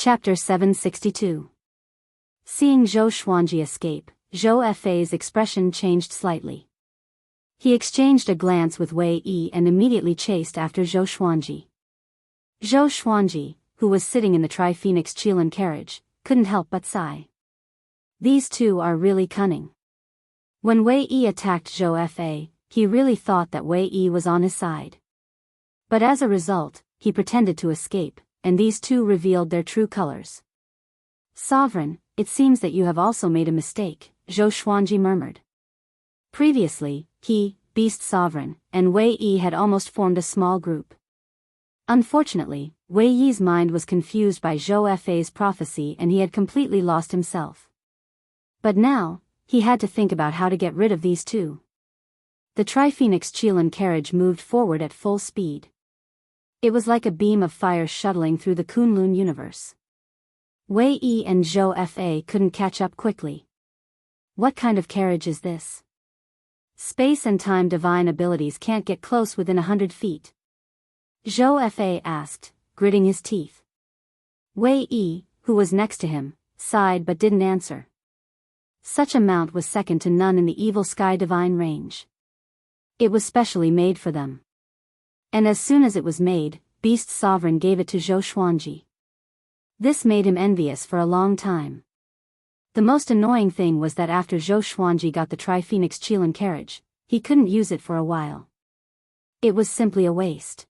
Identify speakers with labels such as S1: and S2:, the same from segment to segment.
S1: Chapter 762. Seeing Zhou Xuanji escape, Zhou Fei's expression changed slightly. He exchanged a glance with Wei Yi and immediately chased after Zhou Xuanji. Zhou Xuanji, who was sitting in the Tri-Phoenix Qilin carriage, couldn't help but sigh. These two are really cunning. When Wei Yi attacked Zhou Fei, he really thought that Wei Yi was on his side. But as a result, he pretended to escape, and these two revealed their true colors. "Sovereign, it seems that you have also made a mistake," Zhou Xuanji murmured. Previously, he, Beast Sovereign, and Wei Yi had almost formed a small group. Unfortunately, Wei Yi's mind was confused by Zhou Fei's prophecy and he had completely lost himself. But now, he had to think about how to get rid of these two. The Tri-Phoenix Qilin carriage moved forward at full speed. It was like a beam of fire shuttling through the Kunlun universe. Wei Yi and Zhou Fei couldn't catch up quickly. What kind of carriage is this? Space and time divine abilities can't get close within 100 feet. Zhou Fei asked, gritting his teeth. Wei Yi, who was next to him, sighed but didn't answer. Such a mount was second to none in the evil sky divine range. It was specially made for them. And as soon as it was made, Beast Sovereign gave it to Zhou Xuanji. This made him envious for a long time. The most annoying thing was that after Zhou Xuanji got the Tri-Phoenix Qilin carriage, he couldn't use it for a while. It was simply a waste.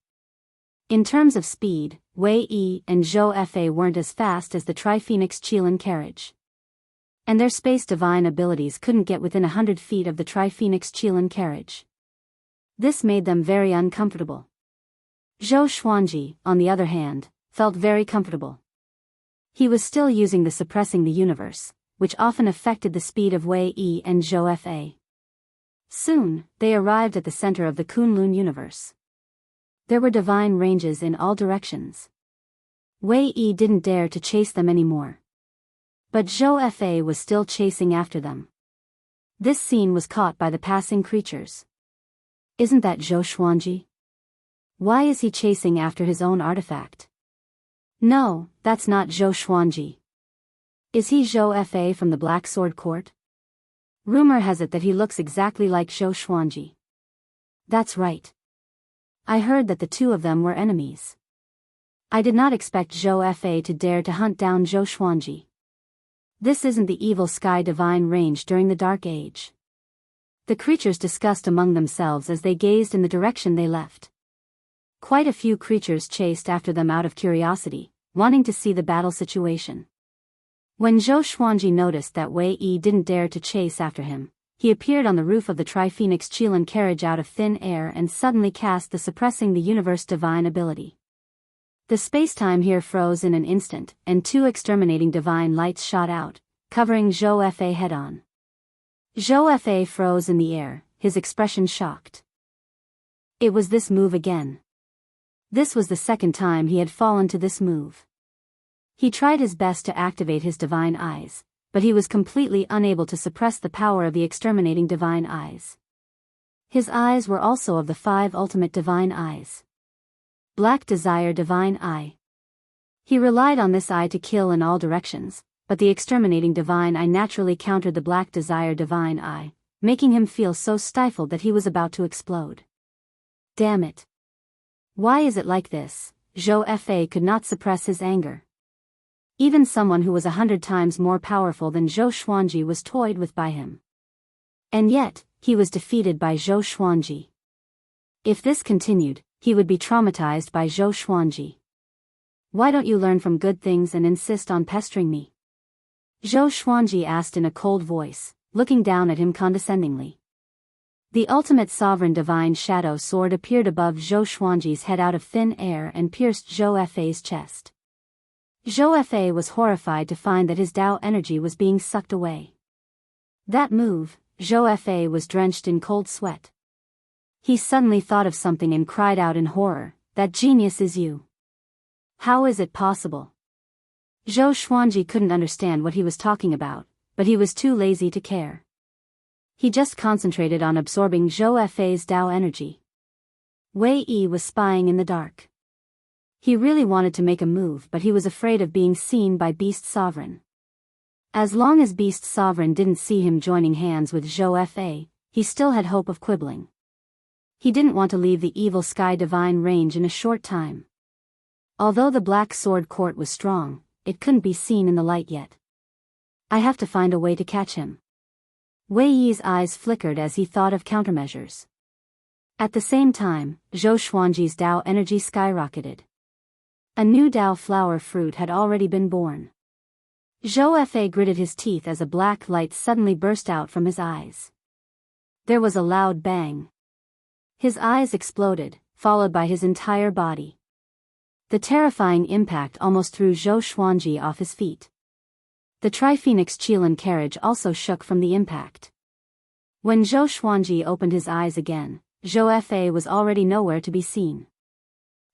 S1: In terms of speed, Wei Yi and Zhou Fei weren't as fast as the Tri-Phoenix Qilin carriage. And their space divine abilities couldn't get within 100 feet of the Tri-Phoenix Qilin carriage. This made them very uncomfortable. Zhou Xuanji, on the other hand, felt very comfortable. He was still using the suppressing the universe, which often affected the speed of Wei Yi and Zhou Fei. Soon, they arrived at the center of the Kunlun universe. There were divine ranges in all directions. Wei Yi didn't dare to chase them anymore. But Zhou Fei was still chasing after them. This scene was caught by the passing creatures. Isn't that Zhou Xuanji? Why is he chasing after his own artifact? No, that's not Zhou Xuanji. Is he Zhou Fei from the Black Sword Court? Rumor has it that he looks exactly like Zhou Xuanji. That's right. I heard that the two of them were enemies. I did not expect Zhou Fei to dare to hunt down Zhou Xuanji. This isn't the evil sky divine range during the Dark Age. The creatures discussed among themselves as they gazed in the direction they left. Quite a few creatures chased after them out of curiosity, wanting to see the battle situation. When Zhou Xuanji noticed that Wei Yi didn't dare to chase after him, he appeared on the roof of the Tri-Phoenix Qilin carriage out of thin air and suddenly cast the suppressing the universe divine ability. The space-time here froze in an instant, and two exterminating divine lights shot out, covering Zhou Fei head-on. Zhou Fei froze in the air, his expression shocked. It was this move again. This was the second time he had fallen to this move. He tried his best to activate his divine eyes, but he was completely unable to suppress the power of the exterminating divine eyes. His eyes were also of the 5 ultimate divine eyes. Black Desire Divine Eye. He relied on this eye to kill in all directions, but the exterminating divine eye naturally countered the Black Desire Divine Eye, making him feel so stifled that he was about to explode. Damn it. Why is it like this? Zhou Fei could not suppress his anger. Even someone who was 100 times more powerful than Zhou Xuanji was toyed with by him. And yet, he was defeated by Zhou Xuanji. If this continued, he would be traumatized by Zhou Xuanji. Why don't you learn from good things and insist on pestering me? Zhou Xuanji asked in a cold voice, looking down at him condescendingly. The ultimate sovereign divine shadow sword appeared above Zhou Xuanji's head out of thin air and pierced Zhou Fei's chest. Zhou Fei was horrified to find that his Tao energy was being sucked away. That move, Zhou Fei was drenched in cold sweat. He suddenly thought of something and cried out in horror, "That genius is you. How is it possible?" Zhou Xuanji couldn't understand what he was talking about, but he was too lazy to care. He just concentrated on absorbing Zhou Fei's Tao energy. Wei Yi was spying in the dark. He really wanted to make a move, but he was afraid of being seen by Beast Sovereign. As long as Beast Sovereign didn't see him joining hands with Zhou Fa, he still had hope of quibbling. He didn't want to leave the Evil Sky Divine Range in a short time. Although the Black Sword Court was strong, it couldn't be seen in the light yet. I have to find a way to catch him. Wei Yi's eyes flickered as he thought of countermeasures. At the same time, Zhou Xuanji's Dao energy skyrocketed. A new Dao flower fruit had already been born. Zhou Fa gritted his teeth as a black light suddenly burst out from his eyes. There was a loud bang. His eyes exploded, followed by his entire body. The terrifying impact almost threw Zhou Xuanji off his feet. The Tri-Phoenix Qilin carriage also shook from the impact. When Zhou Xuanji opened his eyes again, Zhou Fa was already nowhere to be seen.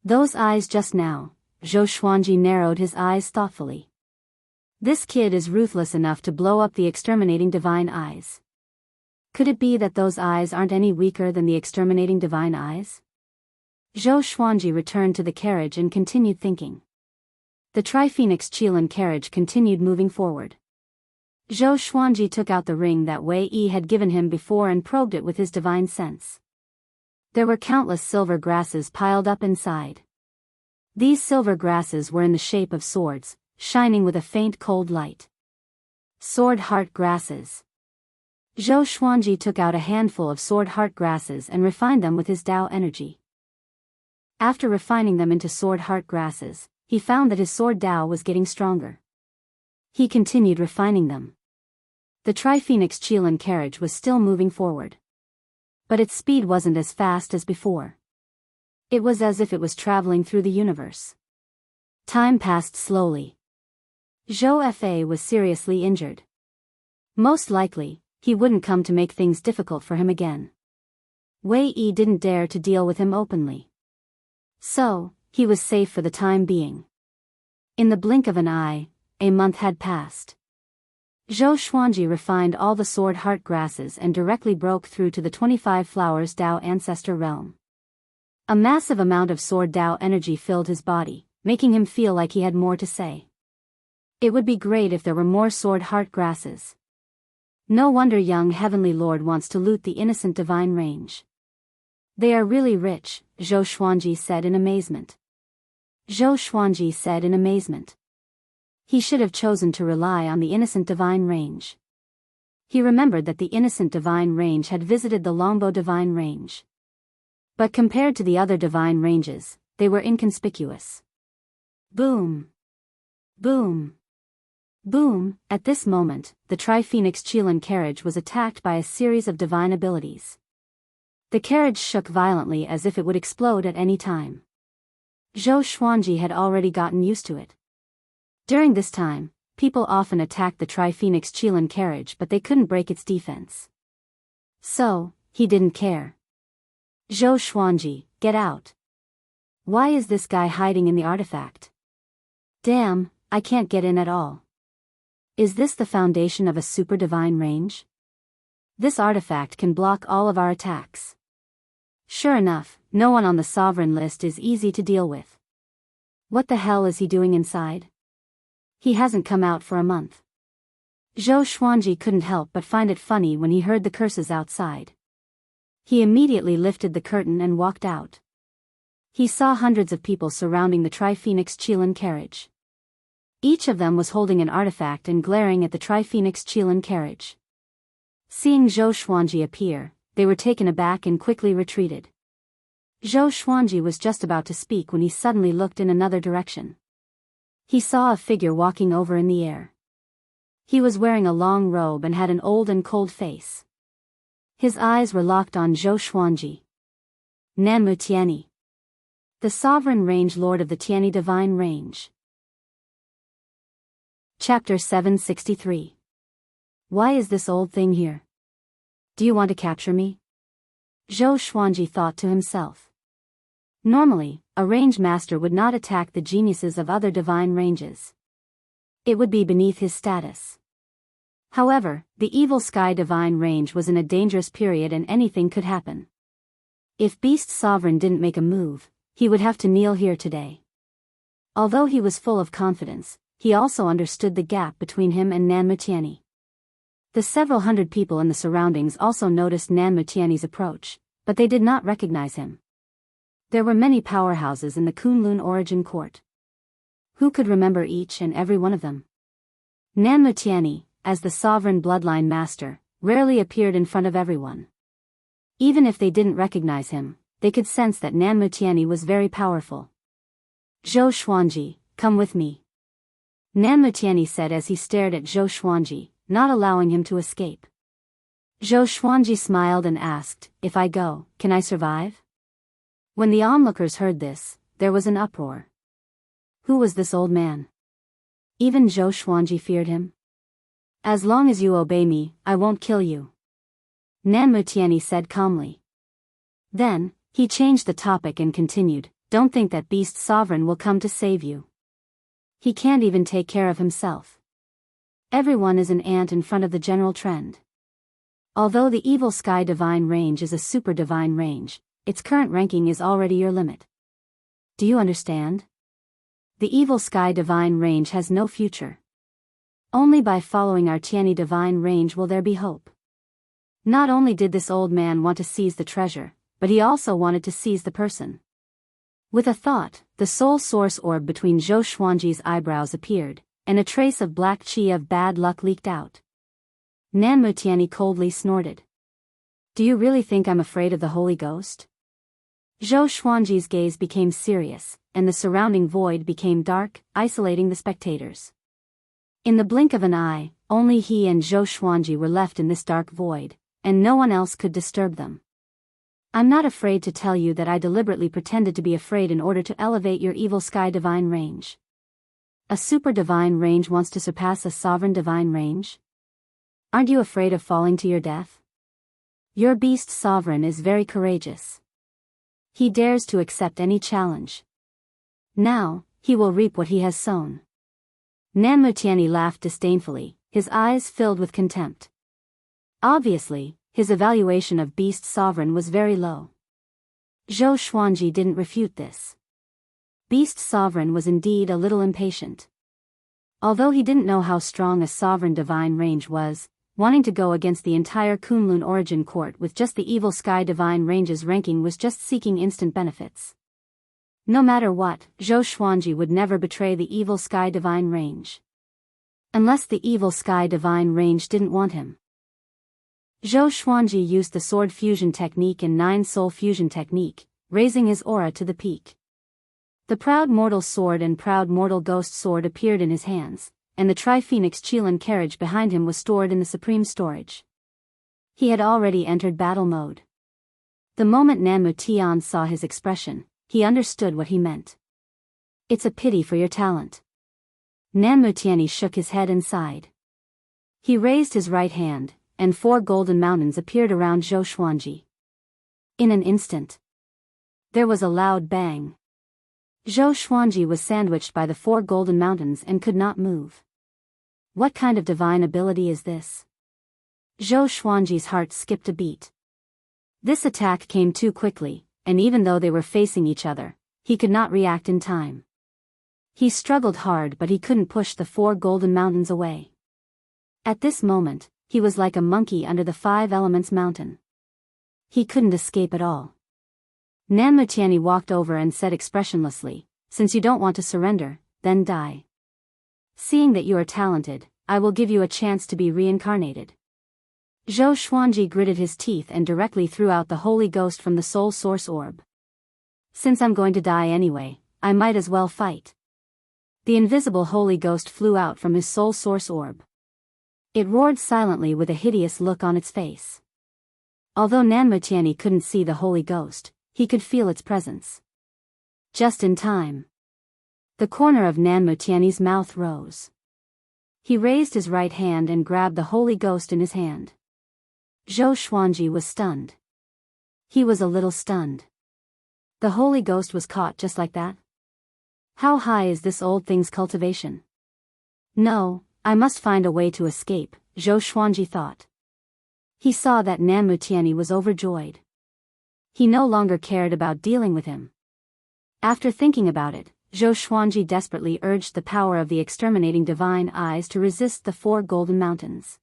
S1: Those eyes just now, Zhou Xuanji narrowed his eyes thoughtfully. This kid is ruthless enough to blow up the exterminating divine eyes. Could it be that those eyes aren't any weaker than the exterminating divine eyes? Zhou Xuanji returned to the carriage and continued thinking. The Tri-Phoenix Qilin carriage continued moving forward. Zhou Xuanji took out the ring that Wei Yi had given him before and probed it with his divine sense. There were countless silver grasses piled up inside. These silver grasses were in the shape of swords, shining with a faint cold light. Sword heart grasses. Zhou Xuanji took out a handful of sword heart grasses and refined them with his Dao energy. After refining them into sword heart grasses, he found that his sword Dao was getting stronger. He continued refining them. The Tri-Phoenix Qilin carriage was still moving forward. But its speed wasn't as fast as before. It was as if it was traveling through the universe. Time passed slowly. Zhou Fa was seriously injured. Most likely, he wouldn't come to make things difficult for him again. Wei Yi didn't dare to deal with him openly. So, he was safe for the time being. In the blink of an eye, a month had passed. Zhou Xuanji refined all the sword heart grasses and directly broke through to the 25 Flowers Dao Ancestor Realm. A massive amount of sword Dao energy filled his body, making him feel like he had more to say. It would be great if there were more sword heart grasses. No wonder young Heavenly Lord wants to loot the innocent divine range. They are really rich, Zhou Xuanji said in amazement. Zhou Xuanji said in amazement. He should have chosen to rely on the innocent divine range. He remembered that the innocent divine range had visited the Longbow divine range. But compared to the other divine ranges, they were inconspicuous. Boom! Boom! Boom! At this moment, the Tri-Phoenix Qilin carriage was attacked by a series of divine abilities. The carriage shook violently as if it would explode at any time. Zhou Xuanji had already gotten used to it. During this time, people often attacked the Tri-Phoenix Qilin carriage but they couldn't break its defense. So, he didn't care. Zhou Xuanji, get out. Why is this guy hiding in the artifact? Damn, I can't get in at all. Is this the foundation of a super divine range? This artifact can block all of our attacks. Sure enough, no one on the sovereign list is easy to deal with. What the hell is he doing inside? He hasn't come out for a month. Zhou Xuanji couldn't help but find it funny when he heard the curses outside. He immediately lifted the curtain and walked out. He saw hundreds of people surrounding the Tri-Phoenix Qilin carriage. Each of them was holding an artifact and glaring at the Tri-Phoenix Qilin carriage. Seeing Zhou Xuanji appear, they were taken aback and quickly retreated. Zhou Xuanji was just about to speak when he suddenly looked in another direction. He saw a figure walking over in the air. He was wearing a long robe and had an old and cold face. His eyes were locked on Zhou Xuanji. Nanmu Tianyi. The Sovereign Range Lord of the Tianyi Divine Range. Chapter 763. Why is this old thing here? Do you want to capture me? Zhou Xuanji thought to himself. Normally, a range master would not attack the geniuses of other divine ranges. It would be beneath his status. However, the Evil Sky Divine Range was in a dangerous period and anything could happen. If Beast Sovereign didn't make a move, he would have to kneel here today. Although he was full of confidence, he also understood the gap between him and Nan Mutiani. The several hundred people in the surroundings also noticed Nan Mutiani's approach, but they did not recognize him. There were many powerhouses in the Kunlun origin court. Who could remember each and every one of them? Nan Mutiani, as the sovereign bloodline master, rarely appeared in front of everyone. Even if they didn't recognize him, they could sense that Nan Mutiani was very powerful. Zhou Xuanji, come with me. Nan Mutiani said as he stared at Zhou Xuanji, not allowing him to escape. Zhou Xuanji smiled and asked, if I go, can I survive? When the onlookers heard this, there was an uproar. Who was this old man? Even Zhou Xuanji feared him. As long as you obey me, I won't kill you. Nan Mutiani said calmly. Then, he changed the topic and continued, don't think that beast sovereign will come to save you. He can't even take care of himself. Everyone is an ant in front of the general trend. Although the evil sky divine range is a super divine range, its current ranking is already your limit. Do you understand? The evil sky divine range has no future. Only by following our Tiani divine range will there be hope. Not only did this old man want to seize the treasure, but he also wanted to seize the person. With a thought, the soul source orb between Zhou Xuanji's eyebrows appeared, and a trace of black qi of bad luck leaked out. Nan Mutiani coldly snorted. Do you really think I'm afraid of the Holy Ghost? Zhou Xuanji's gaze became serious, and the surrounding void became dark, isolating the spectators. In the blink of an eye, only he and Zhou Xuanji were left in this dark void, and no one else could disturb them. I'm not afraid to tell you that I deliberately pretended to be afraid in order to elevate your evil sky divine range. A super divine range wants to surpass a sovereign divine range? Aren't you afraid of falling to your death? Your beast sovereign is very courageous. He dares to accept any challenge. Now, he will reap what he has sown. Nan Mutiani laughed disdainfully, his eyes filled with contempt. Obviously, his evaluation of beast sovereign was very low. Zhou Xuanji didn't refute this. Beast sovereign was indeed a little impatient. Although he didn't know how strong a sovereign divine range was, wanting to go against the entire Kunlun origin court with just the evil sky divine range's ranking was just seeking instant benefits. No matter what, Zhou Xuanji would never betray the evil sky divine range. Unless the evil sky divine range didn't want him. Zhou Xuanji used the sword fusion technique and 9-soul fusion technique, raising his aura to the peak. The proud mortal sword and proud mortal ghost sword appeared in his hands, and the Tri-Phoenix Qilin carriage behind him was stored in the supreme storage. He had already entered battle mode. The moment Nan Mutian saw his expression, he understood what he meant. It's a pity for your talent. Nan Mutiani shook his head and sighed. He raised his right hand, and 4 golden mountains appeared around Zhou Xuanji. In an instant, there was a loud bang. Zhou Xuanji was sandwiched by the 4 golden mountains and could not move. What kind of divine ability is this? Zhou Xuanji's heart skipped a beat. This attack came too quickly, and even though they were facing each other, he could not react in time. He struggled hard but he couldn't push the 4 golden mountains away. At this moment, he was like a monkey under the 5 elements mountain. He couldn't escape at all. Nan Mutiani walked over and said expressionlessly, since you don't want to surrender, then die. Seeing that you are talented, I will give you a chance to be reincarnated. Zhou Xuanji gritted his teeth and directly threw out the Holy Ghost from the soul source orb. Since I'm going to die anyway, I might as well fight. The invisible Holy Ghost flew out from his soul source orb. It roared silently with a hideous look on its face. Although Nan Mutiani couldn't see the Holy Ghost, he could feel its presence. Just in time. The corner of Nan Mutiani's mouth rose. He raised his right hand and grabbed the Holy Ghost in his hand. Zhou Xuanji was stunned. He was a little stunned. The Holy Ghost was caught just like that? How high is this old thing's cultivation? No, I must find a way to escape, Zhou Xuanji thought. He saw that Nan Mutiani was overjoyed. He no longer cared about dealing with him. After thinking about it, Zhou Xuanji desperately urged the power of the exterminating divine eyes to resist the 4 golden mountains.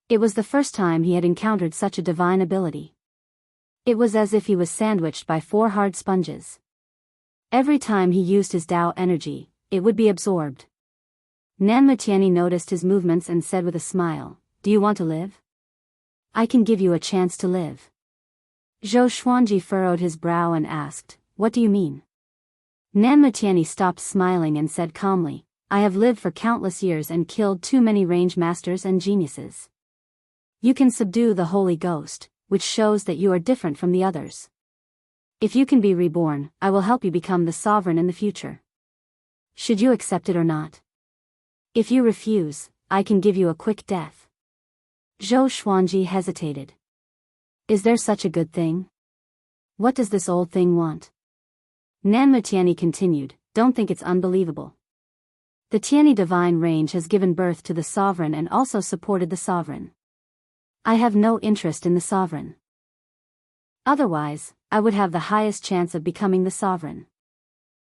S1: It was the first time he had encountered such a divine ability. It was as if he was sandwiched by 4 hard sponges. Every time he used his Tao energy, it would be absorbed. Nanmutiani noticed his movements and said with a smile, "Do you want to live? I can give you a chance to live." Zhou Xuanji furrowed his brow and asked, "What do you mean?" Nanmutiani stopped smiling and said calmly, "I have lived for countless years and killed too many range masters and geniuses. You can subdue the Holy Ghost, which shows that you are different from the others. If you can be reborn, I will help you become the sovereign in the future. Should you accept it or not? If you refuse, I can give you a quick death." Zhou Xuanji hesitated. Is there such a good thing? What does this old thing want? Nanmutiani continued, "Don't think it's unbelievable. The Tiani divine range has given birth to the sovereign and also supported the sovereign. I have no interest in the sovereign. Otherwise, I would have the highest chance of becoming the sovereign.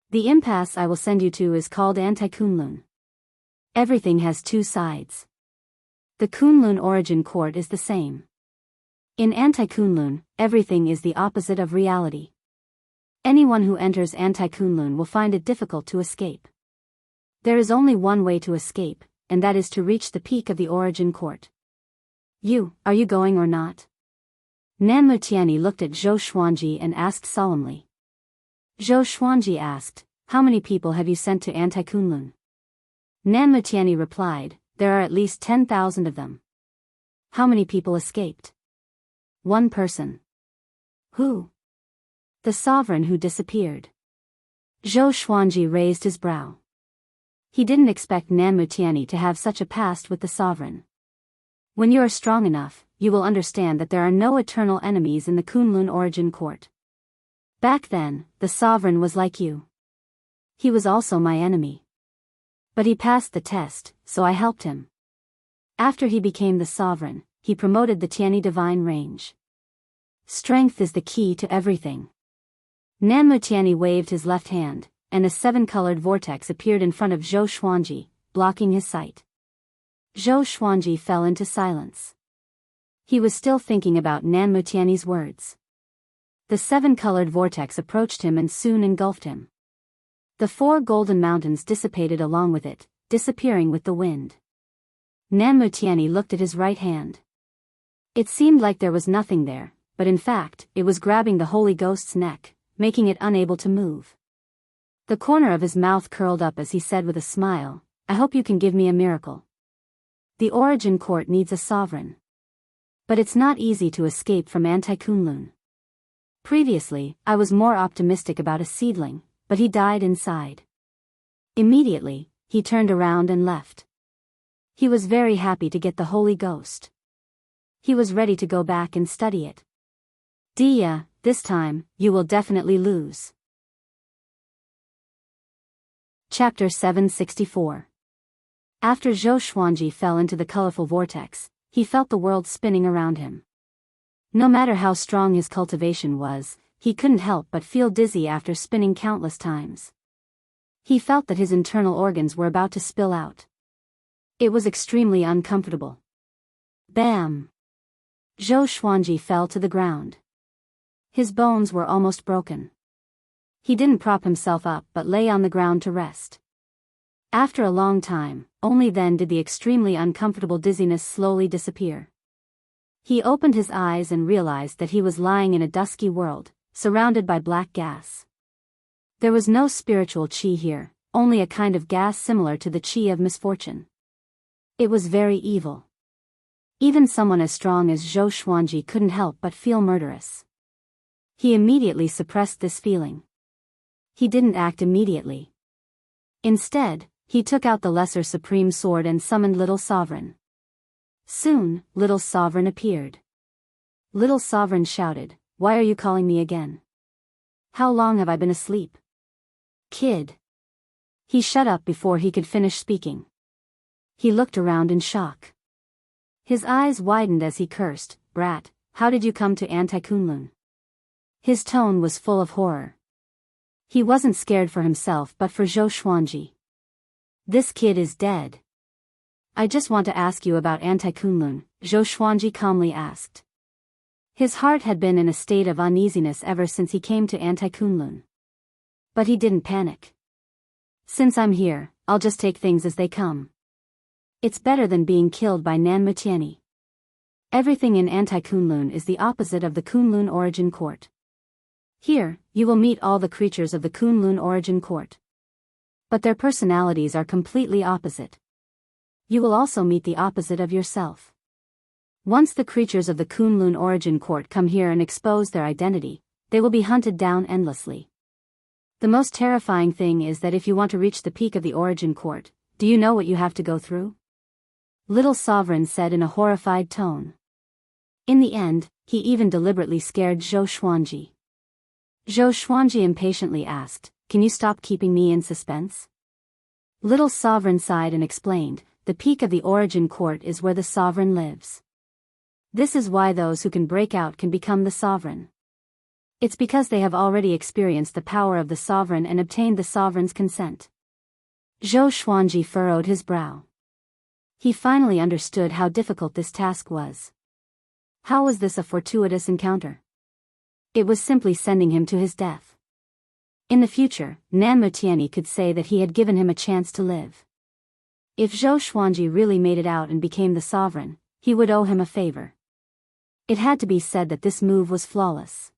S1: The impasse I will send you to is called Anti-Kunlun. Everything has 2 sides. The Kunlun origin court is the same. In Anti-Kunlun, everything is the opposite of reality. Anyone who enters Anti-Kunlun will find it difficult to escape. There is only one way to escape, and that is to reach the peak of the origin court. Are you going or not?" Nanmutiani looked at Zhou Xuanji and asked solemnly. Zhou Xuanji asked, "How many people have you sent to Anti-Kunlun?" Nanmutiani replied, "There are at least 10,000 of them." "How many people escaped?" "1 person." "Who?" "The sovereign who disappeared." Zhou Xuanji raised his brow. He didn't expect Nanmutiani to have such a past with the sovereign. When you are strong enough, you will understand that there are no eternal enemies in the Kunlun origin court. Back then, the sovereign was like you. He was also my enemy. But he passed the test, so I helped him. After he became the sovereign, he promoted the Tiani divine range. Strength is the key to everything. Nanmutiani waved his left hand, and a 7-colored vortex appeared in front of Zhou Xuanji, blocking his sight. Zhou Xuanji fell into silence. He was still thinking about Nanmutiani's words. The 7-colored vortex approached him and soon engulfed him. The 4 golden mountains dissipated along with it, disappearing with the wind. Nanmutiani looked at his right hand. It seemed like there was nothing there, but in fact, it was grabbing the Holy Ghost's neck, making it unable to move. The corner of his mouth curled up as he said with a smile, "I hope you can give me a miracle. The origin court needs a sovereign. But it's not easy to escape from Anti-Kunlun. Previously, I was more optimistic about a seedling, but he died inside." Immediately, he turned around and left. He was very happy to get the Holy Ghost. He was ready to go back and study it. "Dia, this time, you will definitely lose." Chapter 764. After Zhou Xuanji fell into the colorful vortex, he felt the world spinning around him. No matter how strong his cultivation was, he couldn't help but feel dizzy after spinning countless times. He felt that his internal organs were about to spill out. It was extremely uncomfortable. Bam! Zhou Xuanji fell to the ground. His bones were almost broken. He didn't prop himself up but lay on the ground to rest. After a long time, only then did the extremely uncomfortable dizziness slowly disappear. He opened his eyes and realized that he was lying in a dusky world, surrounded by black gas. There was no spiritual qi here, only a kind of gas similar to the qi of misfortune. It was very evil. Even someone as strong as Zhou Xuanji couldn't help but feel murderous. He immediately suppressed this feeling. He didn't act immediately. Instead, he took out the lesser supreme sword and summoned Little Sovereign. Soon, Little Sovereign appeared. Little Sovereign shouted, "Why are you calling me again? How long have I been asleep? Kid." He shut up before he could finish speaking. He looked around in shock. His eyes widened as he cursed, "Brat, how did you come to Anti-Kunlun?" His tone was full of horror. He wasn't scared for himself but for Zhou Xuanji. This kid is dead. I just want to ask you about Anti-Kunlun, Zhou Xuanji calmly asked. His heart had been in a state of uneasiness ever since he came to Anti-Kunlun. But he didn't panic. Since I'm here, I'll just take things as they come. It's better than being killed by Nan Mutiani. Everything in Anti-Kunlun is the opposite of the Kunlun Origin Court. Here, you will meet all the creatures of the Kunlun Origin Court. But their personalities are completely opposite. You will also meet the opposite of yourself. Once the creatures of the Kunlun Origin Court come here and expose their identity, they will be hunted down endlessly. The most terrifying thing is that if you want to reach the peak of the Origin Court, do you know what you have to go through? Little Sovereign said in a horrified tone. In the end, he even deliberately scared Zhou Xuanji. Zhou Xuanji impatiently asked, "Can you stop keeping me in suspense?" Little Sovereign sighed and explained, "The peak of the Origin Court is where the Sovereign lives. This is why those who can break out can become the Sovereign. It's because they have already experienced the power of the Sovereign and obtained the Sovereign's consent." Zhou Xuanji furrowed his brow. He finally understood how difficult this task was. How was this a fortuitous encounter? It was simply sending him to his death. In the future, Nan Mutiani could say that he had given him a chance to live. If Zhou Xuanji really made it out and became the Sovereign, he would owe him a favor. It had to be said that this move was flawless.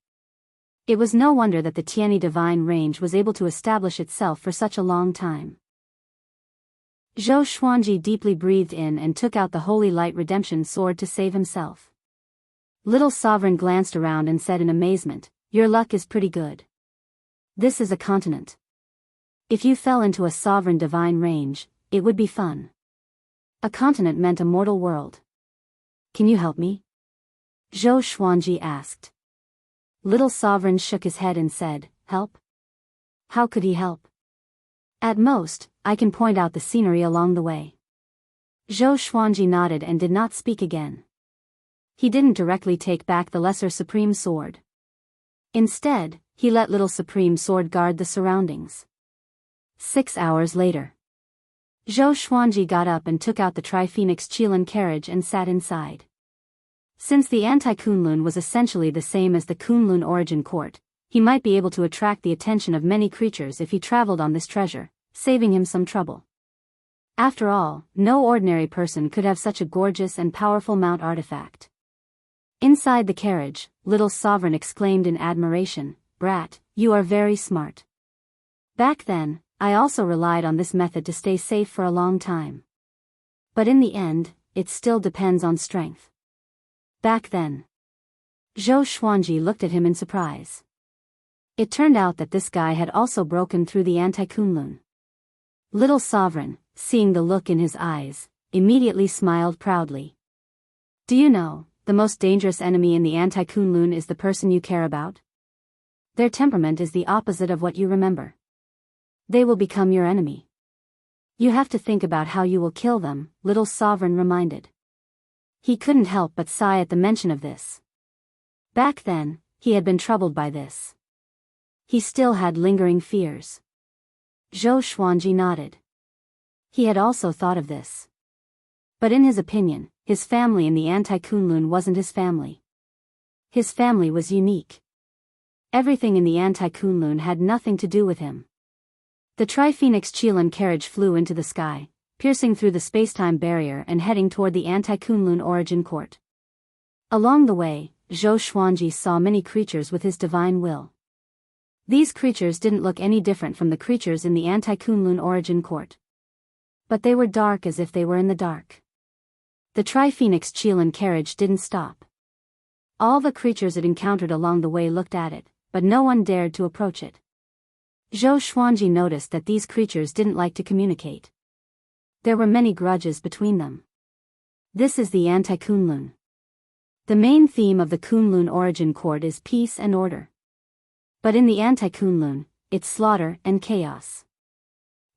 S1: It was no wonder that the Tiani divine range was able to establish itself for such a long time. Zhou Xuanji deeply breathed in and took out the Holy Light Redemption Sword to save himself. Little Sovereign glanced around and said in amazement, "Your luck is pretty good. This is a continent. If you fell into a sovereign divine range, it would be fun." A continent meant a mortal world. "Can you help me?" Zhou Xuanji asked. Little Sovereign shook his head and said, "Help? How could he help? At most, I can point out the scenery along the way." Zhou Xuanji nodded and did not speak again. He didn't directly take back the Lesser Supreme Sword. Instead, he let Little Supreme Sword guard the surroundings. 6 hours later, Zhou Xuanji got up and took out the Tri-Phoenix Qilin carriage and sat inside. Since the Anti-Kunlun was essentially the same as the Kunlun Origin Court, he might be able to attract the attention of many creatures if he traveled on this treasure, saving him some trouble. After all, no ordinary person could have such a gorgeous and powerful mount artifact. Inside the carriage, Little Sovereign exclaimed in admiration, "Brat, you are very smart. Back then, I also relied on this method to stay safe for a long time. But in the end, it still depends on strength." Back then. Zhou Xuanji looked at him in surprise. It turned out that this guy had also broken through the Anti-Kunlun. Little Sovereign, seeing the look in his eyes, immediately smiled proudly. "Do you know, the most dangerous enemy in the Anti-Kunlun is the person you care about? Their temperament is the opposite of what you remember. They will become your enemy. You have to think about how you will kill them," Little Sovereign reminded. He couldn't help but sigh at the mention of this. Back then, he had been troubled by this. He still had lingering fears. Zhou Xuanji nodded. He had also thought of this. But in his opinion, his family in the Anti-Kunlun wasn't his family. His family was unique. Everything in the Anti-Kunlun had nothing to do with him. The Tri-Phoenix Qilin carriage flew into the sky, piercing through the space-time barrier and heading toward the Anti-Kunlun Origin Court. Along the way, Zhou Xuanji saw many creatures with his divine will. These creatures didn't look any different from the creatures in the Anti-Kunlun Origin Court. But they were dark as if they were in the dark. The Tri-Phoenix Qilin carriage didn't stop. All the creatures it encountered along the way looked at it, but no one dared to approach it. Zhou Xuanji noticed that these creatures didn't like to communicate. There were many grudges between them. This is the Anti-Kunlun. The main theme of the Kunlun Origin Court is peace and order. But in the Anti-Kunlun, it's slaughter and chaos.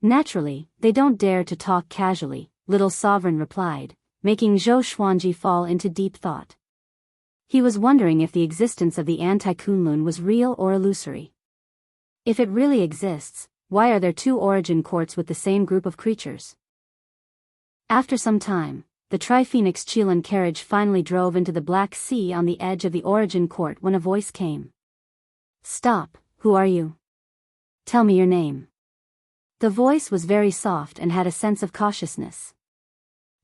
S1: Naturally, they don't dare to talk casually, Little Sovereign replied, making Zhou Xuanji fall into deep thought. He was wondering if the existence of the Anti-Kunlun was real or illusory. If it really exists, why are there two origin courts with the same group of creatures? After some time, the Tri-Phoenix Chilan carriage finally drove into the Black Sea on the edge of the origin court when a voice came. "Stop, who are you? Tell me your name." The voice was very soft and had a sense of cautiousness.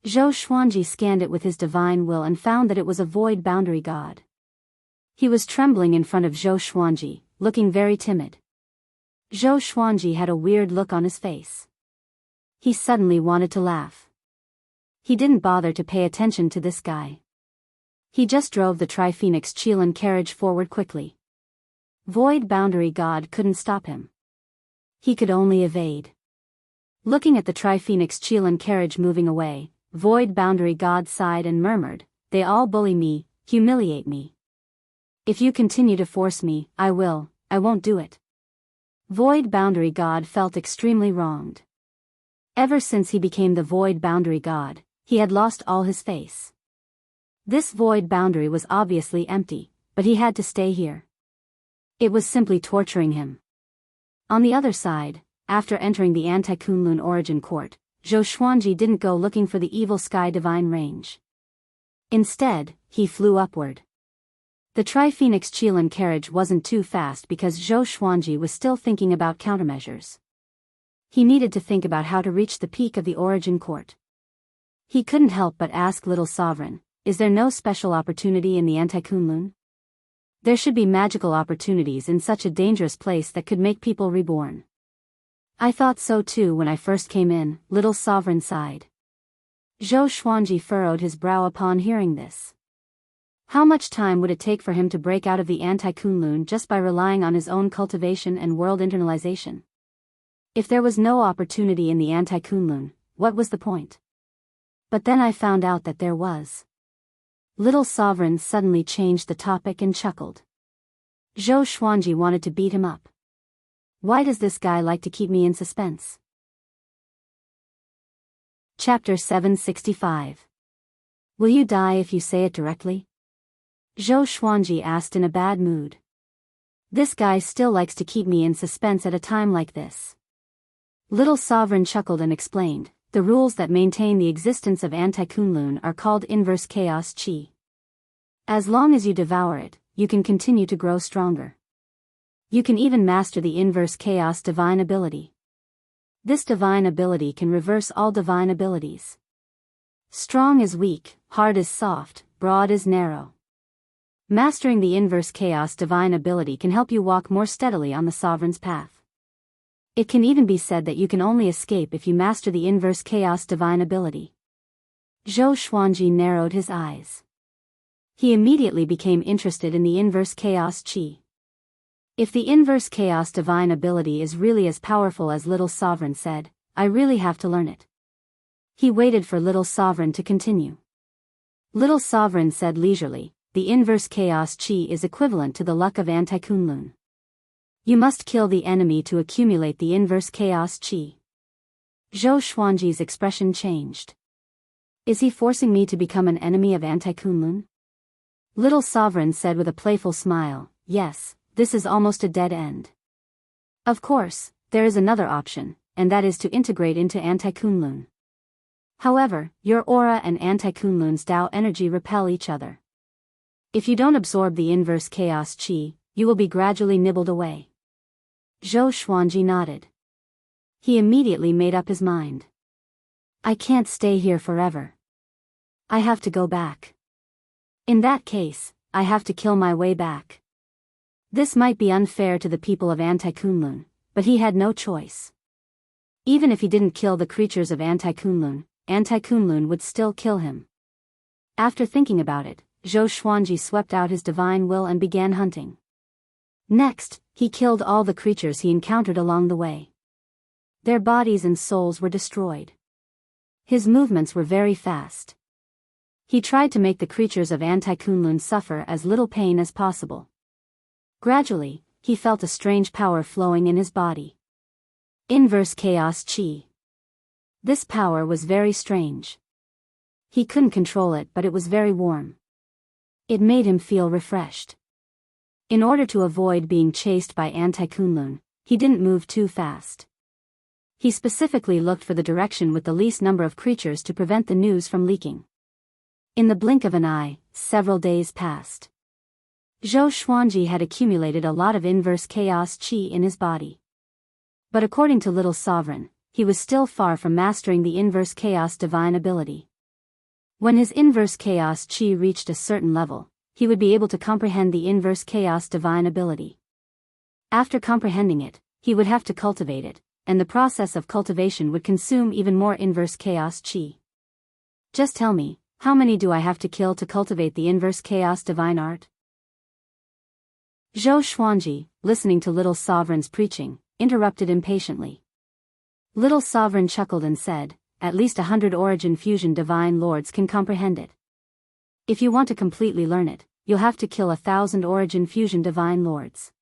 S1: Zhou Xuanji scanned it with his divine will and found that it was a void boundary god. He was trembling in front of Zhou Xuanji, looking very timid. Zhou Xuanji had a weird look on his face. He suddenly wanted to laugh. He didn't bother to pay attention to this guy. He just drove the Tri-Phoenix Chilan carriage forward quickly. Void boundary god couldn't stop him. He could only evade. Looking at the Tri-Phoenix Chilan carriage moving away, Void boundary god sighed and murmured, "They all bully me, humiliate me. If you continue to force me, I won't do it." Void boundary god felt extremely wronged. Ever since he became the void boundary god, he had lost all his face. This void boundary was obviously empty, but he had to stay here. It was simply torturing him. On the other side, after entering the Anti-Kunlun origin court, Zhou Xuanji didn't go looking for the evil sky divine range. Instead, he flew upward. The Tri-Phoenix Chilan carriage wasn't too fast because Zhou Xuanji was still thinking about countermeasures. He needed to think about how to reach the peak of the origin court. He couldn't help but ask Little Sovereign, "Is there no special opportunity in the Anti-Kunlun? There should be magical opportunities in such a dangerous place that could make people reborn." "I thought so too when I first came in," Little Sovereign sighed. Zhou Xuanji furrowed his brow upon hearing this. How much time would it take for him to break out of the Anti-Kunlun just by relying on his own cultivation and world internalization? If there was no opportunity in the Anti-Kunlun, what was the point? But then I found out that there was. Little Sovereign suddenly changed the topic and chuckled. Zhou Xuanji wanted to beat him up. Why does this guy like to keep me in suspense? Chapter 765. Will you die if you say it directly? Zhou Xuanji asked in a bad mood. This guy still likes to keep me in suspense at a time like this. Little Sovereign chuckled and explained, "The rules that maintain the existence of Anti-Kunlun are called inverse chaos chi. As long as you devour it, you can continue to grow stronger. You can even master the inverse chaos divine ability. This divine ability can reverse all divine abilities. Strong is weak, hard is soft, broad is narrow. Mastering the inverse chaos divine ability can help you walk more steadily on the Sovereign's path. It can even be said that you can only escape if you master the inverse chaos divine ability." Zhou Xuanji narrowed his eyes. He immediately became interested in the inverse chaos chi. If the inverse chaos divine ability is really as powerful as Little Sovereign said, I really have to learn it. He waited for Little Sovereign to continue. Little Sovereign said leisurely, "The inverse chaos chi is equivalent to the luck of Anti-Kunlun. You must kill the enemy to accumulate the inverse chaos chi." Zhou Xuanji's expression changed. Is he forcing me to become an enemy of Anti-Kunlun? Little Sovereign said with a playful smile, "Yes, this is almost a dead end. Of course, there is another option, and that is to integrate into Anti-Kunlun. However, your aura and Anti-Kunlun's Tao energy repel each other. If you don't absorb the inverse chaos chi, you will be gradually nibbled away." Zhou Xuanji nodded. He immediately made up his mind. "I can't stay here forever. I have to go back. In that case, I have to kill my way back." This might be unfair to the people of Anti-Kunlun, but he had no choice. Even if he didn't kill the creatures of Anti-Kunlun, Anti-Kunlun would still kill him. After thinking about it, Zhou Xuanji swept out his divine will and began hunting. Next, he killed all the creatures he encountered along the way. Their bodies and souls were destroyed. His movements were very fast. He tried to make the creatures of Anti-Kunlun suffer as little pain as possible. Gradually, he felt a strange power flowing in his body. Inverse chaos chi. This power was very strange. He couldn't control it, but it was very warm. It made him feel refreshed. In order to avoid being chased by Anti-Kunlun, he didn't move too fast. He specifically looked for the direction with the least number of creatures to prevent the news from leaking. In the blink of an eye, several days passed. Zhou Xuanji had accumulated a lot of inverse chaos qi in his body. But according to Little Sovereign, he was still far from mastering the inverse chaos divine ability. When his inverse chaos qi reached a certain level, he would be able to comprehend the inverse chaos divine ability. After comprehending it, he would have to cultivate it, and the process of cultivation would consume even more inverse chaos qi. Just tell me, how many do I have to kill to cultivate the inverse chaos divine art? Zhou Xuanji, listening to Little Sovereign's preaching, interrupted impatiently. Little Sovereign chuckled and said, at least 100 origin fusion divine lords can comprehend it. If you want to completely learn it, you'll have to kill 1,000 origin fusion divine lords.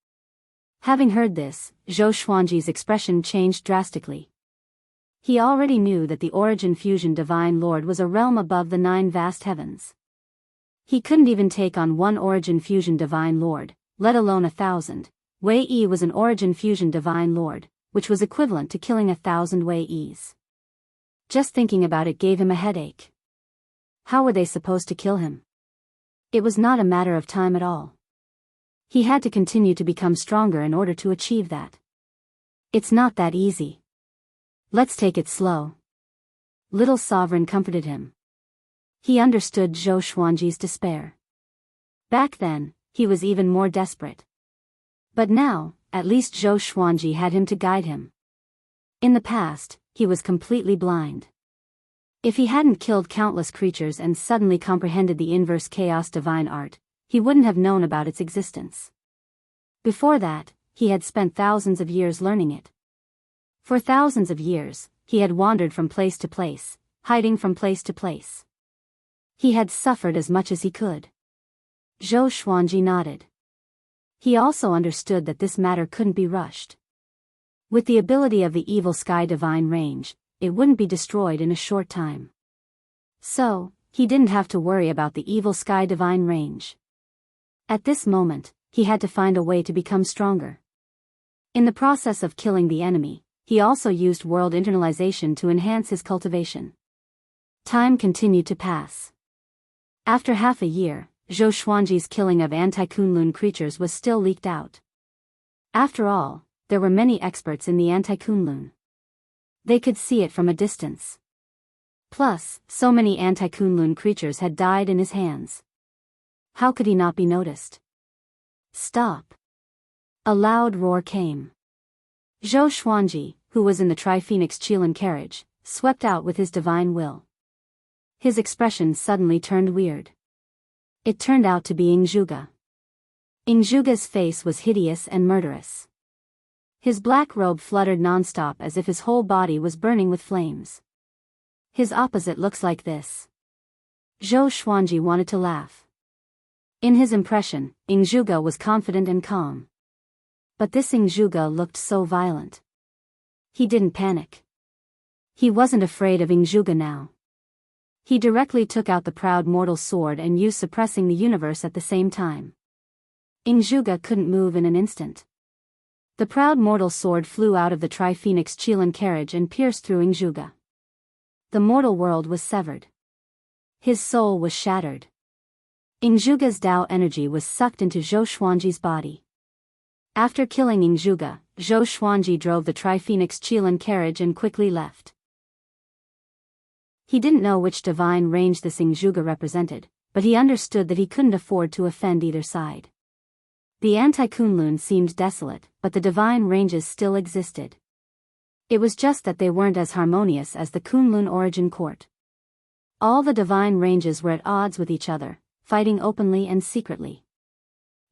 S1: Having heard this, Zhou Xuanji's expression changed drastically. He already knew that the origin fusion divine lord was a realm above the 9 vast heavens. He couldn't even take on one origin fusion divine lord, let alone 1,000. Wei Yi was an origin fusion divine lord, which was equivalent to killing 1,000 Wei Yis. Just thinking about it gave him a headache. How were they supposed to kill him? It was not a matter of time at all. He had to continue to become stronger in order to achieve that. It's not that easy. Let's take it slow. Little Sovereign comforted him. He understood Zhou Xuanji's despair. Back then, he was even more desperate. But now, at least Zhou Xuanji had him to guide him. In the past, he was completely blind. If he hadn't killed countless creatures and suddenly comprehended the inverse chaos divine art, he wouldn't have known about its existence. Before that, he had spent thousands of years learning it. For thousands of years, he had wandered from place to place, hiding from place to place. He had suffered as much as he could. Zhou Xuanji nodded. He also understood that this matter couldn't be rushed. With the ability of the evil sky divine range, it wouldn't be destroyed in a short time. So, he didn't have to worry about the evil sky divine range. At this moment, he had to find a way to become stronger. In the process of killing the enemy, he also used world internalization to enhance his cultivation. Time continued to pass. After half a year, Zhou Xuanji's killing of anti-Kunlun creatures was still leaked out. After all, there were many experts in the anti-Kunlun. They could see it from a distance. Plus, so many anti-Kunlun creatures had died in his hands. How could he not be noticed? Stop! A loud roar came. Zhou Xuanji, who was in the Tri-Phoenix Qilin carriage, swept out with his divine will. His expression suddenly turned weird. It turned out to be Ingzhuge. Ingzhuge's face was hideous and murderous. His black robe fluttered non-stop as if his whole body was burning with flames. His opposite looks like this. Zhou Xuanji wanted to laugh. In his impression, Ingzhuge was confident and calm. But this Ingzhuge looked so violent. He didn't panic. He wasn't afraid of Ingzhuge now. He directly took out the proud mortal sword and used suppressing the universe at the same time. Ingzhuge couldn't move in an instant. The proud mortal sword flew out of the Tri-Phoenix Qilin carriage and pierced through Ingzhuge. The mortal world was severed. His soul was shattered. Ingzhuge's Tao energy was sucked into Zhou Xuanji's body. After killing Ingzhuge, Zhou Xuanji drove the Tri-Phoenix Qilin carriage and quickly left. He didn't know which divine range this Ingzhuge represented, but he understood that he couldn't afford to offend either side. The anti-Kunlun seemed desolate, but the divine ranges still existed. It was just that they weren't as harmonious as the Kunlun origin court. All the divine ranges were at odds with each other, fighting openly and secretly.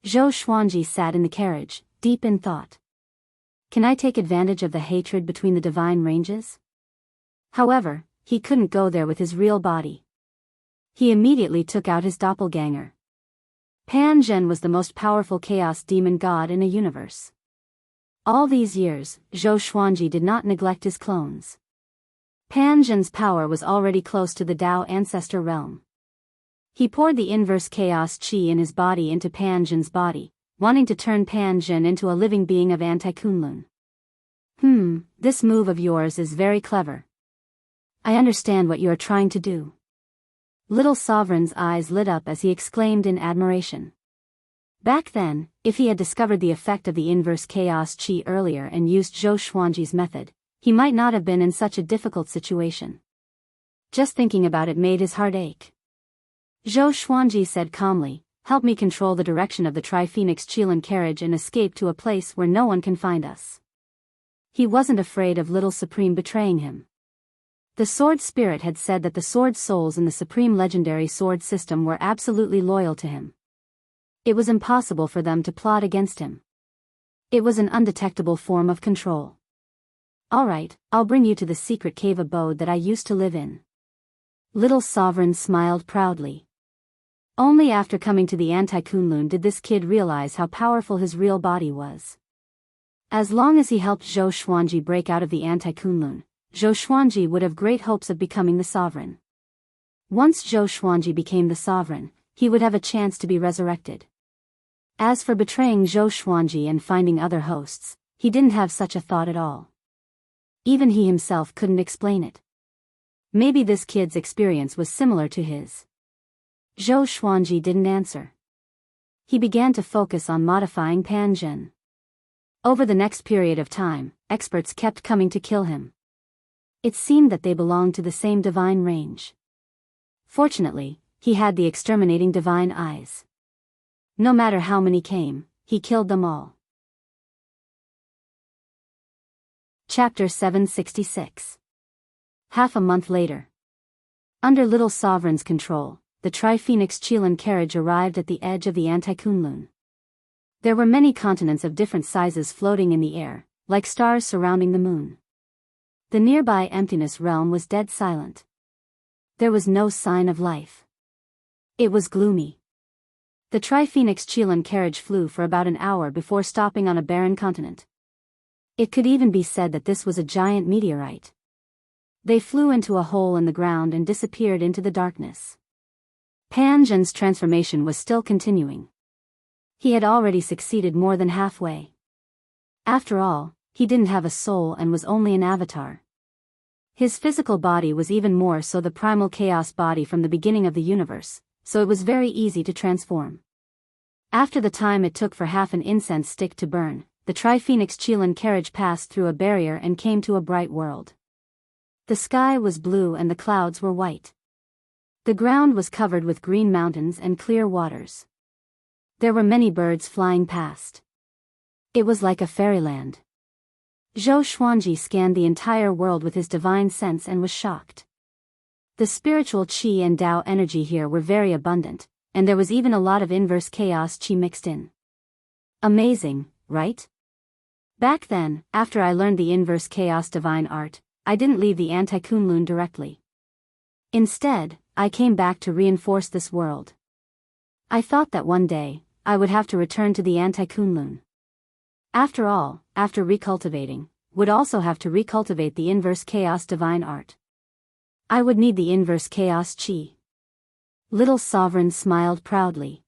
S1: Zhou Xuanji sat in the carriage, deep in thought. Can I take advantage of the hatred between the divine ranges? However, he couldn't go there with his real body. He immediately took out his doppelganger. Pan Zhen was the most powerful chaos demon god in a universe. All these years, Zhou Xuanji did not neglect his clones. Pan Zhen's power was already close to the Tao ancestor realm. He poured the inverse chaos qi in his body into Pan Zhen's body, wanting to turn Pan Zhen into a living being of anti-Kunlun. This move of yours is very clever. I understand what you are trying to do. Little Sovereign's eyes lit up as he exclaimed in admiration. Back then, if he had discovered the effect of the inverse chaos chi earlier and used Zhou Xuanji's method, he might not have been in such a difficult situation. Just thinking about it made his heart ache. Zhou Xuanji said calmly, "Help me control the direction of the Tri-Phoenix Qilin carriage and escape to a place where no one can find us." He wasn't afraid of Little Supreme betraying him. The Sword Spirit had said that the Sword Souls in the Supreme Legendary Sword system were absolutely loyal to him. It was impossible for them to plot against him. It was an undetectable form of control. "All right, I'll bring you to the secret cave abode that I used to live in." Little Sovereign smiled proudly. Only after coming to the Anti-Kunlun did this kid realize how powerful his real body was. As long as he helped Zhou Xuanji break out of the Anti-Kunlun, Zhou Xuanji would have great hopes of becoming the sovereign. Once Zhou Xuanji became the sovereign, he would have a chance to be resurrected. As for betraying Zhou Xuanji and finding other hosts, he didn't have such a thought at all. Even he himself couldn't explain it. Maybe this kid's experience was similar to his. Zhou Xuanji didn't answer. He began to focus on modifying Pan Zhen. Over the next period of time, experts kept coming to kill him. It seemed that they belonged to the same divine range. Fortunately, he had the exterminating divine eyes. No matter how many came, he killed them all. Chapter 766. Half a month later. Under Little Sovereign's control, the Tri-Phoenix Qilin carriage arrived at the edge of the Anti-Kunlun. There were many continents of different sizes floating in the air, like stars surrounding the moon. The nearby emptiness realm was dead silent. There was no sign of life. It was gloomy. The Tri-Phoenix Qilin carriage flew for about an hour before stopping on a barren continent. It could even be said that this was a giant meteorite. They flew into a hole in the ground and disappeared into the darkness. Pan Zhen's transformation was still continuing. He had already succeeded more than halfway. After all, he didn't have a soul and was only an avatar. His physical body was even more so the primal chaos body from the beginning of the universe, so it was very easy to transform. After the time it took for half an incense stick to burn, the Tri-Phoenix Qilin carriage passed through a barrier and came to a bright world. The sky was blue and the clouds were white. The ground was covered with green mountains and clear waters. There were many birds flying past. It was like a fairyland. Zhou Xuanji scanned the entire world with his divine sense and was shocked. The spiritual qi and Tao energy here were very abundant, and there was even a lot of inverse chaos qi mixed in. Amazing, right? Back then, after I learned the inverse chaos divine art, I didn't leave the Anti-Kunlun directly. Instead, I came back to reinforce this world. I thought that one day, I would have to return to the Anti-Kunlun. After all, after recultivating, would also have to recultivate the inverse chaos divine art. I would need the inverse chaos qi. Little Sovereign smiled proudly.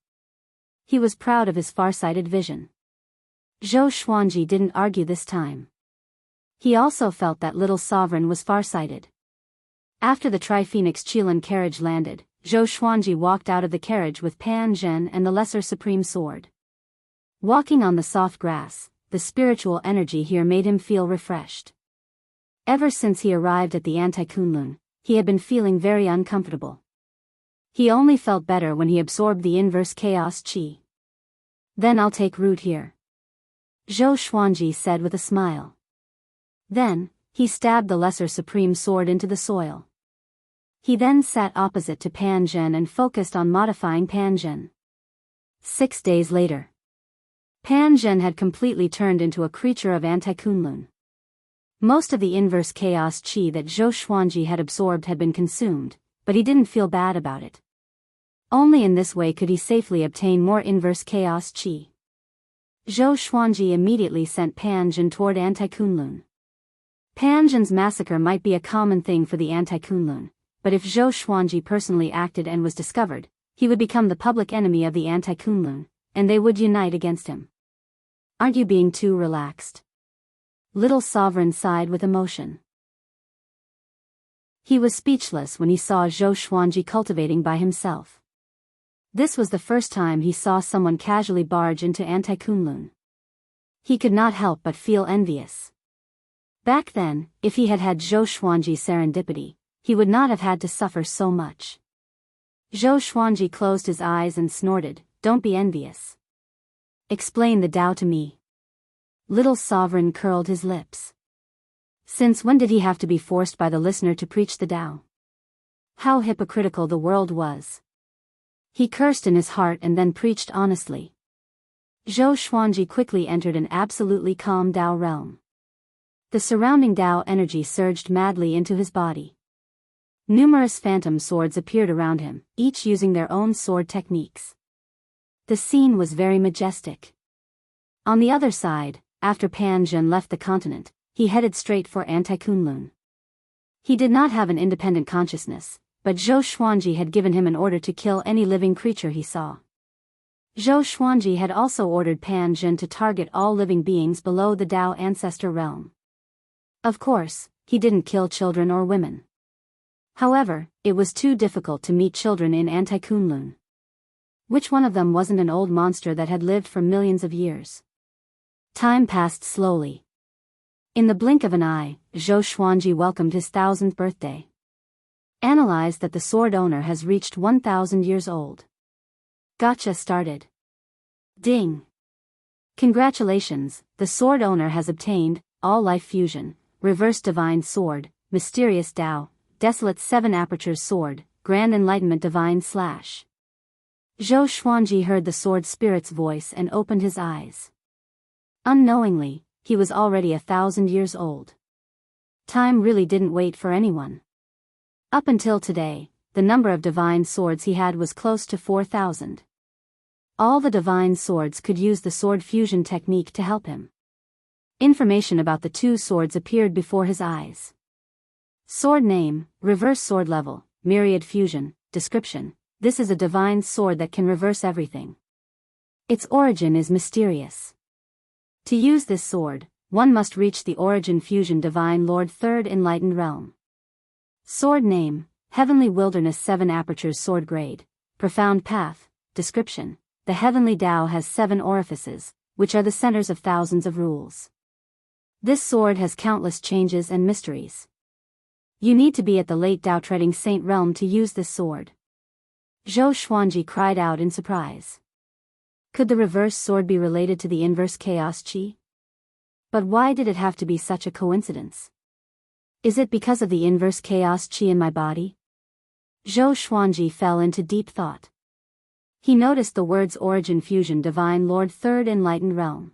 S1: He was proud of his farsighted vision. Zhou Xuanji didn't argue this time. He also felt that Little Sovereign was farsighted. After the Tri-Phoenix Qilin carriage landed, Zhou Xuanji walked out of the carriage with Pan Zhen and the Lesser Supreme Sword. Walking on the soft grass, the spiritual energy here made him feel refreshed. Ever since he arrived at the Anti-Kunlun, he had been feeling very uncomfortable. He only felt better when he absorbed the inverse chaos qi. Then I'll take root here, Zhou Xuanji said with a smile. Then, he stabbed the Lesser Supreme Sword into the soil. He then sat opposite to Pan Zhen and focused on modifying Pan Zhen. 6 days later. Pan Zhen had completely turned into a creature of Anti-Kunlun. Most of the inverse chaos qi that Zhou Xuanji had absorbed had been consumed, but he didn't feel bad about it. Only in this way could he safely obtain more inverse chaos qi. Zhou Xuanji immediately sent Pan Zhen toward Anti-Kunlun. Pan Zhen's massacre might be a common thing for the Anti-Kunlun, but if Zhou Xuanji personally acted and was discovered, he would become the public enemy of the Anti-Kunlun, and they would unite against him. Aren't you being too relaxed? Little Sovereign sighed with emotion. He was speechless when he saw Zhou Xuanji cultivating by himself. This was the first time he saw someone casually barge into Anti-Kunlun. He could not help but feel envious. Back then, if he had had Zhou Xuanji's serendipity, he would not have had to suffer so much. Zhou Xuanji closed his eyes and snorted, "Don't be envious. Explain the Tao to me." Little Sovereign curled his lips. Since when did he have to be forced by the listener to preach the Tao? How hypocritical the world was. He cursed in his heart and then preached honestly. Zhou Xuanji quickly entered an absolutely calm Tao realm. The surrounding Tao energy surged madly into his body. Numerous phantom swords appeared around him, each using their own sword techniques. The scene was very majestic. On the other side, after Pan Zhen left the continent, he headed straight for Anti-Kunlun. He did not have an independent consciousness, but Zhou Xuanji had given him an order to kill any living creature he saw. Zhou Xuanji had also ordered Pan Zhen to target all living beings below the Tao ancestor realm. Of course, he didn't kill children or women. However, it was too difficult to meet children in Anti-Kunlun. Which one of them wasn't an old monster that had lived for millions of years? Time passed slowly. In the blink of an eye, Zhou Xuanji welcomed his 1000th birthday. Analyzed that the sword owner has reached 1000 years old. Gotcha started. Ding. Congratulations, the sword owner has obtained All Life Fusion, Reverse Divine Sword, Mysterious Tao, Desolate 7 Apertures Sword, Grand Enlightenment Divine Slash. Zhou Xuanji heard the sword spirit's voice and opened his eyes. Unknowingly, he was already 1000 years old. Time really didn't wait for anyone. Up until today, the number of divine swords he had was close to 4000. All the divine swords could use the sword fusion technique to help him. Information about the 2 swords appeared before his eyes. Sword name, reverse sword level, myriad fusion, description. This is a divine sword that can reverse everything. Its origin is mysterious. To use this sword, one must reach the origin fusion divine lord 3rd enlightened realm. Sword name, Heavenly Wilderness 7 Apertures Sword Grade, Profound Path, description. The Heavenly Tao has 7 orifices, which are the centers of thousands of rules. This sword has countless changes and mysteries. You need to be at the late Tao treading saint realm to use this sword. Zhou Xuanji cried out in surprise. Could the reverse sword be related to the inverse chaos chi? But why did it have to be such a coincidence? Is it because of the inverse chaos chi in my body? Zhou Xuanji fell into deep thought. He noticed the words Origin Fusion Divine Lord 3rd Enlightened Realm.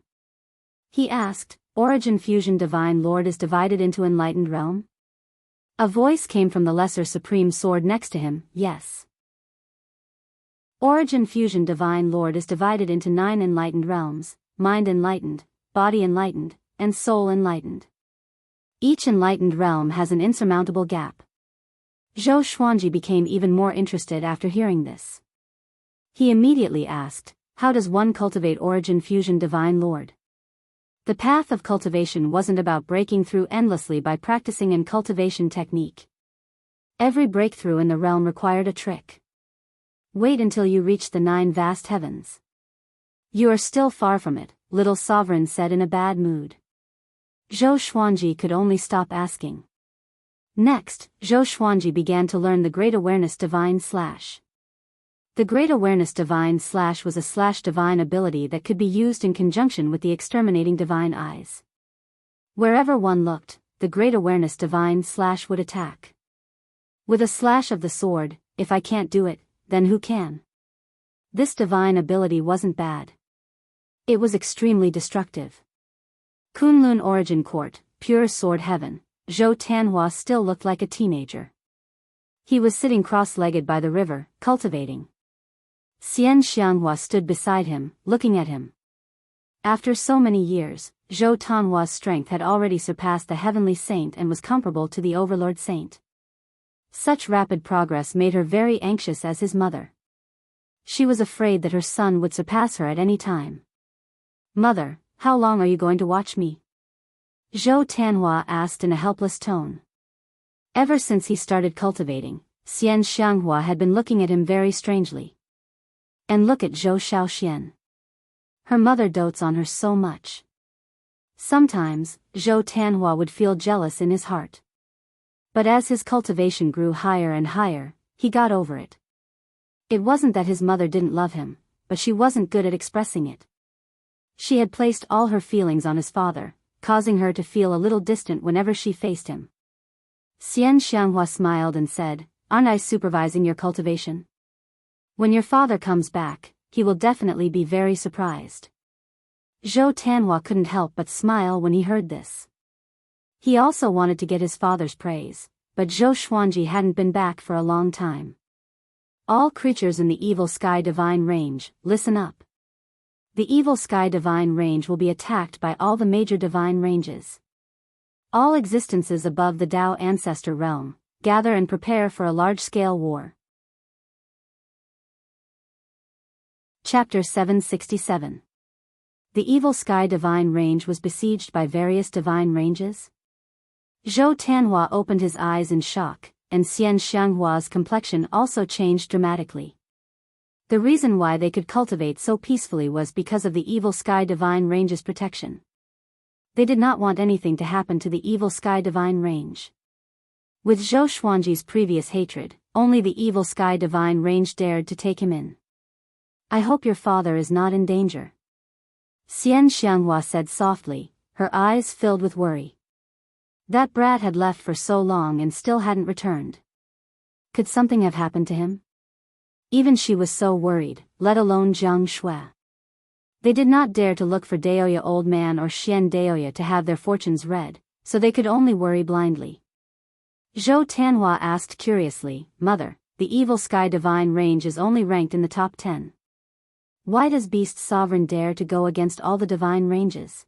S1: He asked, Origin Fusion Divine Lord is divided into Enlightened Realm? A voice came from the Lesser Supreme Sword next to him, yes. Origin Fusion Divine Lord is divided into 9 enlightened realms, Mind Enlightened, Body Enlightened, and Soul Enlightened. Each enlightened realm has an insurmountable gap. Zhou Xuanji became even more interested after hearing this. He immediately asked, how does one cultivate Origin Fusion Divine Lord? The path of cultivation wasn't about breaking through endlessly by practicing an cultivation technique. Every breakthrough in the realm required a trick. Wait until you reach the 9 vast heavens. You are still far from it, Little Sovereign said in a bad mood. Zhou Xuanji could only stop asking. Next, Zhou Xuanji began to learn the Great Awareness Divine Slash. The Great Awareness Divine Slash was a slash divine ability that could be used in conjunction with the exterminating divine eyes. Wherever one looked, the Great Awareness Divine Slash would attack. With a slash of the sword, if I can't do it, then who can? This divine ability wasn't bad. It was extremely destructive. Kunlun Origin Court, Pure Sword Heaven, Zhou Tanhua still looked like a teenager. He was sitting cross-legged by the river, cultivating. Xian Xianghua stood beside him, looking at him. After so many years, Zhou Tanhua's strength had already surpassed the heavenly saint and was comparable to the overlord saint. Such rapid progress made her very anxious as his mother. She was afraid that her son would surpass her at any time. Mother, how long are you going to watch me? Zhou Tianhua asked in a helpless tone. Ever since he started cultivating, Xian Xianghua had been looking at him very strangely. And look at Zhou Xiaoxian. Her mother dotes on her so much. Sometimes, Zhou Tianhua would feel jealous in his heart. But as his cultivation grew higher and higher, he got over it. It wasn't that his mother didn't love him, but she wasn't good at expressing it. She had placed all her feelings on his father, causing her to feel a little distant whenever she faced him. Xian Xianghua smiled and said, "Aren't I supervising your cultivation? When your father comes back, he will definitely be very surprised." Zhou Tianhua couldn't help but smile when he heard this. He also wanted to get his father's praise, but Zhou Xuanji hadn't been back for a long time. All creatures in the Evil Sky Divine Range, listen up. The Evil Sky Divine Range will be attacked by all the major divine ranges. All existences above the Tao Ancestor Realm, gather and prepare for a large-scale war. Chapter 767. The Evil Sky Divine Range was besieged by various divine ranges? Zhou Tianhua opened his eyes in shock, and Xian Xianghua's complexion also changed dramatically. The reason why they could cultivate so peacefully was because of the Evil Sky Divine Range's protection. They did not want anything to happen to the Evil Sky Divine Range. With Zhou Xuanji's previous hatred, only the Evil Sky Divine Range dared to take him in. "I hope your father is not in danger," Xian Xianghua said softly, her eyes filled with worry. That brat had left for so long and still hadn't returned. Could something have happened to him? Even she was so worried, let alone Jiang Shui. They did not dare to look for Daoya Old Man or Xian Daoya to have their fortunes read, so they could only worry blindly. Zhou Tianhua asked curiously, "Mother, the Evil Sky Divine Range is only ranked in the top 10. Why does Beast Sovereign dare to go against all the divine ranges?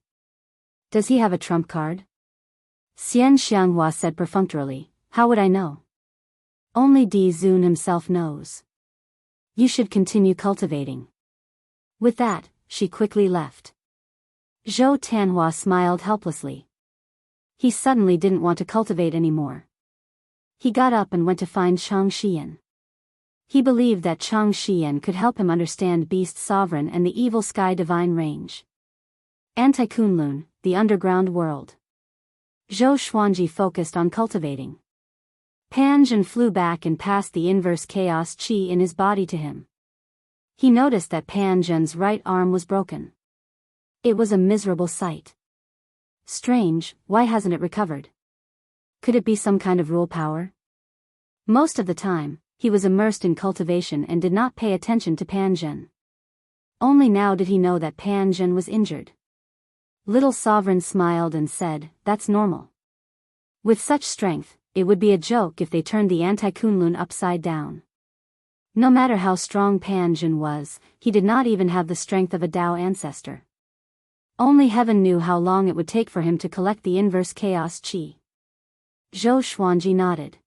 S1: Does he have a trump card?" Xian Xianghua said perfunctorily, "How would I know? Only Di Zun himself knows. You should continue cultivating." With that, she quickly left. Zhou Tianhua smiled helplessly. He suddenly didn't want to cultivate anymore. He got up and went to find Chang Xian. He believed that Chang Xian could help him understand Beast Sovereign and the Evil Sky Divine Range. Anti-Kunlun, the underground world. Zhou Xuanji focused on cultivating. Pan Zhen flew back and passed the inverse chaos qi in his body to him. He noticed that Pan Zhen's right arm was broken. It was a miserable sight. Strange, why hasn't it recovered? Could it be some kind of rule power? Most of the time, he was immersed in cultivation and did not pay attention to Pan Zhen. Only now did he know that Pan Zhen was injured. Little Sovereign smiled and said, "That's normal. With such strength, it would be a joke if they turned the Anti-Kunlun upside down." No matter how strong Pan Zhen was, he did not even have the strength of a Tao ancestor. Only heaven knew how long it would take for him to collect the inverse chaos qi. Zhou Xuanji nodded.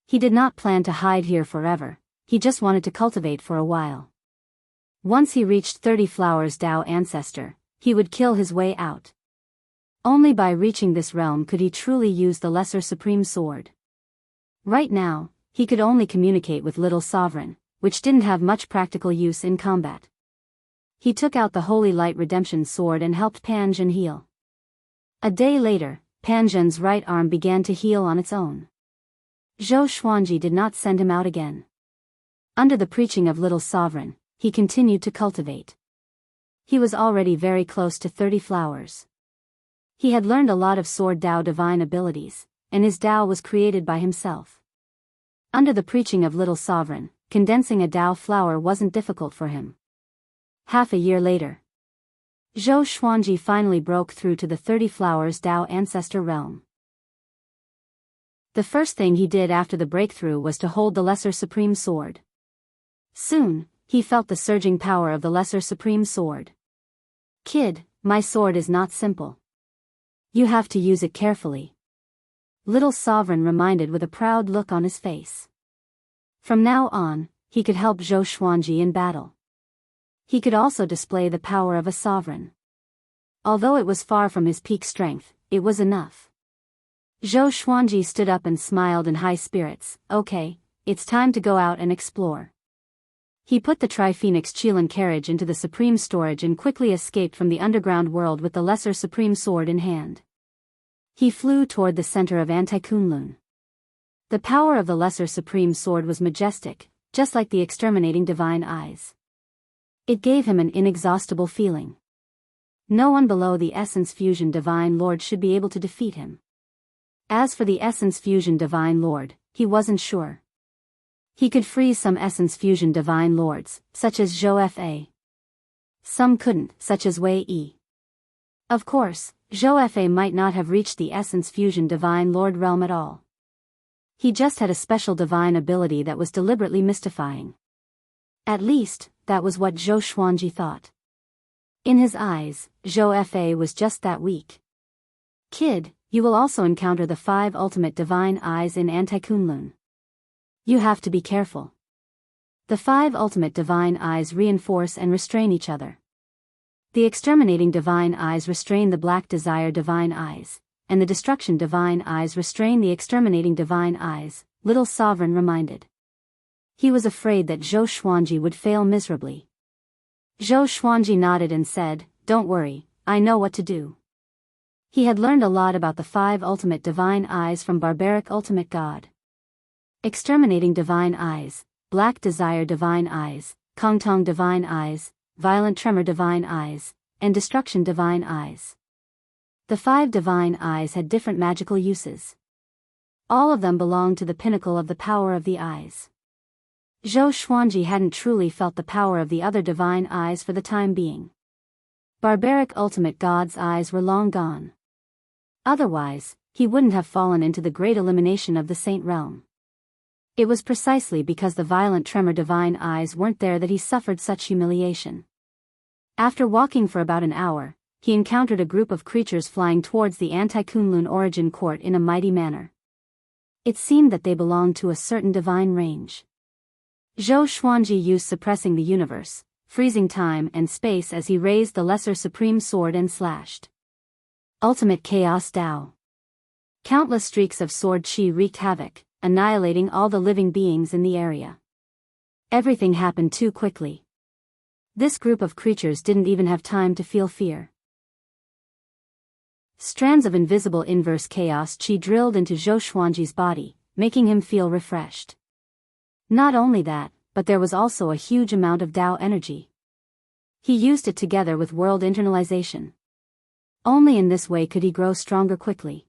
S1: He did not plan to hide here forever, he just wanted to cultivate for a while. Once he reached 30 Flowers Tao ancestor, he would kill his way out. Only by reaching this realm could he truly use the Lesser Supreme Sword. Right now, he could only communicate with Little Sovereign, which didn't have much practical use in combat. He took out the Holy Light Redemption Sword and helped Pan Zhen heal. A day later, Pan Zhen's right arm began to heal on its own. Zhou Xuanji did not send him out again. Under the preaching of Little Sovereign, he continued to cultivate. He was already very close to 30 flowers. He had learned a lot of Sword Tao divine abilities, and his Tao was created by himself. Under the preaching of Little Sovereign, condensing a Tao flower wasn't difficult for him. Half a year later, Zhou Xuanji finally broke through to the 30 Flowers Tao ancestor realm. The first thing he did after the breakthrough was to hold the Lesser Supreme Sword. Soon, he felt the surging power of the Lesser Supreme Sword. "Kid, my sword is not simple. You have to use it carefully," Little Sovereign reminded with a proud look on his face. From now on, he could help Zhou Xuanji in battle. He could also display the power of a sovereign. Although it was far from his peak strength, it was enough. Zhou Xuanji stood up and smiled in high spirits. Okay, it's time to go out and explore. He put the Tri-Phoenix Qilin carriage into the Supreme storage and quickly escaped from the underground world with the Lesser Supreme Sword in hand. He flew toward the center of Anti-Kunlun. The power of the Lesser Supreme Sword was majestic, just like the exterminating divine eyes. It gave him an inexhaustible feeling. No one below the Essence Fusion Divine Lord should be able to defeat him. As for the Essence Fusion Divine Lord, he wasn't sure. He could freeze some Essence Fusion Divine Lords, such as Zhou Fa. Some couldn't, such as Wei Yi. Of course, Zhou Fa might not have reached the Essence Fusion Divine Lord realm at all. He just had a special divine ability that was deliberately mystifying. At least, that was what Zhou Xuanji thought. In his eyes, Zhou Fa was just that weak. Kid, you will also encounter the 5 ultimate divine eyes in Anti-Kunlun. You have to be careful. The 5 ultimate divine eyes reinforce and restrain each other. The exterminating divine eyes restrain the black desire divine eyes, and the destruction divine eyes restrain the exterminating divine eyes, Little Sovereign reminded. He was afraid that Zhou Xuanji would fail miserably. Zhou Xuanji nodded and said, "Don't worry, I know what to do." He had learned a lot about the 5 ultimate divine eyes from Barbaric Ultimate God. Exterminating divine eyes, black desire divine eyes, Kongtong divine eyes, violent tremor divine eyes, and destruction divine eyes. The 5 divine eyes had different magical uses. All of them belonged to the pinnacle of the power of the eyes. Zhou Xuanji hadn't truly felt the power of the other divine eyes for the time being. Barbaric Ultimate God's eyes were long gone. Otherwise, he wouldn't have fallen into the great elimination of the Saint Realm. It was precisely because the violent tremor divine eyes weren't there that he suffered such humiliation. After walking for about an hour, he encountered a group of creatures flying towards the Anti-Kunlun origin court in a mighty manner. It seemed that they belonged to a certain divine range. Zhou Xuanji used suppressing the universe, freezing time and space as he raised the Lesser Supreme Sword and slashed. Ultimate Chaos Dao. Countless streaks of sword chi wreaked havoc, annihilating all the living beings in the area. Everything happened too quickly. This group of creatures didn't even have time to feel fear. Strands of invisible inverse chaos chi drilled into Zhou Xuanji's body, making him feel refreshed. Not only that, but there was also a huge amount of Dao energy. He used it together with world internalization. Only in this way could he grow stronger quickly.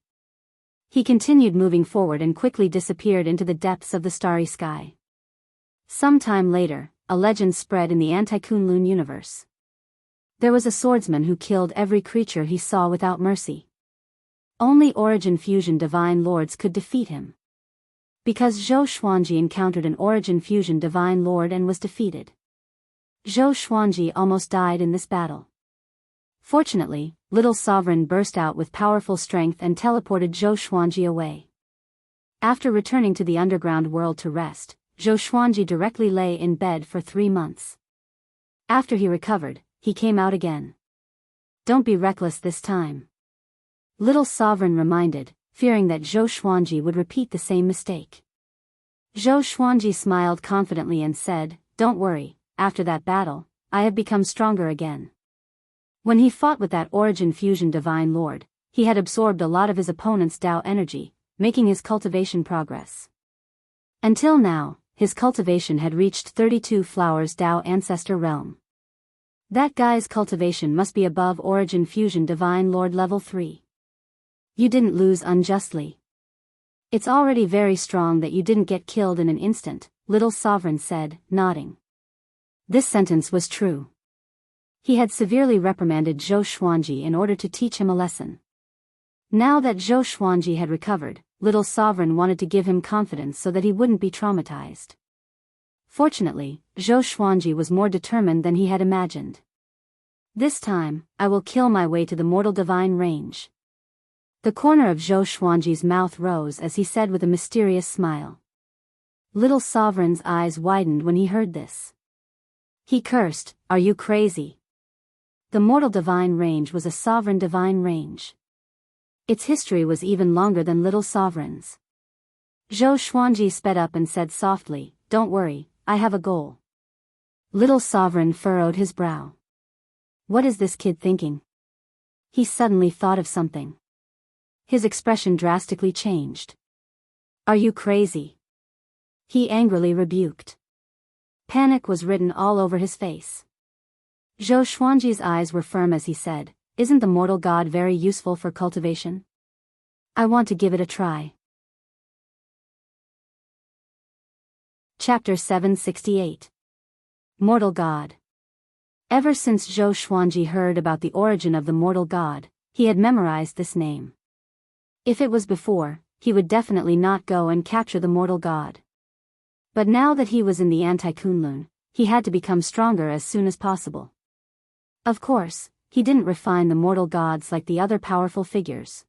S1: He continued moving forward and quickly disappeared into the depths of the starry sky. Some time later, a legend spread in the Anti-Kunlun universe. There was a swordsman who killed every creature he saw without mercy. Only Origin Fusion Divine Lords could defeat him. Because Zhou Xuanji encountered an Origin Fusion Divine Lord and was defeated. Zhou Xuanji almost died in this battle. Fortunately, Little Sovereign burst out with powerful strength and teleported Zhou Xuanji away. After returning to the underground world to rest, Zhou Xuanji directly lay in bed for 3 months. After he recovered, he came out again. "Don't be reckless this time," Little Sovereign reminded, fearing that Zhou Xuanji would repeat the same mistake. Zhou Xuanji smiled confidently and said, "Don't worry, after that battle, I have become stronger again." When he fought with that Origin Fusion Divine Lord, he had absorbed a lot of his opponent's Dao energy, making his cultivation progress. Until now, his cultivation had reached 32 Flowers Dao Ancestor Realm. That guy's cultivation must be above Origin Fusion Divine Lord level 3. You didn't lose unjustly. It's already very strong that you didn't get killed in an instant, Little Sovereign said, nodding. This sentence was true. He had severely reprimanded Zhou Xuanji in order to teach him a lesson. Now that Zhou Xuanji had recovered, Little Sovereign wanted to give him confidence so that he wouldn't be traumatized. Fortunately, Zhou Xuanji was more determined than he had imagined. "This time, I will kill my way to the mortal divine range." The corner of Zhou Xuanji's mouth rose as he said with a mysterious smile. Little Sovereign's eyes widened when he heard this. He cursed, "Are you crazy?" The mortal divine range was a sovereign divine range. Its history was even longer than Little Sovereign's. Zhou Xuanji sped up and said softly, "Don't worry, I have a goal." Little Sovereign furrowed his brow. What is this kid thinking? He suddenly thought of something. His expression drastically changed. Are you crazy? He angrily rebuked. Panic was written all over his face. Zhou Xuanji's eyes were firm as he said, "Isn't the mortal god very useful for cultivation? I want to give it a try." Chapter 768. Mortal God. Ever since Zhou Xuanji heard about the origin of the mortal god, he had memorized this name. If it was before, he would definitely not go and capture the mortal god. But now that he was in the Anti-Kunlun, he had to become stronger as soon as possible. Of course, he didn't refine the mortal gods like the other powerful figures.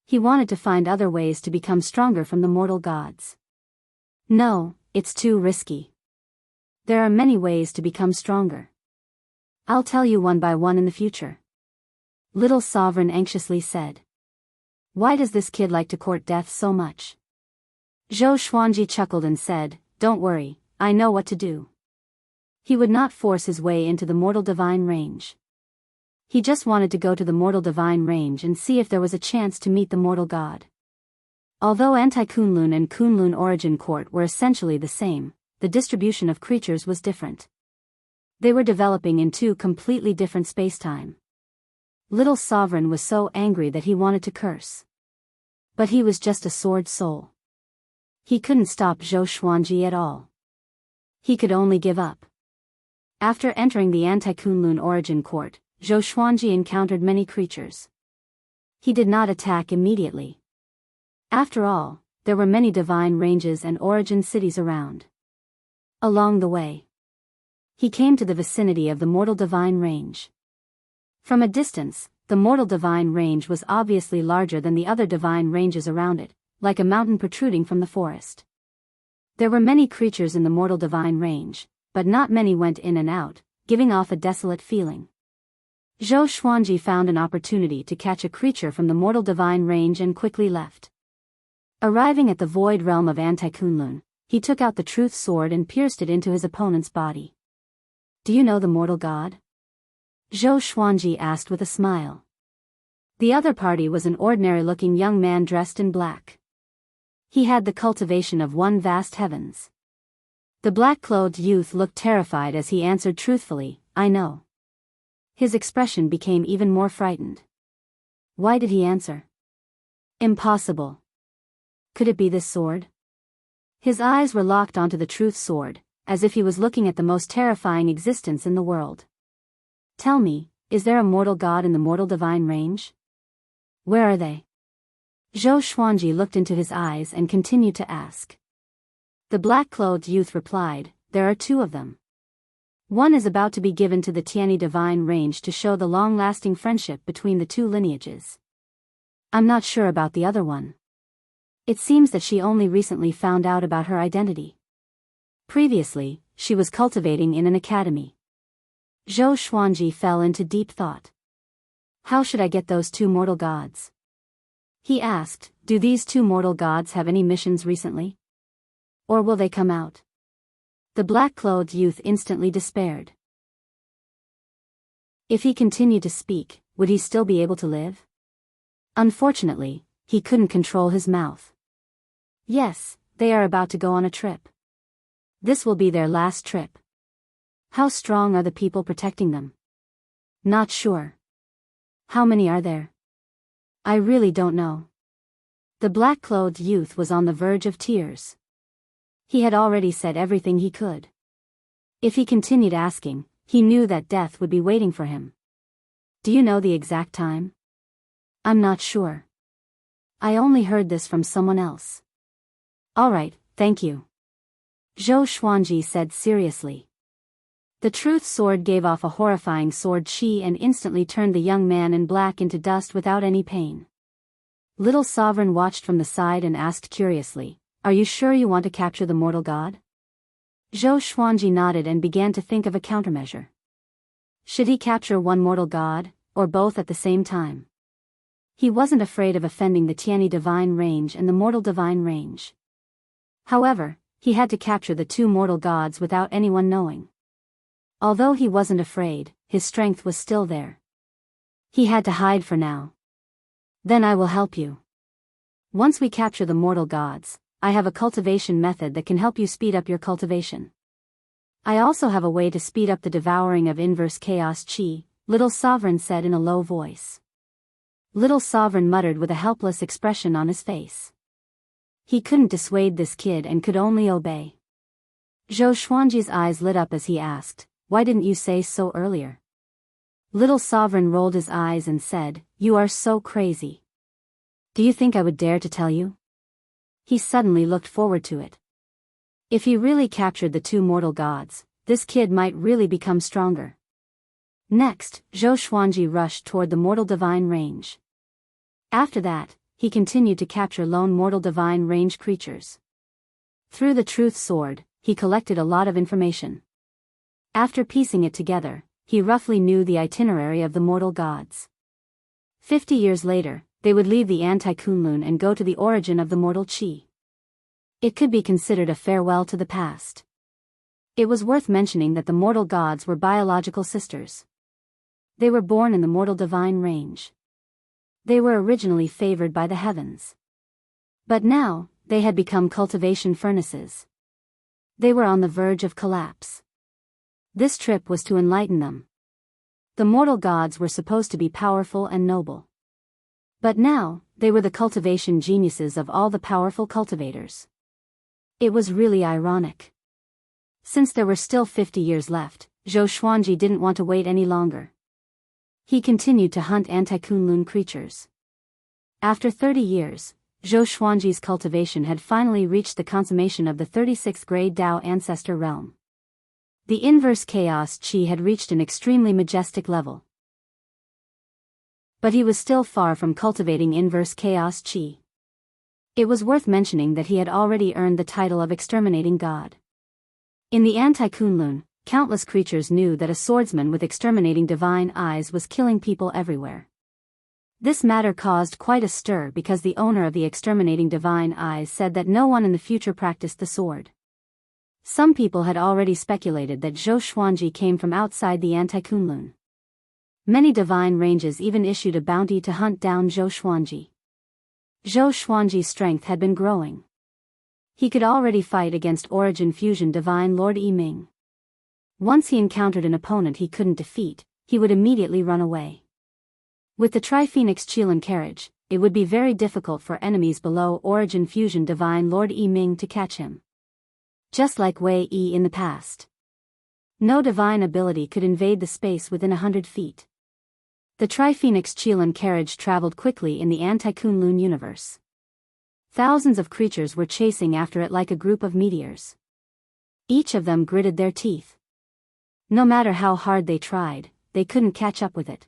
S1: He wanted to find other ways to become stronger from the mortal gods. No, it's too risky. There are many ways to become stronger. I'll tell you one by one in the future. Little Sovereign anxiously said. Why does this kid like to court death so much? Zhou Xuanji chuckled and said, "Don't worry, I know what to do." He would not force his way into the mortal divine range. He just wanted to go to the mortal divine range and see if there was a chance to meet the mortal god. Although Anti-Kunlun and Kunlun Origin Court were essentially the same, the distribution of creatures was different. They were developing in two completely different space-time. Little Sovereign was so angry that he wanted to curse. But he was just a sword soul. He couldn't stop Zhou Xuanji at all. He could only give up. After entering the Anti-Kunlun Origin Court, Zhou Xuanji encountered many creatures. He did not attack immediately. After all, there were many divine ranges and origin cities around. Along the way, he came to the vicinity of the mortal divine range. From a distance, the mortal divine range was obviously larger than the other divine ranges around it, like a mountain protruding from the forest. There were many creatures in the mortal divine range, but not many went in and out, giving off a desolate feeling. Zhou Xuanji found an opportunity to catch a creature from the mortal divine range and quickly left. Arriving at the void realm of Anti-Kunlun, he took out the truth sword and pierced it into his opponent's body. Do you know the mortal god? Zhou Xuanji asked with a smile. The other party was an ordinary-looking young man dressed in black. He had the cultivation of one vast heavens. The black-clothed youth looked terrified as he answered truthfully, "I know." His expression became even more frightened. Why did he answer? Impossible. Could it be this sword? His eyes were locked onto the truth sword, as if he was looking at the most terrifying existence in the world. Tell me, is there a mortal god in the mortal divine range? Where are they? Zhou Xuanji looked into his eyes and continued to ask. The black-clothed youth replied, "There are two of them. One is about to be given to the Tianyi divine range to show the long-lasting friendship between the two lineages. I'm not sure about the other one. It seems that she only recently found out about her identity. Previously, she was cultivating in an academy." Zhou Xuanji fell into deep thought. How should I get those two mortal gods? He asked, do these two mortal gods have any missions recently? Or will they come out? The black-clothed youth instantly despaired. If he continued to speak, would he still be able to live? Unfortunately, he couldn't control his mouth. Yes, they are about to go on a trip. This will be their last trip. How strong are the people protecting them? Not sure. How many are there? I really don't know. The black-clothed youth was on the verge of tears. He had already said everything he could. If he continued asking, he knew that death would be waiting for him. Do you know the exact time? I'm not sure. I only heard this from someone else. All right, thank you. Zhou Xuanji said seriously. The truth sword gave off a horrifying sword chi and instantly turned the young man in black into dust without any pain. Little Sovereign watched from the side and asked curiously, "Are you sure you want to capture the mortal god?" Zhou Xuanji nodded and began to think of a countermeasure. Should he capture one mortal god, or both at the same time? He wasn't afraid of offending the Tianyi divine range and the mortal divine range. However, he had to capture the two mortal gods without anyone knowing. Although he wasn't afraid, his strength was still there. He had to hide for now. Then I will help you. Once we capture the mortal gods, I have a cultivation method that can help you speed up your cultivation. I also have a way to speed up the devouring of inverse chaos chi, Little Sovereign said in a low voice. Little Sovereign muttered with a helpless expression on his face. He couldn't dissuade this kid and could only obey. Zhou Xuanji's eyes lit up as he asked, "Why didn't you say so earlier?" Little Sovereign rolled his eyes and said, "You are so crazy. Do you think I would dare to tell you?" He suddenly looked forward to it. If he really captured the two mortal gods, this kid might really become stronger. Next, Zhou Xuanji rushed toward the mortal divine range. After that, he continued to capture lone mortal divine range creatures. Through the truth sword, he collected a lot of information. After piecing it together, he roughly knew the itinerary of the mortal gods. 50 years later, they would leave the Anti-Kunlun and go to the origin of the mortal chi. It could be considered a farewell to the past. It was worth mentioning that the mortal gods were biological sisters. They were born in the mortal divine range. They were originally favored by the heavens. But now, they had become cultivation furnaces. They were on the verge of collapse. This trip was to enlighten them. The mortal gods were supposed to be powerful and noble. But now, they were the cultivation geniuses of all the powerful cultivators. It was really ironic. Since there were still 50 years left, Zhou Xuanji didn't want to wait any longer. He continued to hunt anti-Kunlun creatures. After 30 years, Zhou Xuanji's cultivation had finally reached the consummation of the 36th grade Dao ancestor realm. The inverse chaos chi had reached an extremely majestic level. But he was still far from cultivating inverse chaos chi. It was worth mentioning that he had already earned the title of exterminating god. In the Anti-Kunlun, countless creatures knew that a swordsman with exterminating divine eyes was killing people everywhere. This matter caused quite a stir because the owner of the exterminating divine eyes said that no one in the future practiced the sword. Some people had already speculated that Zhou Xuanji came from outside the Anti-Kunlun. Many divine ranges even issued a bounty to hunt down Zhou Xuanji. Zhou Xuanji's strength had been growing. He could already fight against Origin Fusion Divine Lord Yi Ming. Once he encountered an opponent he couldn't defeat, he would immediately run away. With the Tri-Phoenix Qilin carriage, it would be very difficult for enemies below Origin Fusion Divine Lord Yi Ming to catch him. Just like Wei Yi in the past. No divine ability could invade the space within 100 feet. The Tri-Phoenix Qilin carriage traveled quickly in the Anti-Kunlun universe. Thousands of creatures were chasing after it like a group of meteors. Each of them gritted their teeth. No matter how hard they tried, they couldn't catch up with it.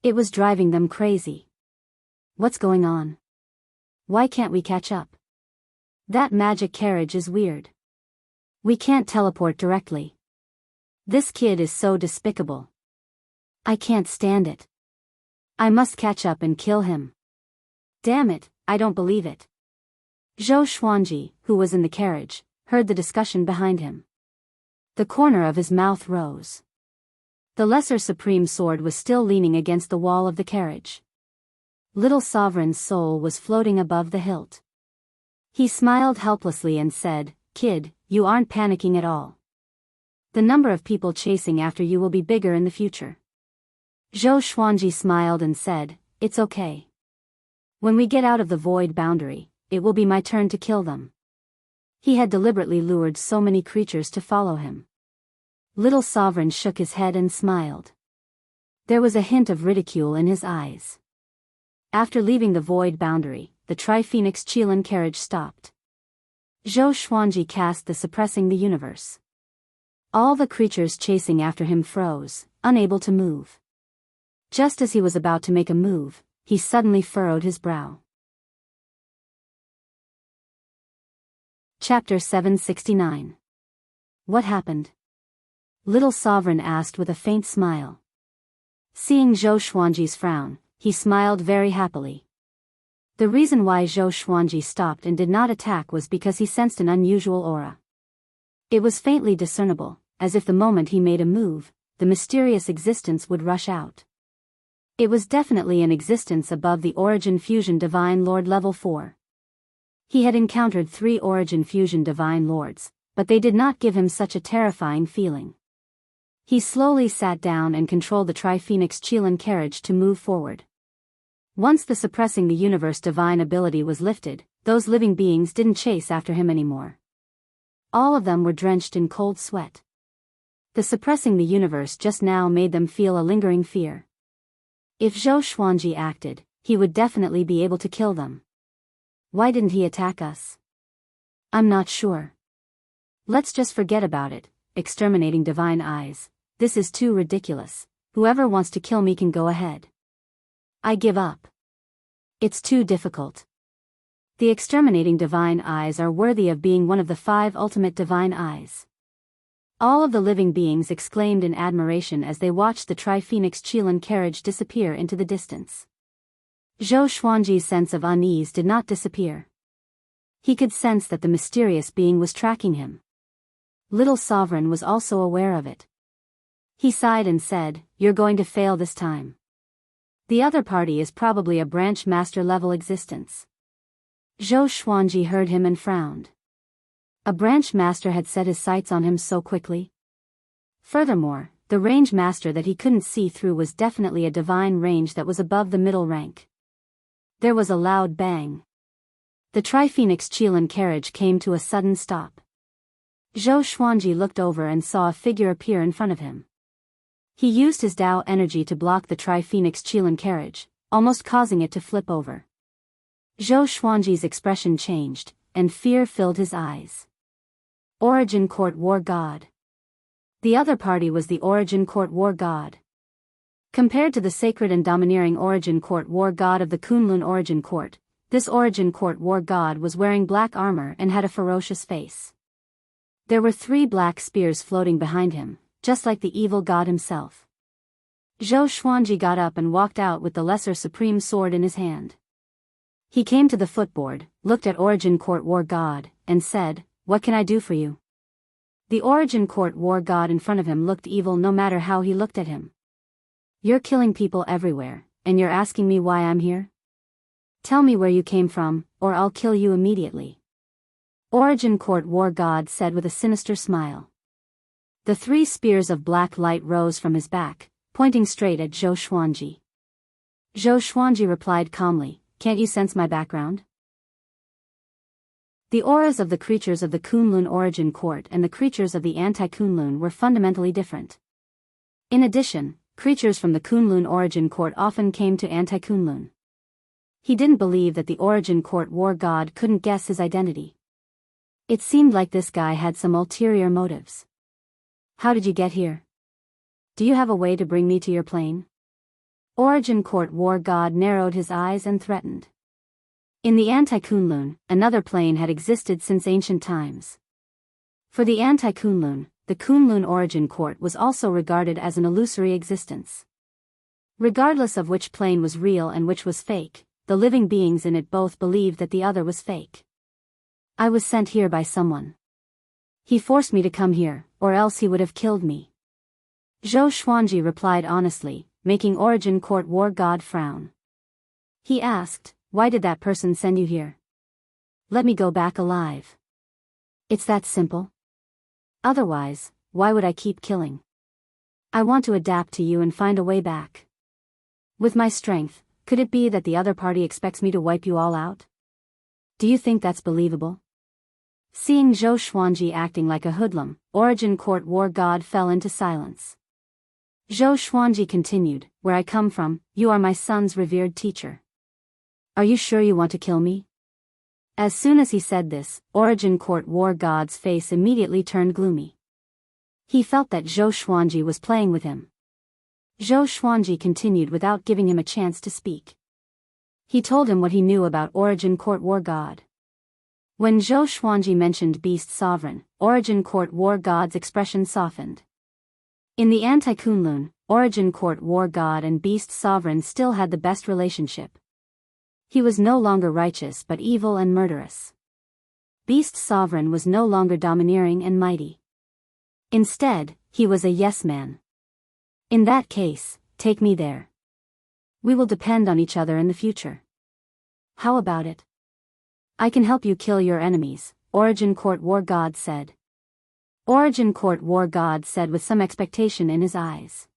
S1: It was driving them crazy. What's going on? Why can't we catch up? That magic carriage is weird. We can't teleport directly. This kid is so despicable. I can't stand it. I must catch up and kill him. Damn it, I don't believe it. Zhou Xuanji, who was in the carriage, heard the discussion behind him. The corner of his mouth rose. The Lesser Supreme Sword was still leaning against the wall of the carriage. Little Sovereign's soul was floating above the hilt. He smiled helplessly and said, "Kid, you aren't panicking at all. The number of people chasing after you will be bigger in the future." Zhou Xuanji smiled and said, "It's okay. When we get out of the void boundary, it will be my turn to kill them." He had deliberately lured so many creatures to follow him. Little Sovereign shook his head and smiled. There was a hint of ridicule in his eyes. After leaving the void boundary, the Tri-Phoenix Qilin carriage stopped. Zhou Xuanji cast the Suppressing the Universe. All the creatures chasing after him froze, unable to move. Just as he was about to make a move, he suddenly furrowed his brow. Chapter 769. What happened? Little Sovereign asked with a faint smile. Seeing Zhou Xuanji's frown, he smiled very happily. The reason why Zhou Xuanji stopped and did not attack was because he sensed an unusual aura. It was faintly discernible, as if the moment he made a move, the mysterious existence would rush out. It was definitely an existence above the Origin Fusion Divine Lord level 4. He had encountered 3 Origin Fusion Divine Lords, but they did not give him such a terrifying feeling. He slowly sat down and controlled the Tri-Phoenix Qilin carriage to move forward. Once the suppressing the universe divine ability was lifted, those living beings didn't chase after him anymore. All of them were drenched in cold sweat. The suppressing the universe just now made them feel a lingering fear. If Zhou Xuanji acted, he would definitely be able to kill them. Why didn't he attack us? I'm not sure. Let's just forget about it, exterminating divine eyes. This is too ridiculous. Whoever wants to kill me can go ahead. I give up. It's too difficult. The exterminating divine eyes are worthy of being one of the 5 ultimate divine eyes. All of the living beings exclaimed in admiration as they watched the Tri-Phoenix Qilin carriage disappear into the distance. Zhou Xuanji's sense of unease did not disappear. He could sense that the mysterious being was tracking him. Little Sovereign was also aware of it. He sighed and said, "You're going to fail this time. The other party is probably a branch master level existence." Zhou Xuanji heard him and frowned. A branch master had set his sights on him so quickly. Furthermore, the range master that he couldn't see through was definitely a divine range that was above the middle rank. There was a loud bang. The Tri-Phoenix Qilin carriage came to a sudden stop. Zhou Xuanji looked over and saw a figure appear in front of him. He used his Dao energy to block the Tri-Phoenix Qilin carriage, almost causing it to flip over. Zhou Xuanji's expression changed, and fear filled his eyes. Origin Court War God. The other party was the Origin Court War God. Compared to the sacred and domineering Origin Court War God of the Kunlun Origin Court, this Origin Court War God was wearing black armor and had a ferocious face. There were 3 black spears floating behind him, just like the evil god himself. Zhou Xuanji got up and walked out with the lesser supreme sword in his hand. He came to the footboard, looked at Origin Court War God, and said, "What can I do for you?" The Origin Court War God in front of him looked evil no matter how he looked at him. "You're killing people everywhere, and you're asking me why I'm here? Tell me where you came from, or I'll kill you immediately." Origin Court War God said with a sinister smile. The 3 spears of black light rose from his back, pointing straight at Zhou Xuanji. Zhou Xuanji replied calmly, "Can't you sense my background?" The auras of the creatures of the Kunlun Origin Court and the creatures of the Anti-Kunlun were fundamentally different. In addition, creatures from the Kunlun Origin Court often came to Anti-Kunlun. He didn't believe that the Origin Court War God couldn't guess his identity. It seemed like this guy had some ulterior motives. "How did you get here? Do you have a way to bring me to your plane?" Origin Court War God narrowed his eyes and threatened. In the Anti-Kunlun, another plane had existed since ancient times. For the Anti-Kunlun, the Kunlun Origin Court was also regarded as an illusory existence. Regardless of which plane was real and which was fake, the living beings in it both believed that the other was fake. "I was sent here by someone. He forced me to come here, or else he would have killed me." Zhou Xuanji replied honestly, making Origin Court War God frown. He asked, "Why did that person send you here?" "Let me go back alive." It's that simple. Otherwise, why would I keep killing? I want to adapt to you and find a way back. With my strength, could it be that the other party expects me to wipe you all out? Do you think that's believable? Seeing Zhou Xuanji acting like a hoodlum, Origin Court War God fell into silence. Zhou Xuanji continued, "Where I come from, you are my son's revered teacher. Are you sure you want to kill me?" As soon as he said this, Origin Court War God's face immediately turned gloomy. He felt that Zhou Xuanji was playing with him. Zhou Xuanji continued without giving him a chance to speak. He told him what he knew about Origin Court War God. When Zhou Xuanji mentioned Beast Sovereign, Origin Court War God's expression softened. In the Anti-Kunlun, Origin Court War God and Beast Sovereign still had the best relationship. He was no longer righteous but evil and murderous. Beast Sovereign was no longer domineering and mighty. Instead, he was a yes man. In that case, take me there. We will depend on each other in the future. How about it? I can help you kill your enemies, Origin Court War God said. Origin Court War God said with some expectation in his eyes.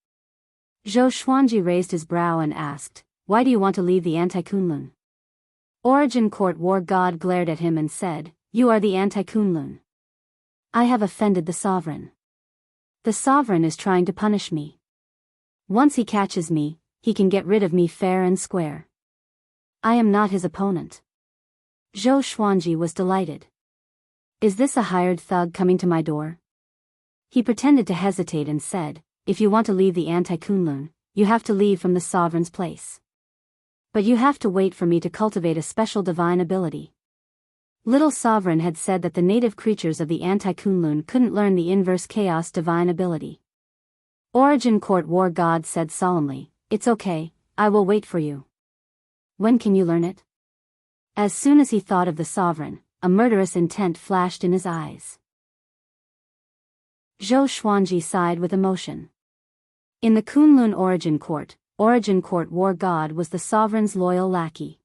S1: Zhou Xuanji raised his brow and asked, "Why do you want to leave the Anti-Kunlun?" Origin Court War God glared at him and said, "You are the Anti-Kunlun. I have offended the Sovereign. The Sovereign is trying to punish me. Once he catches me, he can get rid of me fair and square. I am not his opponent." Zhou Xuanji was delighted. "Is this a hired thug coming to my door?" He pretended to hesitate and said, "If you want to leave the Anti-Kunlun, you have to leave from the Sovereign's place. But you have to wait for me to cultivate a special divine ability." Little Sovereign had said that the native creatures of the Anti-Kunlun couldn't learn the inverse chaos divine ability. Origin Court War God said solemnly, "It's okay, I will wait for you. When can you learn it?" As soon as he thought of the Sovereign, a murderous intent flashed in his eyes. Zhou Xuanji sighed with emotion. In the Kunlun Origin Court War God was the Sovereign's loyal lackey.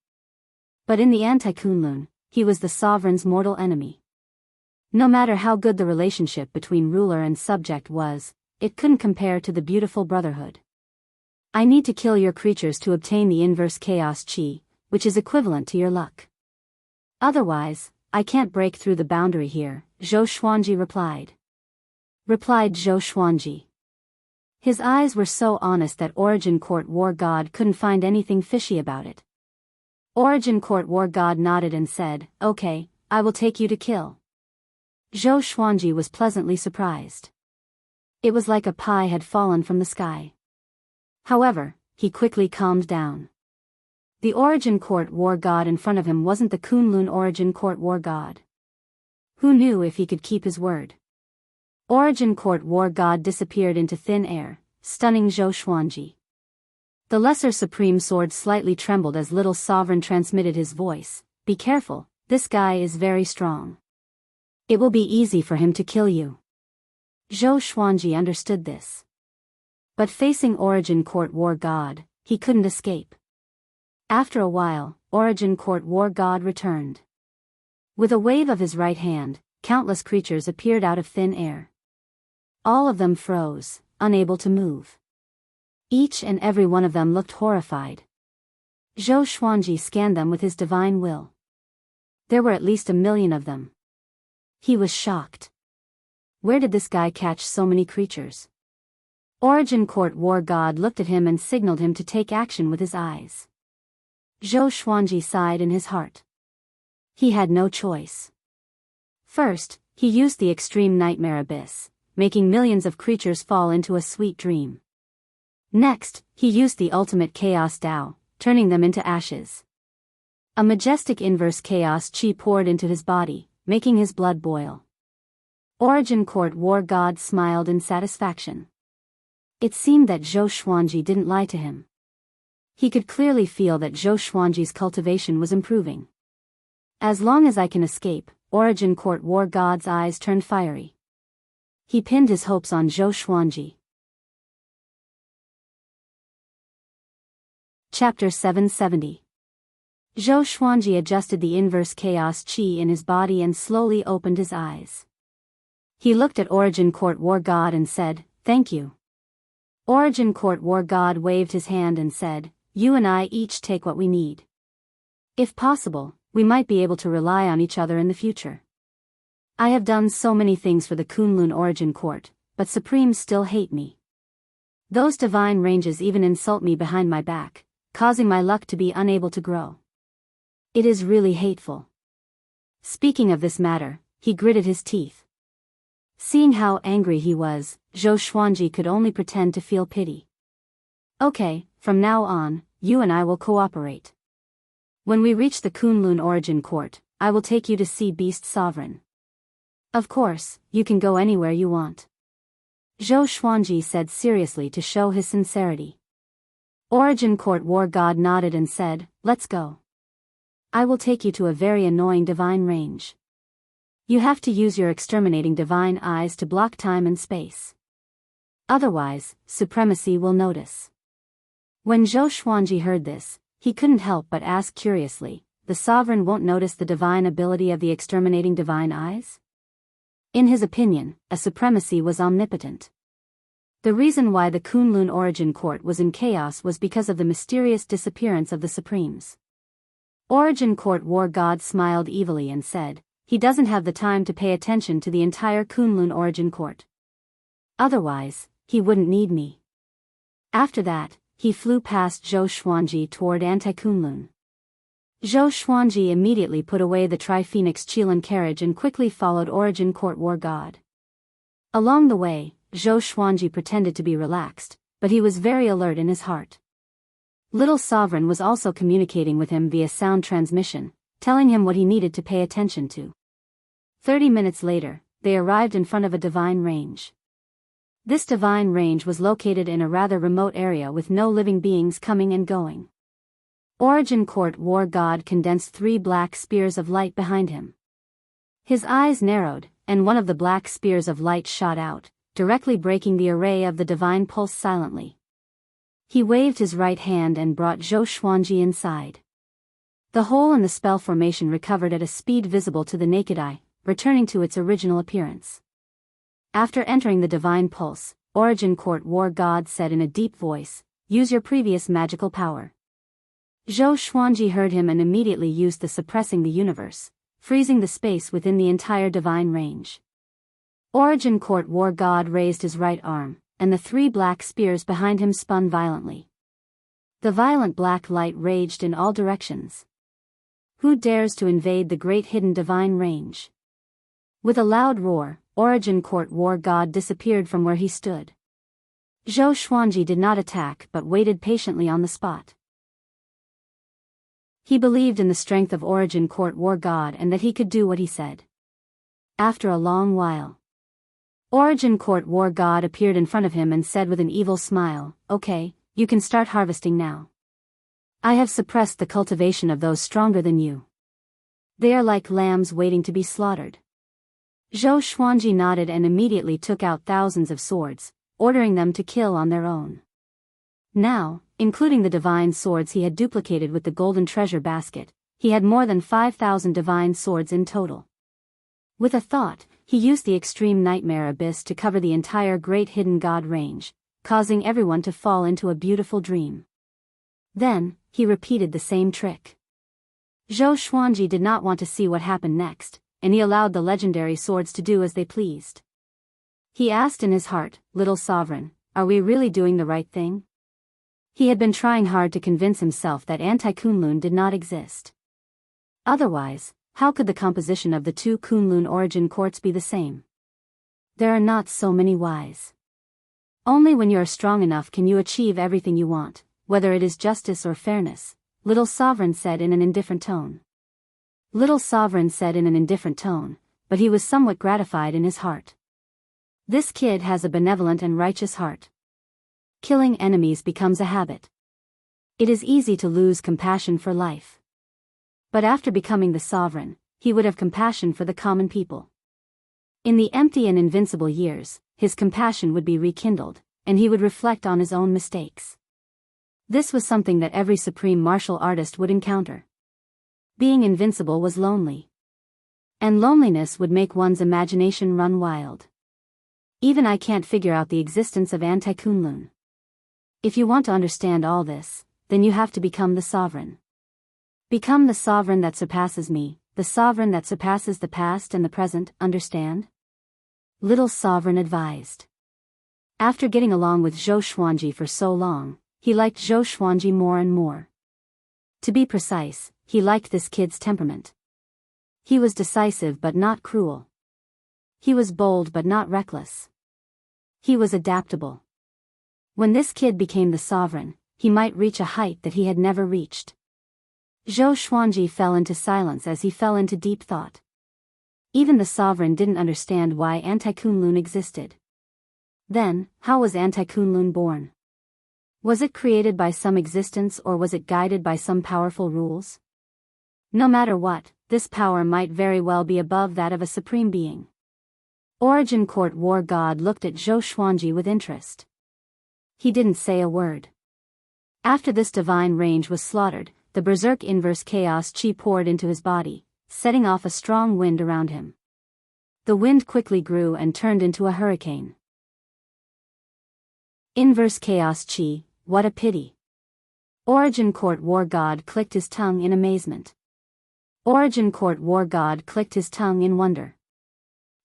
S1: But in the Anti-Kunlun, he was the Sovereign's mortal enemy. No matter how good the relationship between ruler and subject was, it couldn't compare to the beautiful brotherhood. "I need to kill your creatures to obtain the inverse chaos chi, which is equivalent to your luck. Otherwise, I can't break through the boundary here," Zhou Xuanji replied. Zhou Xuanji. His eyes were so honest that Origin Court War God couldn't find anything fishy about it. Origin Court War God nodded and said, "Okay, I will take you to kill." Zhou Xuanji was pleasantly surprised. It was like a pie had fallen from the sky. However, he quickly calmed down. The Origin Court War God in front of him wasn't the Kunlun Origin Court War God. Who knew if he could keep his word? Origin Court War God disappeared into thin air, stunning Zhou Xuanji. The Lesser Supreme Sword slightly trembled as Little Sovereign transmitted his voice, "Be careful, this guy is very strong. It will be easy for him to kill you." Zhou Xuanji understood this. But facing Origin Court War God, he couldn't escape. After a while, Origin Court War God returned. With a wave of his right hand, countless creatures appeared out of thin air. All of them froze, unable to move. Each and every one of them looked horrified. Zhou Xuanji scanned them with his divine will. There were at least 1,000,000 of them. He was shocked. Where did this guy catch so many creatures? Origin Court War God looked at him and signaled him to take action with his eyes. Zhou Xuanji sighed in his heart. He had no choice. First, he used the extreme nightmare abyss, making millions of creatures fall into a sweet dream. Next, he used the ultimate chaos Tao, turning them into ashes. A majestic inverse chaos chi poured into his body, making his blood boil. Origin Court War God smiled in satisfaction. It seemed that Zhou Xuanji didn't lie to him. He could clearly feel that Zhou Xuanji's cultivation was improving. As long as I can escape, Origin Court War God's eyes turned fiery. He pinned his hopes on Zhou Xuanji. Chapter 770. Zhou Xuanji adjusted the inverse chaos chi in his body and slowly opened his eyes. He looked at Origin Court War God and said, "Thank you." Origin Court War God waved his hand and said, "You and I each take what we need. If possible, we might be able to rely on each other in the future. I have done so many things for the Kunlun Origin Court, but Supremes still hate me. Those divine ranges even insult me behind my back, causing my luck to be unable to grow. It is really hateful." Speaking of this matter, he gritted his teeth. Seeing how angry he was, Zhou Xuanji could only pretend to feel pity. "Okay, from now on, you and I will cooperate. When we reach the Kunlun Origin Court, I will take you to see Beast Sovereign. Of course, you can go anywhere you want." Zhou Xuanji said seriously to show his sincerity. Origin Court War God nodded and said, "Let's go. I will take you to a very annoying divine range. You have to use your exterminating divine eyes to block time and space. Otherwise, supremacy will notice." When Zhou Xuanji heard this, he couldn't help but ask curiously, "The sovereign won't notice the divine ability of the exterminating divine eyes?" In his opinion, a supremacy was omnipotent. The reason why the Kunlun Origin Court was in chaos was because of the mysterious disappearance of the Supremes. Origin Court War God smiled evilly and said, "He doesn't have the time to pay attention to the entire Kunlun Origin Court. Otherwise, he wouldn't need me." After that, he flew past Zhou Xuanji toward Anti-Kunlun. Zhou Xuanji immediately put away the Tri-Phoenix Qilin carriage and quickly followed Origin Court War God. Along the way, Zhou Xuanji pretended to be relaxed, but he was very alert in his heart. Little Sovereign was also communicating with him via sound transmission, telling him what he needed to pay attention to. 30 minutes later, they arrived in front of a divine range. This divine range was located in a rather remote area with no living beings coming and going. Origin Court War God condensed 3 black spears of light behind him. His eyes narrowed, and one of the black spears of light shot out, directly breaking the array of the divine pulse silently. He waved his right hand and brought Zhou Xuanji inside. The hole in the spell formation recovered at a speed visible to the naked eye, returning to its original appearance. After entering the divine pulse, Origin Court War God said in a deep voice, "Use your previous magical power." Zhou Xuanji heard him and immediately used the suppressing the universe, freezing the space within the entire divine range. Origin Court War God raised his right arm, and the 3 black spears behind him spun violently. The violent black light raged in all directions. Who dares to invade the great hidden divine range? With a loud roar, Origin Court War God disappeared from where he stood. Zhou Xuanji did not attack but waited patiently on the spot. He believed in the strength of Origin Court War God and that he could do what he said. After a long while, Origin Court War God appeared in front of him and said with an evil smile, "Okay, you can start harvesting now. I have suppressed the cultivation of those stronger than you. They are like lambs waiting to be slaughtered." Zhou Xuanji nodded and immediately took out thousands of swords, ordering them to kill on their own. Now, including the divine swords he had duplicated with the golden treasure basket, he had more than 5,000 divine swords in total. With a thought, he used the extreme nightmare abyss to cover the entire great hidden god range, causing everyone to fall into a beautiful dream. Then, he repeated the same trick. Zhou Xuanji did not want to see what happened next, and he allowed the legendary swords to do as they pleased. He asked in his heart, "Little Sovereign, are we really doing the right thing?" He had been trying hard to convince himself that Anti-Kunlun did not exist. Otherwise, how could the composition of the 2 Kunlun origin courts be the same? There are not so many whys. Only when you are strong enough can you achieve everything you want, whether it is justice or fairness, Little Sovereign said in an indifferent tone. Little Sovereign said in an indifferent tone, but he was somewhat gratified in his heart. This kid has a benevolent and righteous heart. Killing enemies becomes a habit. It is easy to lose compassion for life. But after becoming the sovereign, he would have compassion for the common people. In the empty and invincible years, his compassion would be rekindled, and he would reflect on his own mistakes. This was something that every supreme martial artist would encounter. Being invincible was lonely. And loneliness would make one's imagination run wild. Even I can't figure out the existence of Anti-Kunlun. If you want to understand all this, then you have to become the sovereign. Become the sovereign that surpasses me, the sovereign that surpasses the past and the present, understand? Little Sovereign advised. After getting along with Zhou Xuanji for so long, he liked Zhou Xuanji more and more. To be precise, he liked this kid's temperament. He was decisive but not cruel. He was bold but not reckless. He was adaptable. When this kid became the sovereign, he might reach a height that he had never reached. Zhou Xuanji fell into silence as he fell into deep thought. Even the sovereign didn't understand why Anti-Kunlun existed. Then, how was Anti-Kunlun born? Was it created by some existence or was it guided by some powerful rules? No matter what, this power might very well be above that of a supreme being. Origin Court War God looked at Zhou Xuanji with interest. He didn't say a word. After this divine range was slaughtered, the berserk inverse chaos chi poured into his body, setting off a strong wind around him. The wind quickly grew and turned into a hurricane. Inverse chaos chi, what a pity. Origin Court War God clicked his tongue in amazement. Origin Court War God clicked his tongue in wonder.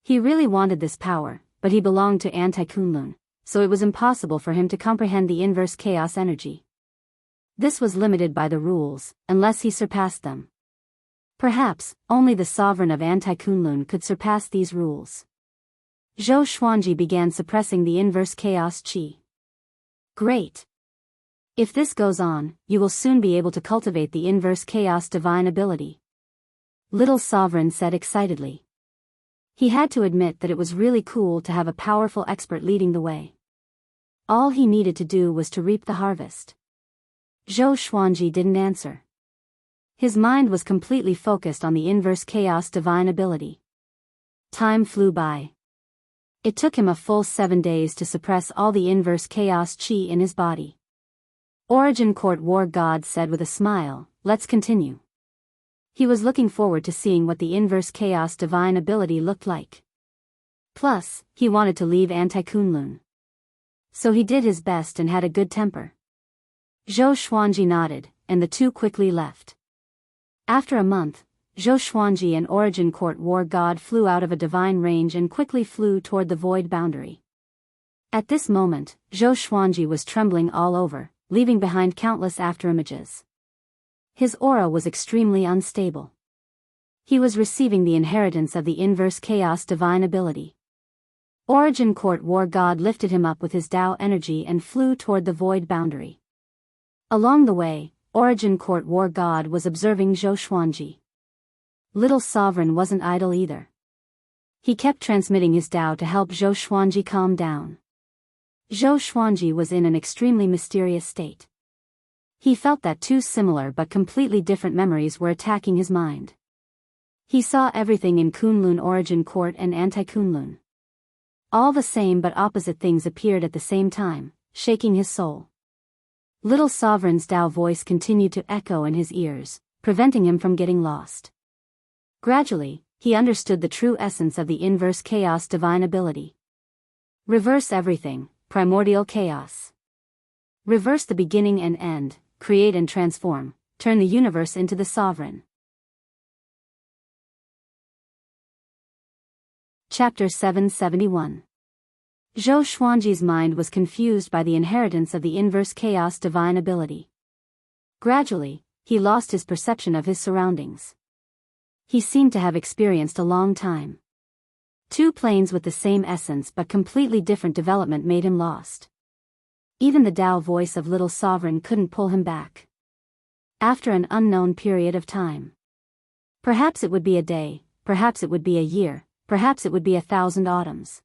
S1: He really wanted this power, but he belonged to Anti-Kunlun, so it was impossible for him to comprehend the inverse chaos energy. This was limited by the rules, unless he surpassed them. Perhaps, only the sovereign of Anti-Kunlun could surpass these rules. Zhou Xuanji began suppressing the inverse chaos chi. Great! If this goes on, you will soon be able to cultivate the inverse chaos divine ability. Little Sovereign said excitedly. He had to admit that it was really cool to have a powerful expert leading the way. All he needed to do was to reap the harvest. Zhou Xuanji didn't answer. His mind was completely focused on the inverse chaos divine ability. Time flew by. It took him a full 7 days to suppress all the inverse chaos chi in his body. Origin Court War God said with a smile, "Let's continue." He was looking forward to seeing what the inverse chaos divine ability looked like. Plus, he wanted to leave Anti-Kunlun. So he did his best and had a good temper. Zhou Xuanji nodded, and the two quickly left. After a month, Zhou Xuanji and Origin Court War God flew out of a divine range and quickly flew toward the void boundary. At this moment, Zhou Xuanji was trembling all over, leaving behind countless afterimages. His aura was extremely unstable. He was receiving the inheritance of the inverse chaos divine ability. Origin Court War God lifted him up with his Tao energy and flew toward the void boundary. Along the way, Origin Court War God was observing Zhou Xuanji. Little Sovereign wasn't idle either. He kept transmitting his Tao to help Zhou Xuanji calm down. Zhou Xuanji was in an extremely mysterious state. He felt that two similar but completely different memories were attacking his mind. He saw everything in Kunlun Origin Court and Anti-Kunlun. All the same but opposite things appeared at the same time, shaking his soul. Little Sovereign's Tao voice continued to echo in his ears, preventing him from getting lost. Gradually, he understood the true essence of the inverse chaos divine ability. Reverse everything, primordial chaos. Reverse the beginning and end, create and transform, turn the universe into the sovereign. Chapter 771. Zhou Xuanji's mind was confused by the inheritance of the inverse chaos divine ability. Gradually, he lost his perception of his surroundings. He seemed to have experienced a long time. Two planes with the same essence but completely different development made him lost. Even the Tao voice of Little Sovereign couldn't pull him back. After an unknown period of time. Perhaps it would be a day, perhaps it would be a year, perhaps it would be 1,000 autumns.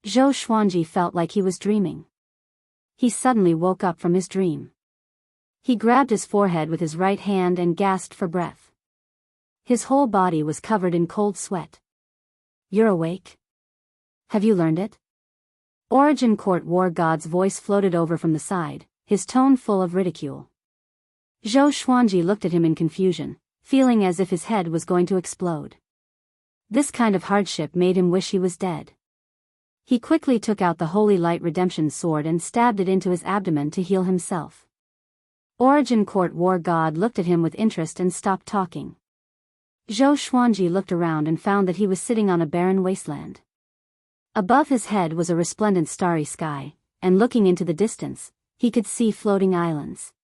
S1: Zhou Xuanji felt like he was dreaming. He suddenly woke up from his dream. He grabbed his forehead with his right hand and gasped for breath. His whole body was covered in cold sweat. "You're awake? Have you learned it?" Origin Court War God's voice floated over from the side, his tone full of ridicule. Zhou Xuanji looked at him in confusion, feeling as if his head was going to explode. This kind of hardship made him wish he was dead. He quickly took out the Holy Light Redemption sword and stabbed it into his abdomen to heal himself. Origin Court War God looked at him with interest and stopped talking. Zhou Xuanji looked around and found that he was sitting on a barren wasteland. Above his head was a resplendent starry sky, and looking into the distance, he could see floating islands.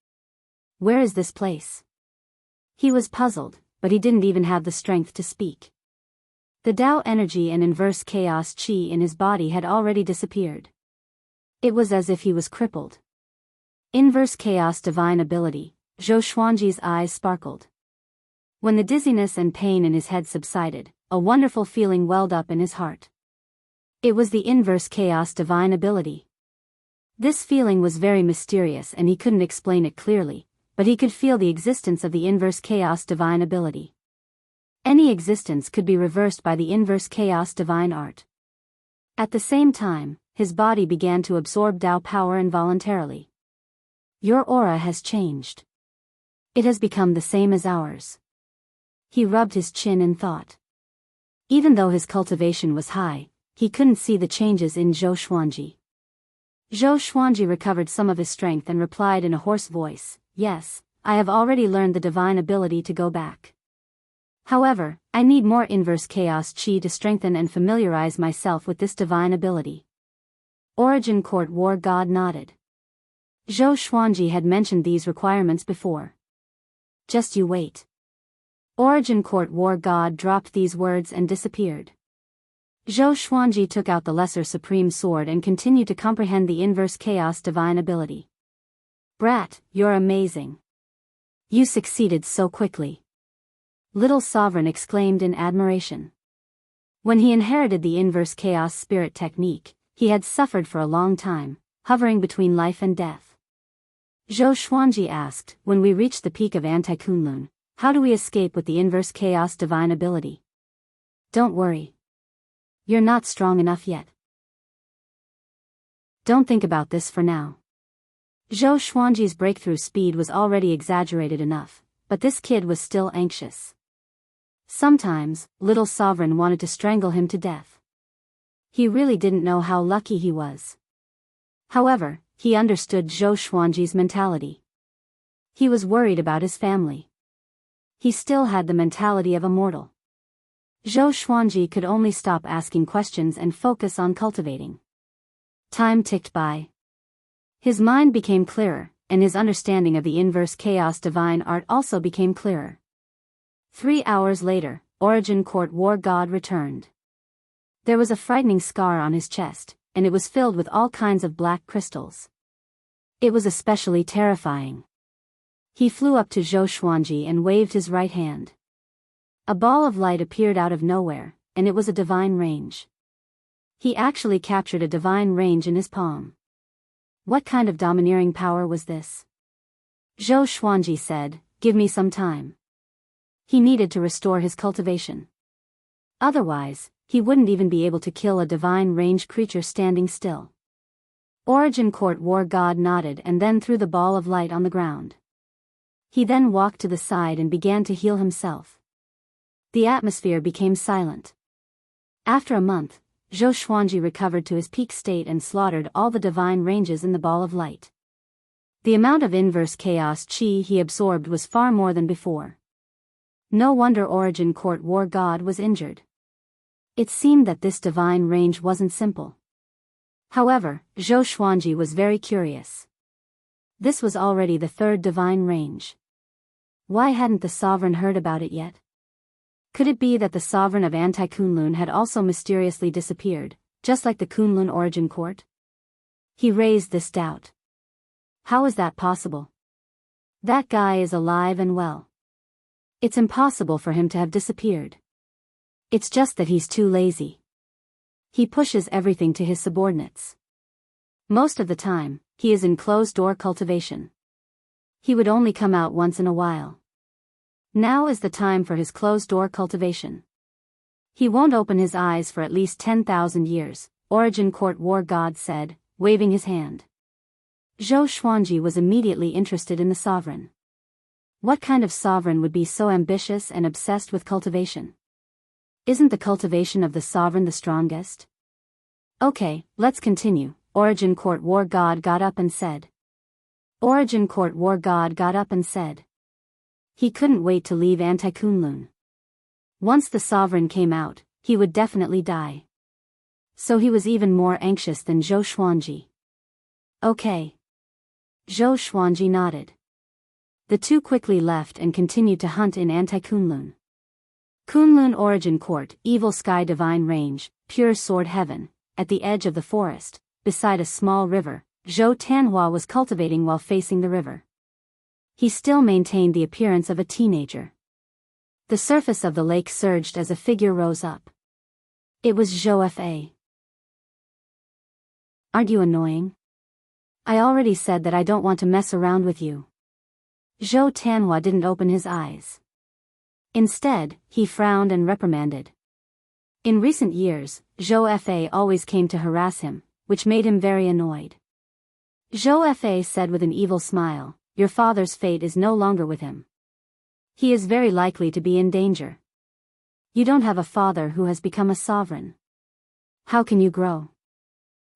S1: Where is this place? He was puzzled, but he didn't even have the strength to speak. The Tao energy and inverse chaos chi in his body had already disappeared. It was as if he was crippled. Inverse chaos divine ability, Zhou Xuanji's eyes sparkled. When the dizziness and pain in his head subsided, a wonderful feeling welled up in his heart. It was the inverse chaos divine ability. This feeling was very mysterious and he couldn't explain it clearly, but he could feel the existence of the inverse chaos divine ability. Any existence could be reversed by the inverse chaos divine art. At the same time, his body began to absorb Tao power involuntarily. Your aura has changed. It has become the same as ours. He rubbed his chin in thought. Even though his cultivation was high, he couldn't see the changes in Zhou Xuanji. Zhou Xuanji recovered some of his strength and replied in a hoarse voice, "Yes, I have already learned the divine ability to go back. However, I need more inverse chaos chi to strengthen and familiarize myself with this divine ability." Origin Court War God nodded. Zhou Xuanji had mentioned these requirements before. "Just you wait." Origin Court War God dropped these words and disappeared. Zhou Xuanji took out the Lesser Supreme Sword and continued to comprehend the inverse chaos divine ability. "Brat, you're amazing. You succeeded so quickly." Little Sovereign exclaimed in admiration. When he inherited the inverse chaos spirit technique, he had suffered for a long time, hovering between life and death. Zhou Xuanji asked, "When we reach the peak of Anti-Kunlun, how do we escape with the inverse chaos divine ability?" "Don't worry. You're not strong enough yet. Don't think about this for now." Zhou Xuanji's breakthrough speed was already exaggerated enough, but this kid was still anxious. Sometimes, Little Sovereign wanted to strangle him to death. He really didn't know how lucky he was. However, he understood Zhou Xuanji's mentality. He was worried about his family. He still had the mentality of a mortal. Zhou Xuanji could only stop asking questions and focus on cultivating. Time ticked by. His mind became clearer, and his understanding of the inverse chaos divine art also became clearer. 3 hours later, Origin Court War God returned. There was a frightening scar on his chest, and it was filled with all kinds of black crystals. It was especially terrifying. He flew up to Zhou Xuanji and waved his right hand. A ball of light appeared out of nowhere, and it was a divine range. He actually captured a divine range in his palm. What kind of domineering power was this? Zhou Xuanji said, "Give me some time." He needed to restore his cultivation. Otherwise, he wouldn't even be able to kill a divine range creature standing still. Origin Court War God nodded and then threw the ball of light on the ground. He then walked to the side and began to heal himself. The atmosphere became silent. After a month, Zhou Xuanji recovered to his peak state and slaughtered all the divine ranges in the ball of light. The amount of inverse chaos chi he absorbed was far more than before. No wonder Origin Court War God was injured. It seemed that this divine range wasn't simple. However, Zhou Xuanji was very curious. This was already the third divine range. Why hadn't the sovereign heard about it yet? Could it be that the sovereign of Anti-Kunlun had also mysteriously disappeared, just like the Kunlun Origin Court? He raised this doubt. How is that possible? That guy is alive and well. It's impossible for him to have disappeared. It's just that he's too lazy. He pushes everything to his subordinates. Most of the time, he is in closed-door cultivation. He would only come out once in a while. Now is the time for his closed-door cultivation. He won't open his eyes for at least 10,000 years, Origin Court War God said, waving his hand. Zhou Xuanji was immediately interested in the sovereign. What kind of sovereign would be so ambitious and obsessed with cultivation? Isn't the cultivation of the sovereign the strongest? Okay, let's continue, Origin Court War God got up and said. Origin Court War God got up and said. He couldn't wait to leave Anti-Kunlun. Once the sovereign came out, he would definitely die. So he was even more anxious than Zhou Xuanji. Okay. Zhou Xuanji nodded. The two quickly left and continued to hunt in Anti-Kunlun. Kunlun Origin Court, Evil Sky Divine Range, Pure Sword Heaven, at the edge of the forest, beside a small river, Zhou Tanhua was cultivating while facing the river. He still maintained the appearance of a teenager. The surface of the lake surged as a figure rose up. It was Zhou Fa. Aren't you annoying? I already said that I don't want to mess around with you. Zhou Tianhua didn't open his eyes. Instead, he frowned and reprimanded. In recent years, Zhou Fa always came to harass him, which made him very annoyed. Zhou Fa said with an evil smile, "Your father's fate is no longer with him. He is very likely to be in danger. You don't have a father who has become a sovereign. How can you grow?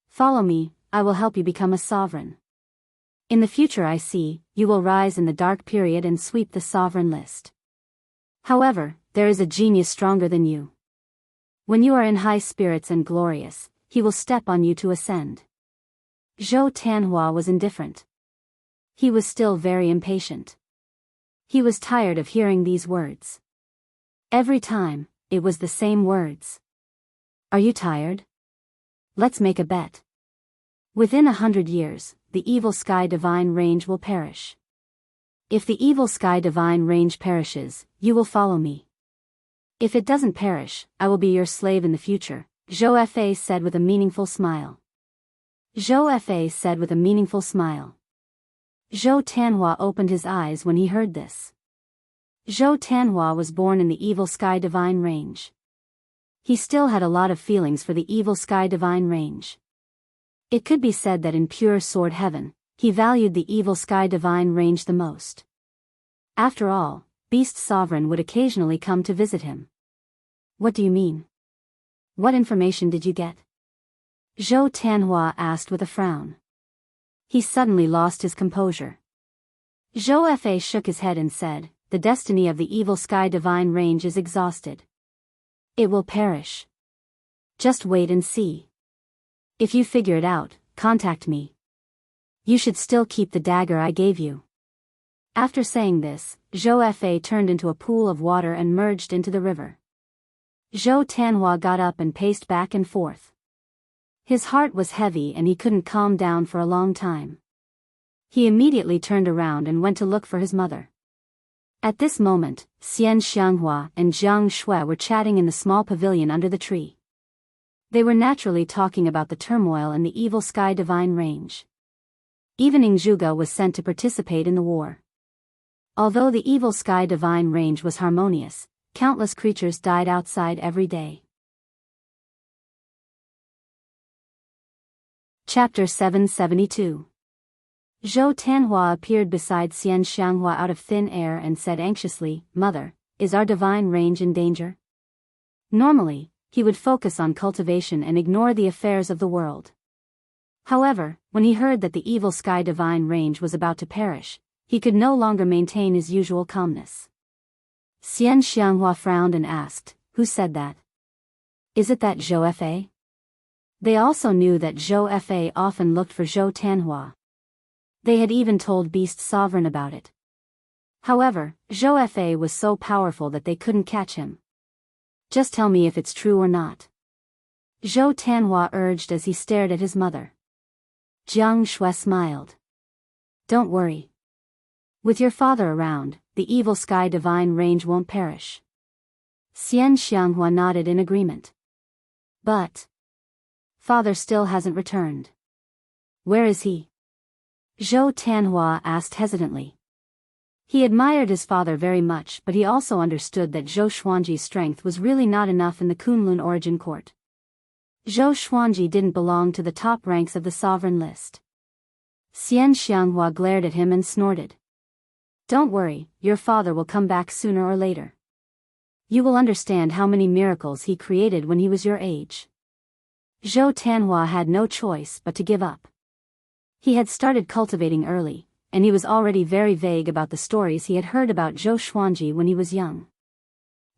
S1: Follow me, I will help you become a sovereign. In the future I see, you will rise in the dark period and sweep the sovereign list. However, there is a genius stronger than you. When you are in high spirits and glorious, he will step on you to ascend." Zhou Tianhua was indifferent. He was still very impatient. He was tired of hearing these words. Every time, it was the same words. "Are you tired? Let's make a bet. Within 100 years, the evil sky divine range will perish. If the evil sky divine range perishes, you will follow me. If it doesn't perish, I will be your slave in the future," Zhou Fa said with a meaningful smile. Zhou Fa said with a meaningful smile. Zhou Tianhua opened his eyes when he heard this. Zhou Tianhua was born in the evil sky divine range. He still had a lot of feelings for the evil sky divine range. It could be said that in pure sword heaven, he valued the evil sky divine range the most. After all, Beast Sovereign would occasionally come to visit him. "What do you mean? What information did you get?" Zhou Tianhua asked with a frown. He suddenly lost his composure. Zhou Fa shook his head and said, "The destiny of the evil sky divine range is exhausted. It will perish. Just wait and see. If you figure it out, contact me. You should still keep the dagger I gave you." After saying this, Zhou Fa turned into a pool of water and merged into the river. Zhou Tianhua got up and paced back and forth. His heart was heavy and he couldn't calm down for a long time. He immediately turned around and went to look for his mother. At this moment, Xian Xianghua and Jiang Shui were chatting in the small pavilion under the tree. They were naturally talking about the turmoil in the evil sky divine range. Even Ingzhuge was sent to participate in the war. Although the evil sky divine range was harmonious, countless creatures died outside every day. Chapter 772. Zhou Tianhua appeared beside Xian Xianghua out of thin air and said anxiously, "Mother, is our divine range in danger?" Normally, he would focus on cultivation and ignore the affairs of the world. However, when he heard that the evil sky divine range was about to perish, he could no longer maintain his usual calmness. Xian Xianghua frowned and asked, "Who said that? Is it that Zhou Fa?" They also knew that Zhou Fa often looked for Zhou Tianhua. They had even told Beast Sovereign about it. However, Zhou Fa was so powerful that they couldn't catch him. "Just tell me if it's true or not," Zhou Tianhua urged as he stared at his mother. Jiang Shui smiled. "Don't worry. With your father around, the evil sky divine range won't perish." Xian Xianghua nodded in agreement. "But father still hasn't returned. Where is he?" Zhou Tianhua asked hesitantly. He admired his father very much, but he also understood that Zhou Xuanji's strength was really not enough in the Kunlun origin court. Zhou Xuanji didn't belong to the top ranks of the sovereign list. Xian Xianghua glared at him and snorted. "Don't worry, your father will come back sooner or later. You will understand how many miracles he created when he was your age." Zhou Tianhua had no choice but to give up. He had started cultivating early, and he was already very vague about the stories he had heard about Zhou Xuanji when he was young.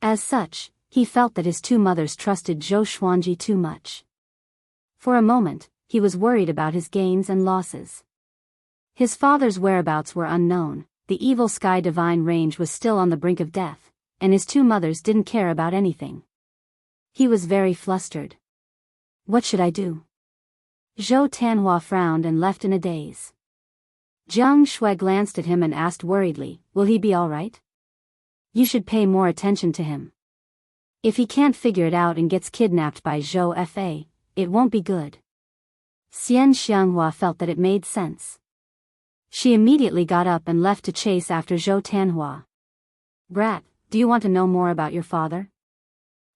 S1: As such, he felt that his two mothers trusted Zhou Xuanji too much. For a moment, he was worried about his gains and losses. His father's whereabouts were unknown, the evil sky divine range was still on the brink of death, and his two mothers didn't care about anything. He was very flustered. "What should I do?" Zhou Tianhua frowned and left in a daze. Jiang Shui glanced at him and asked worriedly, "Will he be all right? You should pay more attention to him. If he can't figure it out and gets kidnapped by Zhou Fa, it won't be good." Xian Xianghua felt that it made sense. She immediately got up and left to chase after Zhou Tianhua. Brat, do you want to know more about your father?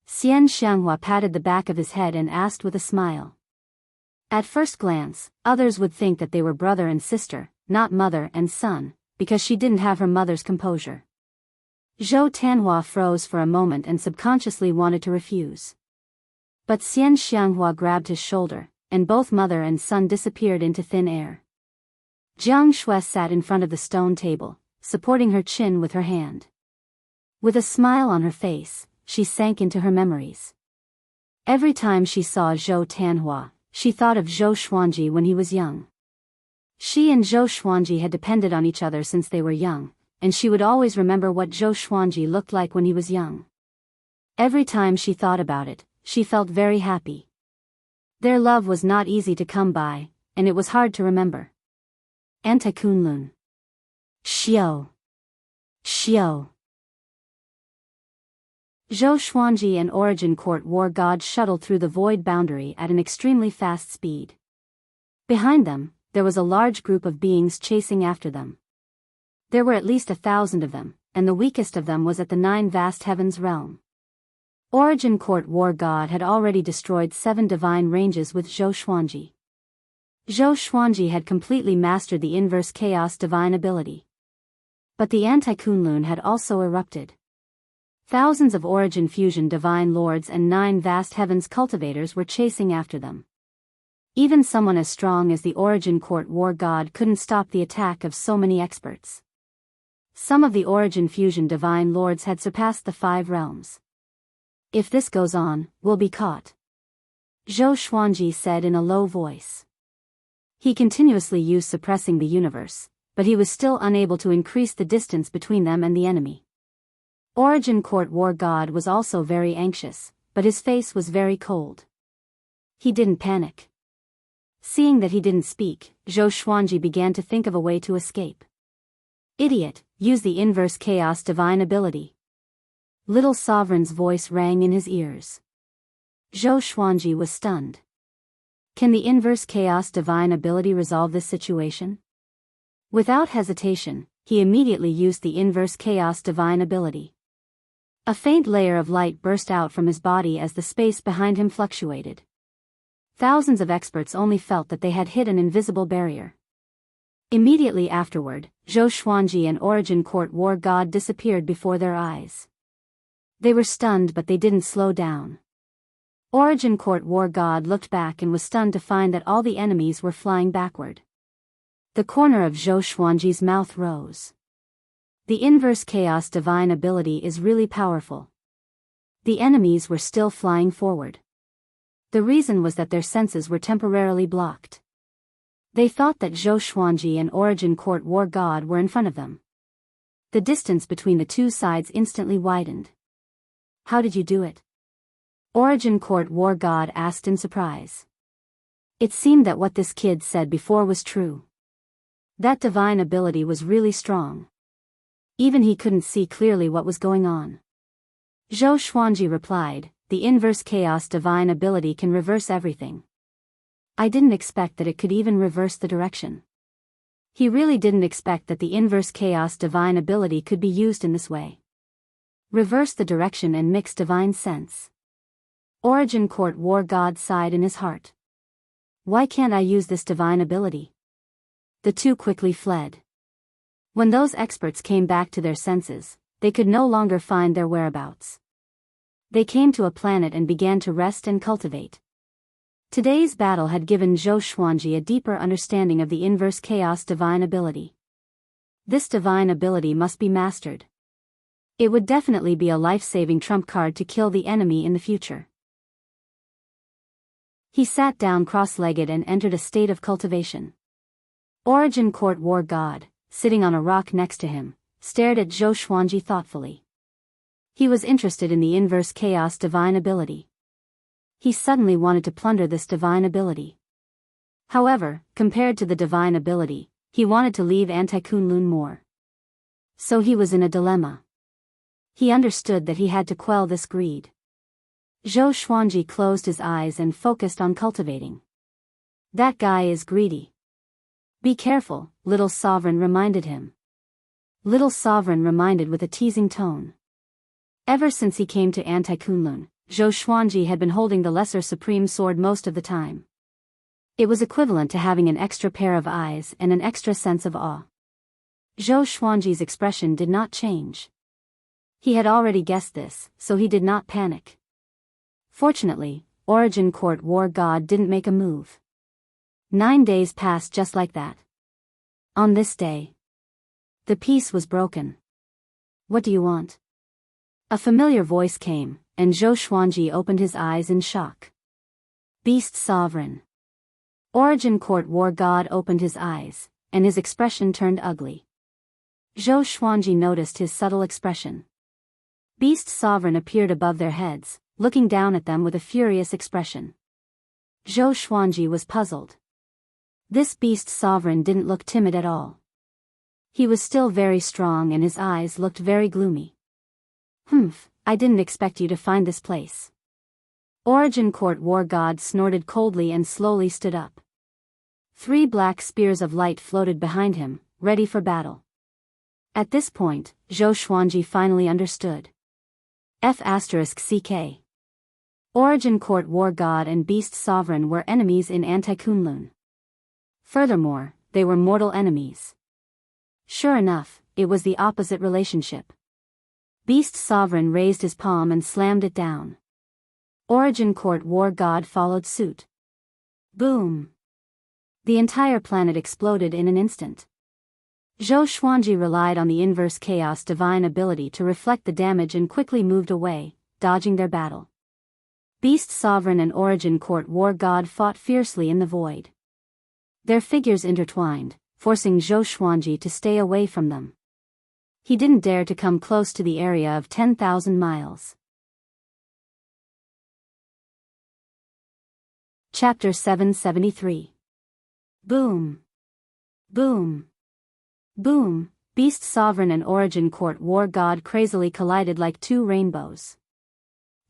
S1: Xian Xianghua patted the back of his head and asked with a smile. At first glance, others would think that they were brother and sister, not mother and son, because she didn't have her mother's composure. Zhou Tianhua froze for a moment and subconsciously wanted to refuse. But Xian Xianghua grabbed his shoulder, and both mother and son disappeared into thin air. Jiang Shui sat in front of the stone table, supporting her chin with her hand. With a smile on her face, she sank into her memories. Every time she saw Zhou Tianhua, she thought of Zhou Xuanji when he was young. She and Zhou Xuanji had depended on each other since they were young, and she would always remember what Zhou Xuanji looked like when he was young. Every time she thought about it, she felt very happy. Their love was not easy to come by, and it was hard to remember. Anti-Kunlun. Xiao. Xiao. Zhou Xuanji and Origin Court war gods shuttled through the void boundary at an extremely fast speed. Behind them, there was a large group of beings chasing after them. There were at least 1,000 of them, and the weakest of them was at the 9 vast heavens realm. Origin Court war god had already destroyed 7 divine ranges with Zhou Xuanji. Zhou Xuanji had completely mastered the inverse chaos divine ability. But the anti-Kunlun had also erupted. Thousands of Origin Fusion divine lords and 9 vast heavens cultivators were chasing after them. Even someone as strong as the Origin Court war god couldn't stop the attack of so many experts. Some of the Origin Fusion divine lords had surpassed the 5 realms. If this goes on, we'll be caught. Zhou Xuanji said in a low voice. He continuously used suppressing the universe, but he was still unable to increase the distance between them and the enemy. Origin Court war god was also very anxious, but his face was very cold. He didn't panic. Seeing that he didn't speak, Zhou Xuanji began to think of a way to escape. Idiot, use the inverse chaos divine ability. Little Sovereign's voice rang in his ears. Zhou Xuanji was stunned. Can the inverse chaos divine ability resolve this situation? Without hesitation, he immediately used the inverse chaos divine ability. A faint layer of light burst out from his body as the space behind him fluctuated. Thousands of experts only felt that they had hit an invisible barrier. Immediately afterward, Zhou Xuanji and Origin Court war god disappeared before their eyes. They were stunned, but they didn't slow down. Origin Court war god looked back and was stunned to find that all the enemies were flying backward. The corner of Zhou Xuanji's mouth rose. The inverse chaos divine ability is really powerful. The enemies were still flying forward. The reason was that their senses were temporarily blocked. They thought that Zhou Xuanji and Origin Court war god were in front of them. The distance between the two sides instantly widened. How did you do it? Origin Court war god asked in surprise. It seemed that what this kid said before was true. That divine ability was really strong. Even he couldn't see clearly what was going on. Zhou Xuanji replied, the inverse chaos divine ability can reverse everything. I didn't expect that it could even reverse the direction. He really didn't expect that the inverse chaos divine ability could be used in this way. Reverse the direction and mix divine sense. Origin Court war god sighed in his heart. Why can't I use this divine ability? The two quickly fled. When those experts came back to their senses, they could no longer find their whereabouts. They came to a planet and began to rest and cultivate. Today's battle had given Zhou Xuanji a deeper understanding of the inverse chaos divine ability. This divine ability must be mastered. It would definitely be a life-saving trump card to kill the enemy in the future. He sat down cross-legged and entered a state of cultivation. Origin Court war god, sitting on a rock next to him, stared at Zhou Xuanji thoughtfully. He was interested in the inverse chaos divine ability. He suddenly wanted to plunder this divine ability. However, compared to the divine ability, he wanted to leave Anti-Kunlun more. So he was in a dilemma. He understood that he had to quell this greed. Zhou Xuanji closed his eyes and focused on cultivating. That guy is greedy. Be careful, Little Sovereign reminded him. Little Sovereign reminded with a teasing tone. Ever since he came to Anti-Kunlun, Zhou Xuanji had been holding the Lesser Supreme Sword most of the time. It was equivalent to having an extra pair of eyes and an extra sense of awe. Zhou Xuanji's expression did not change. He had already guessed this, so he did not panic. Fortunately, Origin Court War God didn't make a move. 9 days passed just like that. On this day, the peace was broken. What do you want? A familiar voice came, and Zhou Xuanji opened his eyes in shock. Beast Sovereign. Origin Court War God opened his eyes, and his expression turned ugly. Zhou Xuanji noticed his subtle expression. Beast Sovereign appeared above their heads, looking down at them with a furious expression. Zhou Xuanji was puzzled. This Beast Sovereign didn't look timid at all. He was still very strong and his eyes looked very gloomy. I didn't expect you to find this place. Origin Court War God snorted coldly and slowly stood up. 3 black spears of light floated behind him, ready for battle. At this point, Zhou Xuanji finally understood. F***CK. Origin Court War God and Beast Sovereign were enemies in Anti-Kunlun. Furthermore, they were mortal enemies. Sure enough, it was the opposite relationship. Beast Sovereign raised his palm and slammed it down. Origin Court War God followed suit. Boom! The entire planet exploded in an instant. Zhou Xuanji relied on the inverse chaos divine ability to reflect the damage and quickly moved away, dodging their battle. Beast Sovereign and Origin Court War God fought fiercely in the void. Their figures intertwined, forcing Zhou Xuanji to stay away from them. He didn't dare to come close to the area of 10,000 miles. Chapter 773. Boom! Boom! Boom! Beast Sovereign and Origin Court War God crazily collided like 2 rainbows.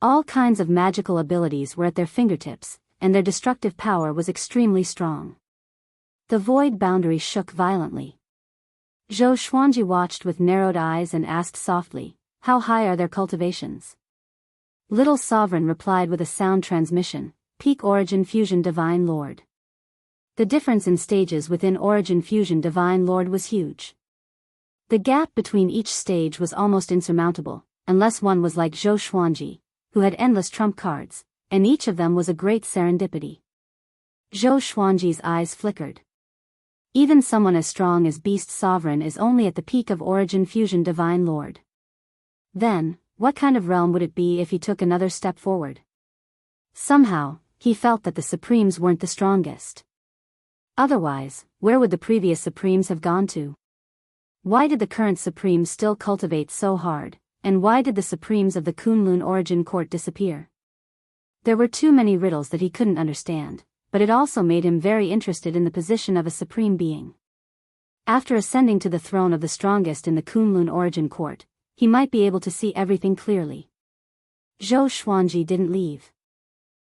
S1: All kinds of magical abilities were at their fingertips, and their destructive power was extremely strong. The void boundary shook violently. Zhou Xuanji watched with narrowed eyes and asked softly, "How high are their cultivations?" Little Sovereign replied with a sound transmission, "Peak Origin Fusion Divine Lord." The difference in stages within Origin Fusion Divine Lord was huge. The gap between each stage was almost insurmountable, unless one was like Zhou Xuanji, who had endless trump cards, and each of them was a great serendipity. Zhou Xuanji's eyes flickered. Even someone as strong as Beast Sovereign is only at the peak of Origin Fusion Divine Lord. Then, what kind of realm would it be if he took another step forward? Somehow, he felt that the Supremes weren't the strongest. Otherwise, where would the previous Supremes have gone to? Why did the current Supremes still cultivate so hard, and why did the Supremes of the Kunlun Origin Court disappear? There were too many riddles that he couldn't understand, but it also made him very interested in the position of a Supreme Being. After ascending to the throne of the strongest in the Kunlun Origin Court, he might be able to see everything clearly. Zhou Xuanji didn't leave.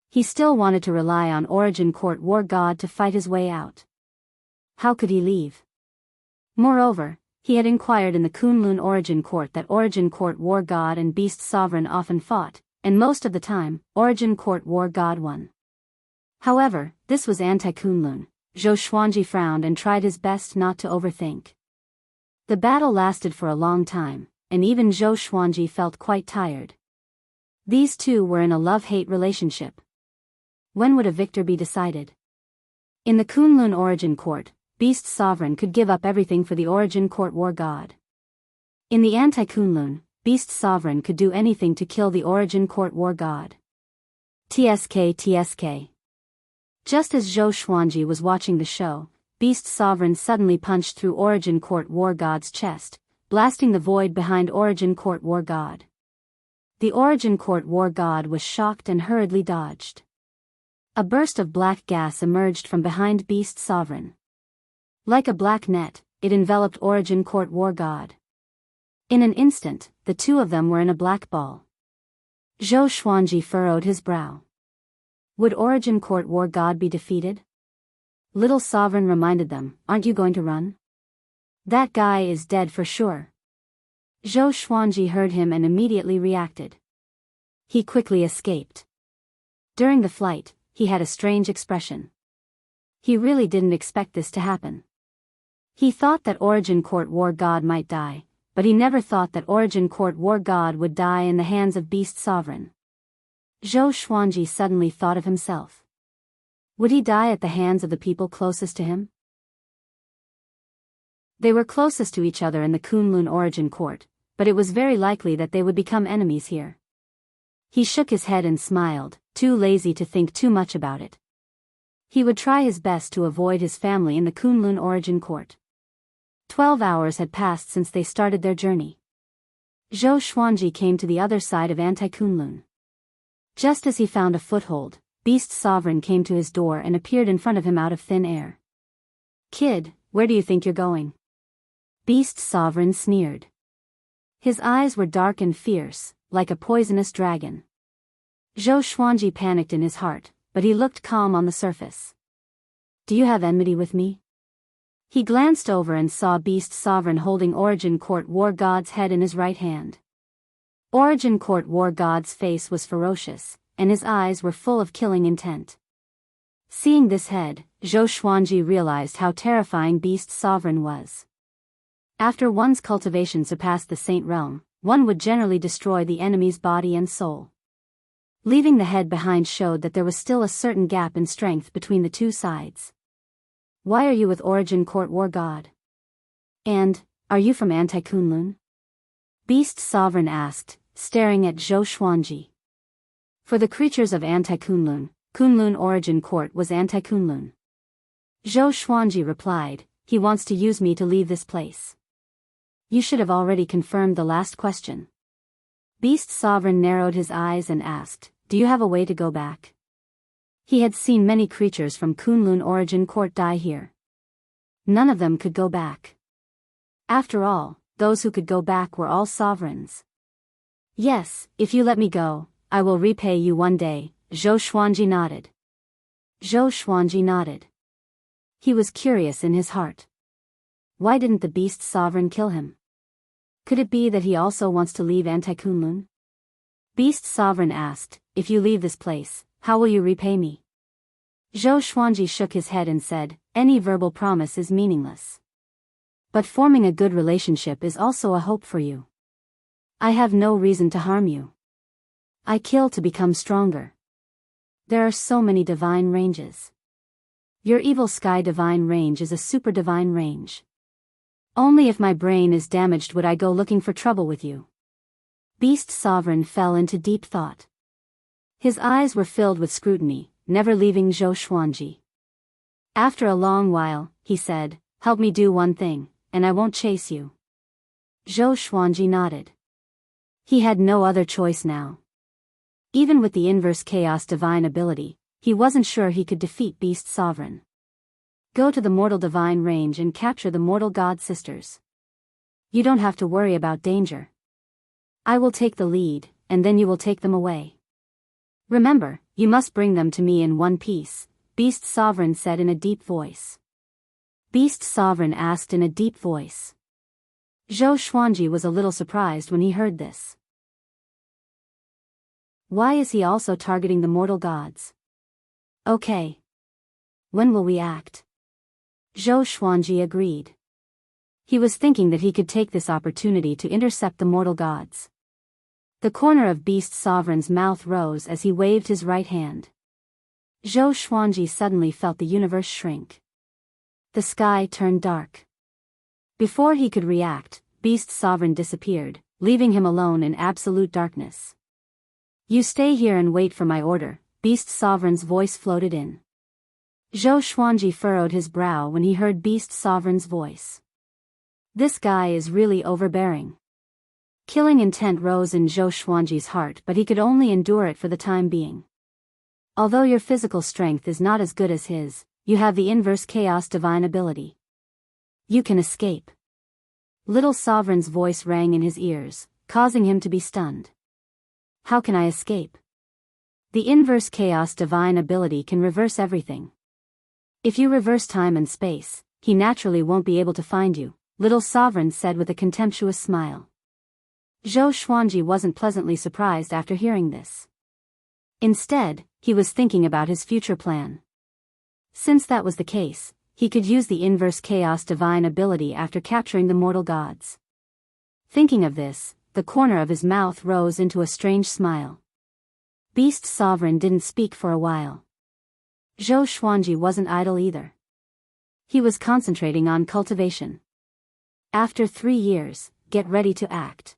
S1: He still wanted to rely on Origin Court War God to fight his way out. How could he leave? Moreover, he had inquired in the Kunlun Origin Court that Origin Court War God and Beast Sovereign often fought, and most of the time, Origin Court War God won. However, this was Anti-Kunlun. Zhou Xuanji frowned and tried his best not to overthink. The battle lasted for a long time, and even Zhou Xuanji felt quite tired. These two were in a love-hate relationship. When would a victor be decided? In the Kunlun Origin Court, Beast Sovereign could give up everything for the Origin Court War God. In the Anti-Kunlun, Beast Sovereign could do anything to kill the Origin Court War God. TSK. Just as Zhou Xuanji was watching the show, Beast Sovereign suddenly punched through Origin Court War God's chest, blasting the void behind Origin Court War God. The Origin Court War God was shocked and hurriedly dodged. A burst of black gas emerged from behind Beast Sovereign. Like a black net, it enveloped Origin Court War God. In an instant, the two of them were in a black ball. Zhou Xuanji furrowed his brow. Would Origin Court War God be defeated? Little Sovereign reminded them, aren't you going to run? That guy is dead for sure. Zhou Xuanji heard him and immediately reacted. He quickly escaped. During the flight, he had a strange expression. He really didn't expect this to happen. He thought that Origin Court War God might die, but he never thought that Origin Court War God would die in the hands of Beast Sovereign. Zhou Xuanji suddenly thought of himself. Would he die at the hands of the people closest to him? They were closest to each other in the Kunlun Origin Court, but it was very likely that they would become enemies here. He shook his head and smiled, too lazy to think too much about it. He would try his best to avoid his family in the Kunlun Origin Court. 12 hours had passed since they started their journey. Zhou Xuanji came to the other side of Anti-Kunlun. Just as he found a foothold, Beast Sovereign came to his door and appeared in front of him out of thin air. Kid, where do you think you're going? Beast Sovereign sneered. His eyes were dark and fierce, like a poisonous dragon. Zhou Xuanji panicked in his heart, but he looked calm on the surface. Do you have enmity with me? He glanced over and saw Beast Sovereign holding Origin Court War God's head in his right hand. Origin Court War God's face was ferocious, and his eyes were full of killing intent. Seeing this head, Zhou Xuanji realized how terrifying Beast Sovereign was. After one's cultivation surpassed the Saint Realm, one would generally destroy the enemy's body and soul. Leaving the head behind showed that there was still a certain gap in strength between the two sides. Why are you with Origin Court War God? And, are you from Anti-Kunlun? Beast Sovereign asked, staring at Zhou Xuanji. For the creatures of Anti-Kunlun, Kunlun Origin Court was Anti-Kunlun. Zhou Xuanji replied, he wants to use me to leave this place. You should have already confirmed the last question. Beast Sovereign narrowed his eyes and asked, do you have a way to go back? He had seen many creatures from Kunlun Origin Court die here. None of them could go back. After all, those who could go back were all sovereigns. Yes, if you let me go, I will repay you one day, Zhou Xuanji nodded. Zhou Xuanji nodded. He was curious in his heart. Why didn't the Beast Sovereign kill him? Could it be that he also wants to leave Anti-Kunlun? Beast Sovereign asked, if you leave this place, how will you repay me? Zhou Xuanji shook his head and said, any verbal promise is meaningless. But forming a good relationship is also a hope for you. I have no reason to harm you. I kill to become stronger. There are so many divine ranges. Your evil sky divine range is a super divine range. Only if my brain is damaged would I go looking for trouble with you. Beast Sovereign fell into deep thought. His eyes were filled with scrutiny, never leaving Zhou Xuanji. After a long while, he said, help me do one thing, and I won't chase you. Zhou Xuanji nodded. He had no other choice now. Even with the inverse chaos divine ability, he wasn't sure he could defeat Beast Sovereign. Go to the mortal divine range and capture the mortal god sisters. You don't have to worry about danger. I will take the lead, and then you will take them away. Remember, you must bring them to me in one piece, Beast Sovereign said in a deep voice. Beast Sovereign asked in a deep voice. Zhou Xuanji was a little surprised when he heard this. Why is he also targeting the mortal gods? Okay. When will we act? Zhou Xuanji agreed. He was thinking that he could take this opportunity to intercept the mortal gods. The corner of Beast Sovereign's mouth rose as he waved his right hand. Zhou Xuanji suddenly felt the universe shrink. The sky turned dark. Before he could react, Beast Sovereign disappeared, leaving him alone in absolute darkness. You stay here and wait for my order, Beast Sovereign's voice floated in. Zhou Xuanji furrowed his brow when he heard Beast Sovereign's voice. This guy is really overbearing. Killing intent rose in Zhou Xuanji's heart, but he could only endure it for the time being. Although your physical strength is not as good as his, you have the inverse chaos divine ability. You can escape. Little Sovereign's voice rang in his ears, causing him to be stunned. How can I escape? The inverse chaos divine ability can reverse everything. If you reverse time and space, he naturally won't be able to find you, little sovereign said with a contemptuous smile. Zhou Xuanji wasn't pleasantly surprised after hearing this. Instead, he was thinking about his future plan. Since that was the case, he could use the inverse chaos divine ability after capturing the mortal gods. Thinking of this, the corner of his mouth rose into a strange smile. Beast Sovereign didn't speak for a while. Zhou Xuanji wasn't idle either. He was concentrating on cultivation. After 3 years, get ready to act.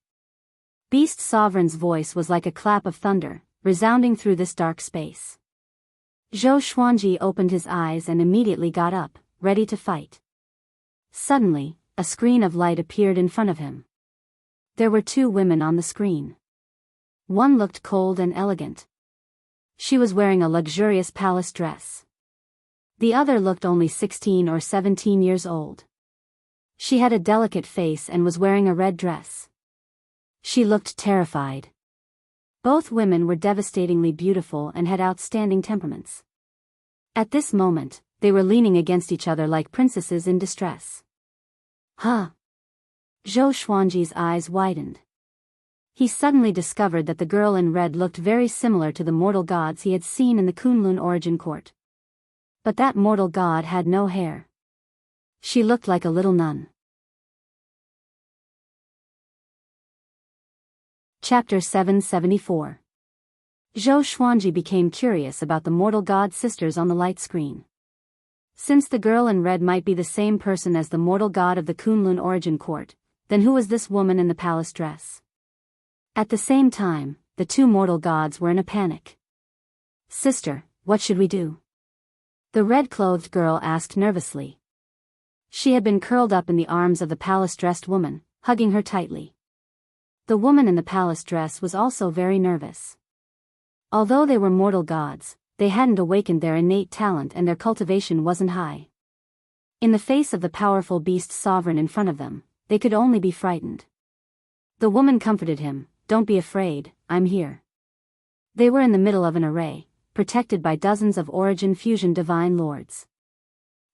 S1: Beast Sovereign's voice was like a clap of thunder, resounding through this dark space. Zhou Xuanji opened his eyes and immediately got up, ready to fight. Suddenly, a screen of light appeared in front of him. There were 2 women on the screen. One looked cold and elegant. She was wearing a luxurious palace dress. The other looked only 16 or 17 years old. She had a delicate face and was wearing a red dress. She looked terrified. Both women were devastatingly beautiful and had outstanding temperaments. At this moment, they were leaning against each other like princesses in distress. Huh? Zhou Xuanji's eyes widened. He suddenly discovered that the girl in red looked very similar to the mortal gods he had seen in the Kunlun origin court. But that mortal god had no hair. She looked like a little nun. Chapter 774. Zhou Xuanji became curious about the mortal god sisters on the light screen. Since the girl in red might be the same person as the mortal god of the Kunlun origin court, then who was this woman in the palace dress? At the same time, the 2 mortal gods were in a panic. Sister, what should we do? The red-clothed girl asked nervously. She had been curled up in the arms of the palace-dressed woman, hugging her tightly. The woman in the palace dress was also very nervous. Although they were mortal gods, they hadn't awakened their innate talent and their cultivation wasn't high. In the face of the powerful beast sovereign in front of them, they could only be frightened. The woman comforted him, "Don't be afraid, I'm here." They were in the middle of an array, protected by dozens of origin fusion divine lords.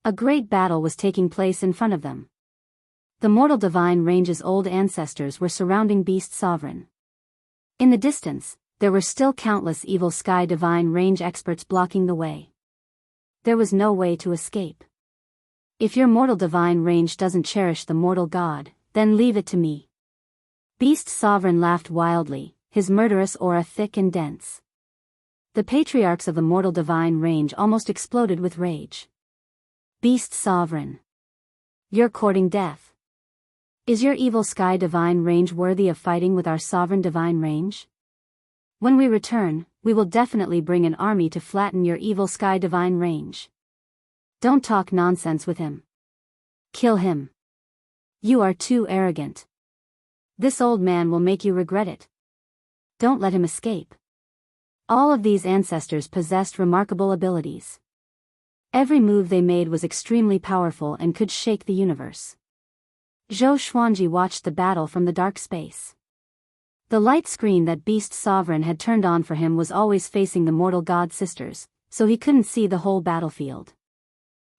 S1: A great battle was taking place in front of them. The mortal divine range's old ancestors were surrounding Beast Sovereign. In the distance, there were still countless evil sky divine range experts blocking the way. There was no way to escape. If your mortal divine range doesn't cherish the mortal god, then leave it to me. Beast Sovereign laughed wildly, his murderous aura thick and dense. The patriarchs of the mortal divine range almost exploded with rage. Beast Sovereign. You're courting death. Is your evil sky divine range worthy of fighting with our sovereign divine range? When we return, we will definitely bring an army to flatten your evil sky divine range. Don't talk nonsense with him. Kill him. You are too arrogant. This old man will make you regret it. Don't let him escape. All of these ancestors possessed remarkable abilities. Every move they made was extremely powerful and could shake the universe. Zhou Xuanji watched the battle from the dark space. The light screen that Beast Sovereign had turned on for him was always facing the mortal god sisters, so he couldn't see the whole battlefield.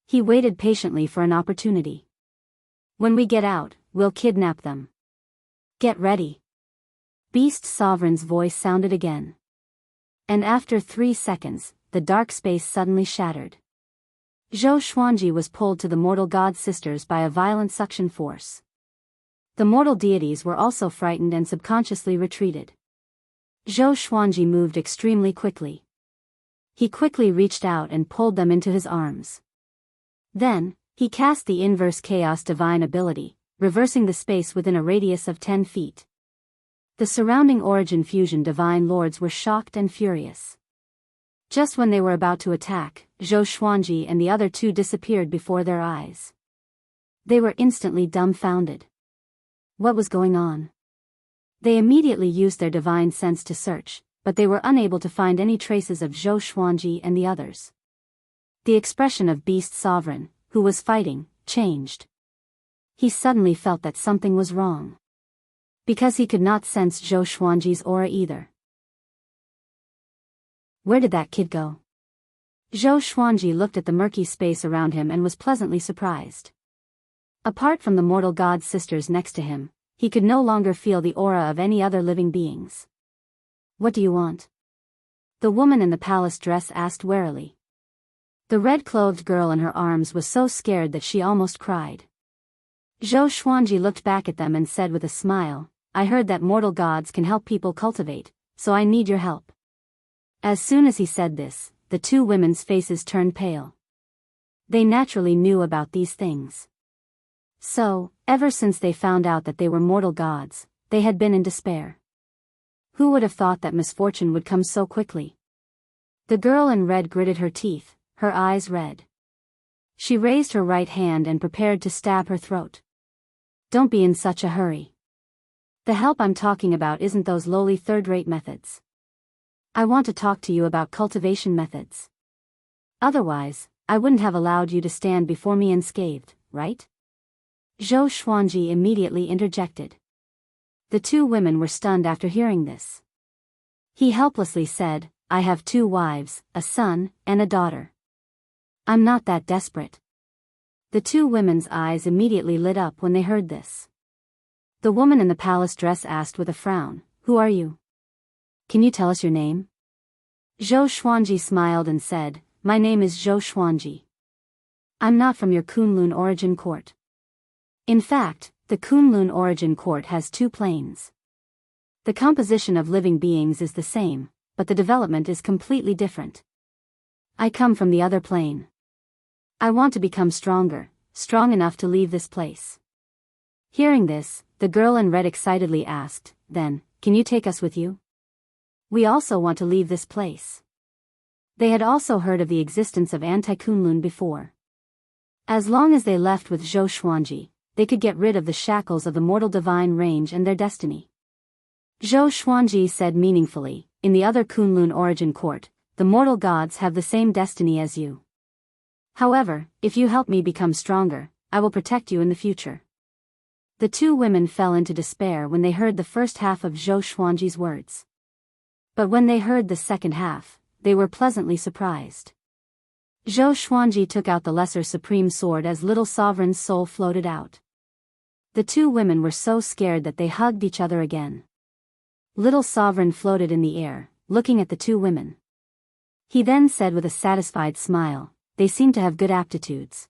S1: He waited patiently for an opportunity. When we get out, we'll kidnap them. Get ready. Beast Sovereign's voice sounded again. And after 3 seconds, the dark space suddenly shattered. Zhou Xuanji was pulled to the mortal god sisters by a violent suction force. The mortal deities were also frightened and subconsciously retreated. Zhou Xuanji moved extremely quickly. He quickly reached out and pulled them into his arms. Then, he cast the inverse chaos divine ability, reversing the space within a radius of 10 feet. The surrounding origin fusion divine lords were shocked and furious. Just when they were about to attack, Zhou Xuanji and the other 2 disappeared before their eyes. They were instantly dumbfounded. What was going on? They immediately used their divine sense to search, but they were unable to find any traces of Zhou Xuanji and the others. The expression of Beast Sovereign, who was fighting, changed. He suddenly felt that something was wrong. Because he could not sense Zhou Xuanji's aura either. Where did that kid go? Zhou Xuanji looked at the murky space around him and was pleasantly surprised. Apart from the mortal god sisters next to him, he could no longer feel the aura of any other living beings. What do you want? The woman in the palace dress asked warily. The red-clothed girl in her arms was so scared that she almost cried. Zhou Xuanji looked back at them and said with a smile, I heard that mortal gods can help people cultivate, so I need your help. As soon as he said this, the two women's faces turned pale. They naturally knew about these things. So, ever since they found out that they were mortal gods, they had been in despair. Who would have thought that misfortune would come so quickly? The girl in red gritted her teeth, her eyes red. She raised her right hand and prepared to stab her throat. Don't be in such a hurry. The help I'm talking about isn't those lowly third-rate methods. I want to talk to you about cultivation methods. Otherwise, I wouldn't have allowed you to stand before me unscathed, right? Zhou Xuanji immediately interjected. The two women were stunned after hearing this. He helplessly said, I have 2 wives, a son, and a daughter. I'm not that desperate. The two women's eyes immediately lit up when they heard this. The woman in the palace dress asked with a frown, Who are you? Can you tell us your name? Zhou Xuanji smiled and said, My name is Zhou Xuanji. I'm not from your Kunlun origin court. In fact, the Kunlun origin court has 2 planes. The composition of living beings is the same, but the development is completely different. I come from the other plane. I want to become stronger, strong enough to leave this place. Hearing this, the girl in red excitedly asked, Then, can you take us with you? We also want to leave this place. They had also heard of the existence of anti-Kunlun before. As long as they left with Zhou Xuanji, they could get rid of the shackles of the mortal divine range and their destiny. Zhou Xuanji said meaningfully, In the other Kunlun origin court, the mortal gods have the same destiny as you. However, if you help me become stronger, I will protect you in the future. The two women fell into despair when they heard the first half of Zhou Xuanji's words. But when they heard the second half, they were pleasantly surprised. Zhou Xuanji took out the lesser supreme sword as little sovereign's soul floated out. The two women were so scared that they hugged each other again. Little sovereign floated in the air, looking at the two women. He then said with a satisfied smile, They seem to have good aptitudes.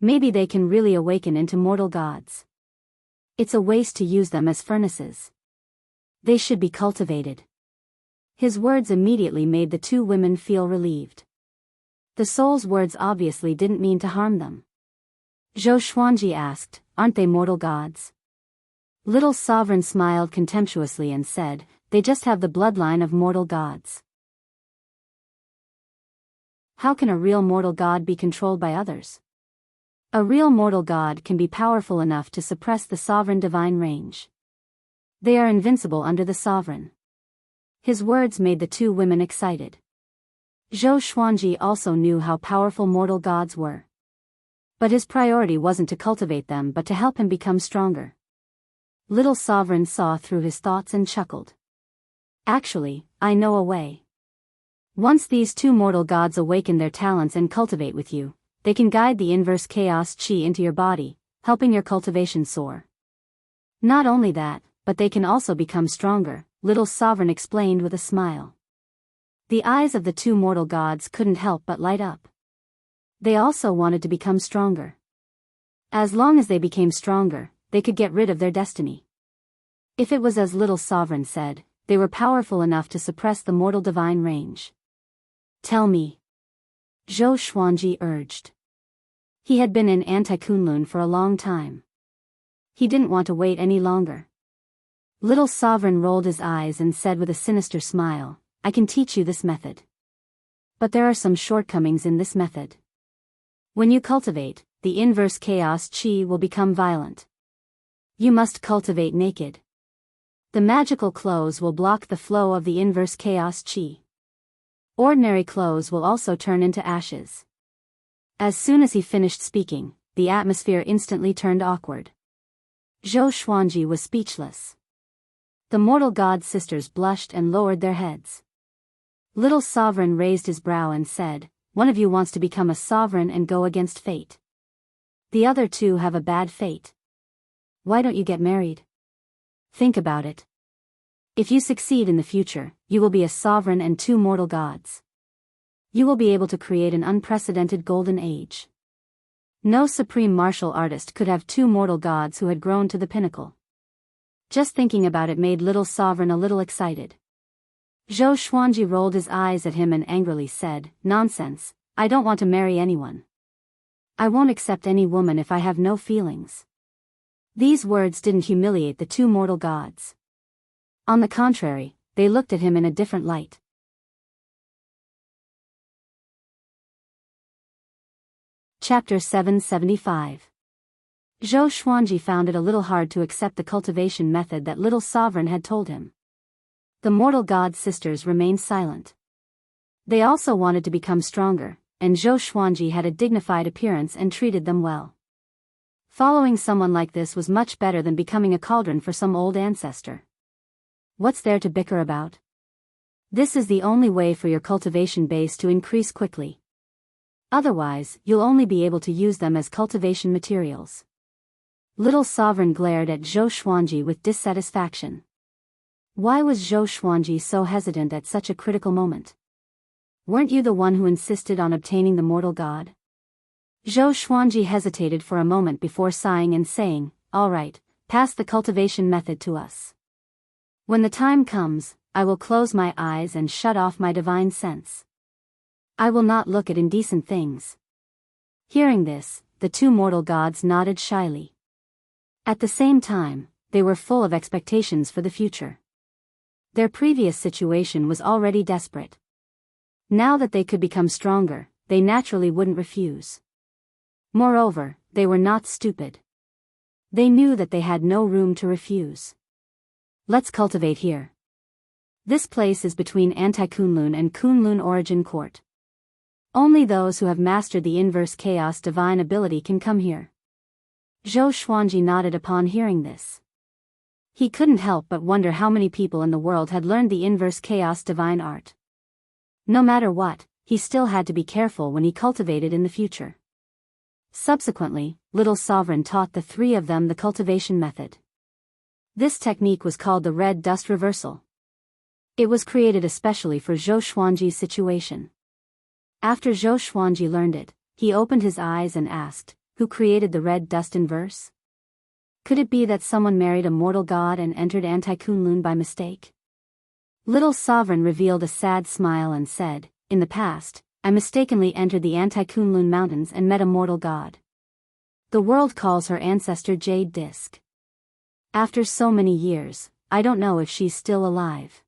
S1: Maybe they can really awaken into mortal gods. It's a waste to use them as furnaces. They should be cultivated. His words immediately made the two women feel relieved. The soul's words obviously didn't mean to harm them. Zhou Xuanji asked, Aren't they mortal gods? Little sovereign smiled contemptuously and said, They just have the bloodline of mortal gods. How can a real mortal god be controlled by others? A real mortal god can be powerful enough to suppress the sovereign divine range. They are invincible under the sovereign. His words made the two women excited. Zhou Xuanji also knew how powerful mortal gods were. But his priority wasn't to cultivate them but to help him become stronger. Little sovereign saw through his thoughts and chuckled. Actually, I know a way. Once these two mortal gods awaken their talents and cultivate with you, they can guide the inverse chaos chi into your body, helping your cultivation soar. Not only that, but they can also become stronger, Little Sovereign explained with a smile. The eyes of the two mortal gods couldn't help but light up. They also wanted to become stronger. As long as they became stronger, they could get rid of their destiny. If it was as Little Sovereign said, they were powerful enough to suppress the mortal divine range. Tell me. Zhou Xuanji urged. He had been in Anti-Kunlun for a long time. He didn't want to wait any longer. Little Sovereign rolled his eyes and said with a sinister smile, I can teach you this method. But there are some shortcomings in this method. When you cultivate, the inverse chaos chi will become violent. You must cultivate naked. The magical clothes will block the flow of the inverse chaos chi. Ordinary clothes will also turn into ashes. As soon as he finished speaking, the atmosphere instantly turned awkward. Zhou Xuanji was speechless. The mortal god sisters blushed and lowered their heads. Little Sovereign raised his brow and said, one of you wants to become a sovereign and go against fate. The other two have a bad fate. Why don't you get married? Think about it. If you succeed in the future, you will be a sovereign and two mortal gods. You will be able to create an unprecedented golden age. No supreme martial artist could have two mortal gods who had grown to the pinnacle. Just thinking about it made little sovereign a little excited. Zhou Xuanji rolled his eyes at him and angrily said, "Nonsense, I don't want to marry anyone. I won't accept any woman if I have no feelings." These words didn't humiliate the two mortal gods. On the contrary, they looked at him in a different light. Chapter 775. Zhou Xuanji found it a little hard to accept the cultivation method that little sovereign had told him. The mortal god sisters remained silent. They also wanted to become stronger, and Zhou Xuanji had a dignified appearance and treated them well. Following someone like this was much better than becoming a cauldron for some old ancestor. What's there to bicker about? This is the only way for your cultivation base to increase quickly. Otherwise, you'll only be able to use them as cultivation materials. Little sovereign glared at Zhou Xuanji with dissatisfaction. Why was Zhou Xuanji so hesitant at such a critical moment? Weren't you the one who insisted on obtaining the mortal god? Zhou Xuanji hesitated for a moment before sighing and saying, "All right, pass the cultivation method to us. When the time comes, I will close my eyes and shut off my divine sense. I will not look at indecent things." Hearing this, the two mortal gods nodded shyly. At the same time, they were full of expectations for the future. Their previous situation was already desperate. Now that they could become stronger, they naturally wouldn't refuse. Moreover, they were not stupid. They knew that they had no room to refuse. Let's cultivate here. This place is between Anti-Kunlun and Kunlun Origin Court. Only those who have mastered the inverse chaos divine ability can come here. Zhou Xuanji nodded upon hearing this. He couldn't help but wonder how many people in the world had learned the inverse chaos divine art. No matter what, he still had to be careful when he cultivated in the future. Subsequently, little sovereign taught the three of them the cultivation method. This technique was called the red dust reversal. It was created especially for Zhou Xuanji's situation. After Zhou Xuanji learned it, he opened his eyes and asked, "Who created the red dust inverse? Could it be that someone married a mortal god and entered Anti-Kunlun by mistake?" Little sovereign revealed a sad smile and said, "In the past, I mistakenly entered the Anti-Kunlun mountains and met a mortal god. The world calls her ancestor Jade Disc. After so many years, I don't know if she's still alive."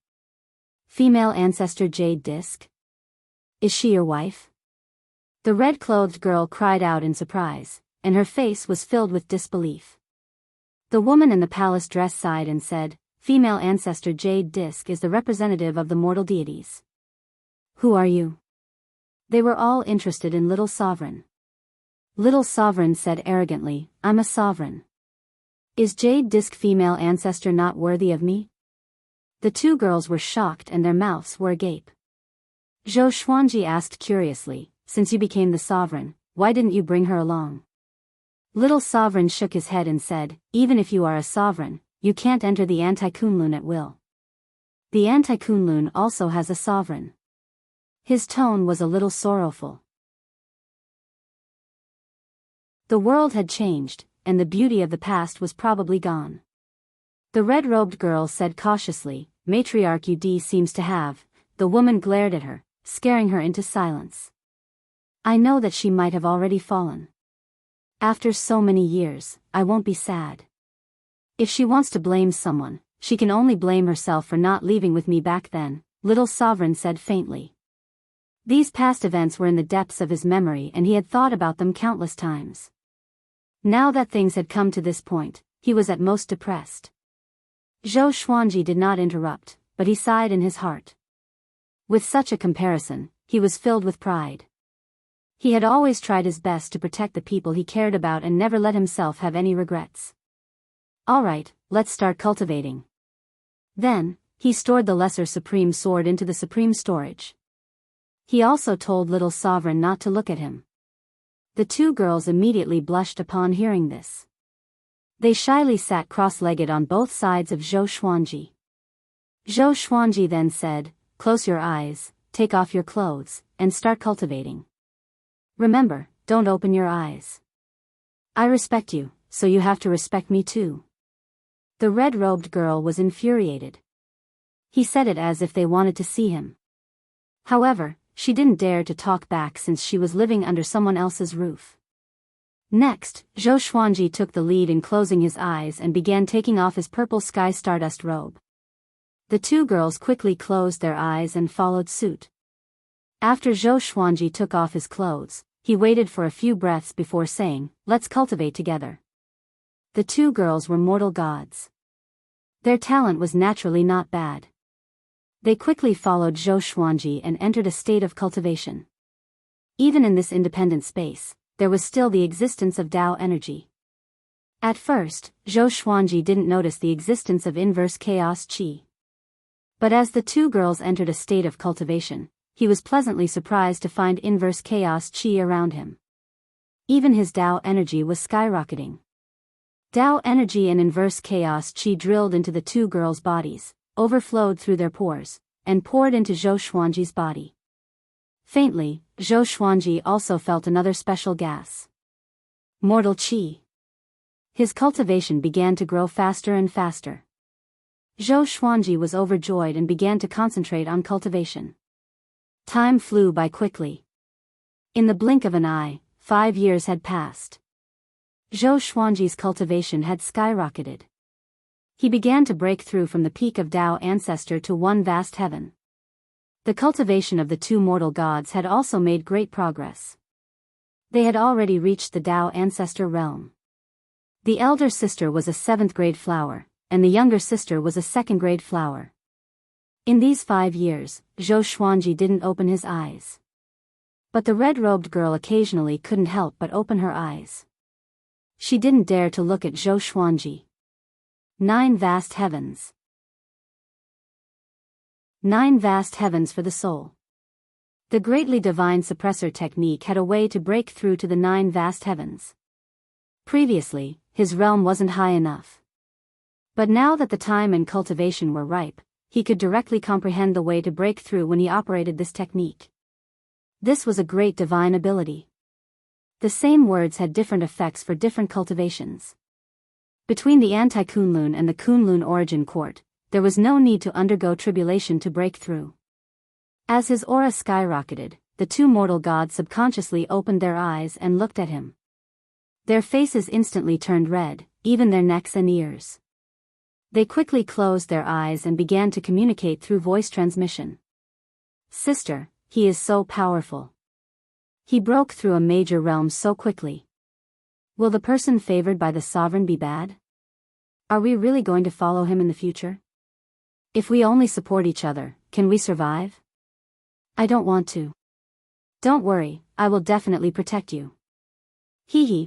S1: "Female ancestor Jade Disc? Is she your wife?" The red-clothed girl cried out in surprise, and her face was filled with disbelief. The woman in the palace dress sighed and said, "Female ancestor Jade Disc is the representative of the mortal deities." "Who are you?" They were all interested in Little Sovereign. Little Sovereign said arrogantly, "I'm a sovereign. Is Jade Disc female ancestor not worthy of me?" The two girls were shocked and their mouths were agape. Zhou Xuanji asked curiously, "Since you became the sovereign, why didn't you bring her along?" Little Sovereign shook his head and said, "Even if you are a sovereign, you can't enter the Anti-Kunlun at will. The Anti-Kunlun also has a sovereign." His tone was a little sorrowful. The world had changed, and the beauty of the past was probably gone. The red-robed girl said cautiously, "Matriarch Ud seems to have." The woman glared at her, scaring her into silence. "I know that she might have already fallen. After so many years, I won't be sad. If she wants to blame someone, she can only blame herself for not leaving with me back then," Little Sovereign said faintly. These past events were in the depths of his memory and he had thought about them countless times. Now that things had come to this point, he was at most depressed. Zhou Xuanji did not interrupt, but he sighed in his heart. With such a comparison, he was filled with pride. He had always tried his best to protect the people he cared about and never let himself have any regrets. "All right, let's start cultivating." Then, he stored the Lesser Supreme Sword into the Supreme Storage. He also told little sovereign not to look at him. The two girls immediately blushed upon hearing this. They shyly sat cross-legged on both sides of Zhou Xuanji. Zhou Xuanji then said, "Close your eyes, take off your clothes, and start cultivating. Remember, don't open your eyes. I respect you, so you have to respect me too." The red-robed girl was infuriated. He said it as if they wanted to see him. However, she didn't dare to talk back since she was living under someone else's roof. Next, Zhou Xuanji took the lead in closing his eyes and began taking off his purple sky stardust robe. The two girls quickly closed their eyes and followed suit. After Zhou Xuanji took off his clothes, he waited for a few breaths before saying, "Let's cultivate together." The two girls were mortal gods. Their talent was naturally not bad. They quickly followed Zhou Xuanji and entered a state of cultivation. Even in this independent space, there was still the existence of Tao energy. At first, Zhou Xuanji didn't notice the existence of inverse chaos qi. But as the two girls entered a state of cultivation, he was pleasantly surprised to find inverse chaos qi around him. Even his Tao energy was skyrocketing. Tao energy and inverse chaos qi drilled into the two girls' bodies, overflowed through their pores, and poured into Zhou Xuanji's body. Faintly, Zhou Xuanji also felt another special gas. Mortal qi. His cultivation began to grow faster and faster. Zhou Xuanji was overjoyed and began to concentrate on cultivation. Time flew by quickly. In the blink of an eye, 5 years had passed. Zhou Xuanji's cultivation had skyrocketed. He began to break through from the peak of Tao ancestor to one vast heaven. The cultivation of the two mortal gods had also made great progress. They had already reached the Tao ancestor realm. The elder sister was a 7th-grade flower, and the younger sister was a 2nd-grade flower. In these 5 years, Zhou Xuanji didn't open his eyes. But the red-robed girl occasionally couldn't help but open her eyes. She didn't dare to look at Zhou Xuanji. 9 vast heavens. 9 vast heavens for the soul. The greatly divine suppressor technique had a way to break through to the 9 vast heavens. Previously, his realm wasn't high enough. But now that the time and cultivation were ripe, he could directly comprehend the way to break through when he operated this technique. This was a great divine ability. The same words had different effects for different cultivations. Between the anti-Kunlun and the Kunlun origin court, there was no need to undergo tribulation to break through. As his aura skyrocketed, the two mortal gods subconsciously opened their eyes and looked at him. Their faces instantly turned red, even their necks and ears. They quickly closed their eyes and began to communicate through voice transmission. "Sister, he is so powerful. He broke through a major realm so quickly. Will the person favored by the sovereign be bad? Are we really going to follow him in the future? If we only support each other, can we survive? I don't want to. Don't worry, I will definitely protect you.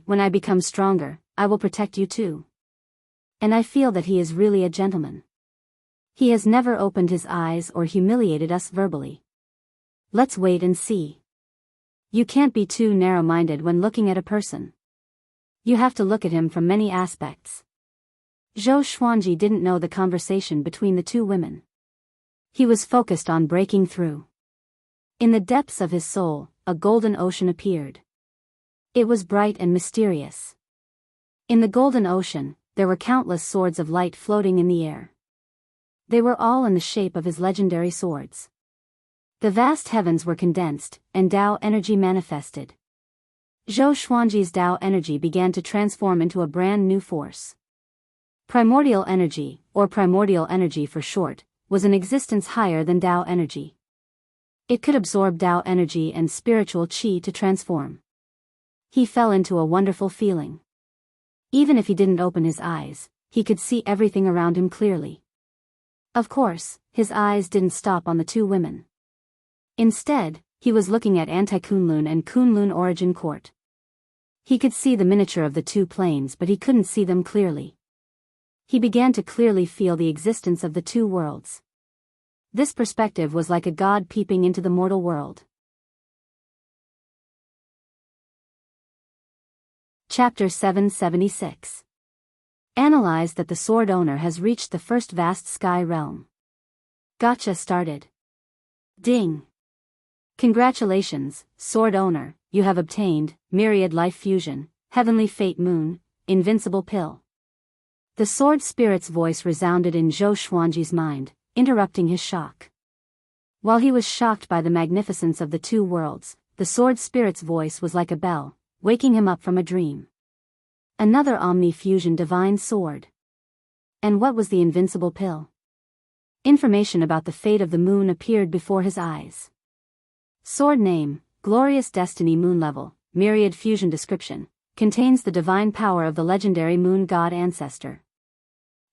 S1: When I become stronger, I will protect you too. And I feel that he is really a gentleman. He has never opened his eyes or humiliated us verbally. Let's wait and see. You can't be too narrow-minded when looking at a person. You have to look at him from many aspects." Zhou Xuanji didn't know the conversation between the two women. He was focused on breaking through. In the depths of his soul, a golden ocean appeared. It was bright and mysterious. In the golden ocean, there were countless swords of light floating in the air. They were all in the shape of his legendary swords. The vast heavens were condensed, and Tao energy manifested. Zhou Xuanji's Tao energy began to transform into a brand new force. Primordial energy, or primordial energy for short, was an existence higher than Tao energy. It could absorb Tao energy and spiritual qi to transform. He fell into a wonderful feeling. Even if he didn't open his eyes, he could see everything around him clearly. Of course, his eyes didn't stop on the two women. Instead, he was looking at Anti-Kunlun and Kunlun origin court. He could see the miniature of the two planes, but he couldn't see them clearly. He began to clearly feel the existence of the two worlds. This perspective was like a god peeping into the mortal world. Chapter 776. Analyze that the sword owner has reached the first vast sky realm. Gotcha started. Ding. Congratulations, sword owner, you have obtained Myriad Life Fusion, Heavenly Fate Moon, Invincible Pill. The sword spirit's voice resounded in Zhou Xuanji's mind, interrupting his shock. While he was shocked by the magnificence of the two worlds, the sword spirit's voice was like a bell, waking him up from a dream. Another Omni-Fusion Divine Sword. And what was the Invincible Pill? Information about the fate of the moon appeared before his eyes. Sword name, Glorious Destiny Moon Level, Myriad Fusion Description, contains the divine power of the legendary moon god ancestor.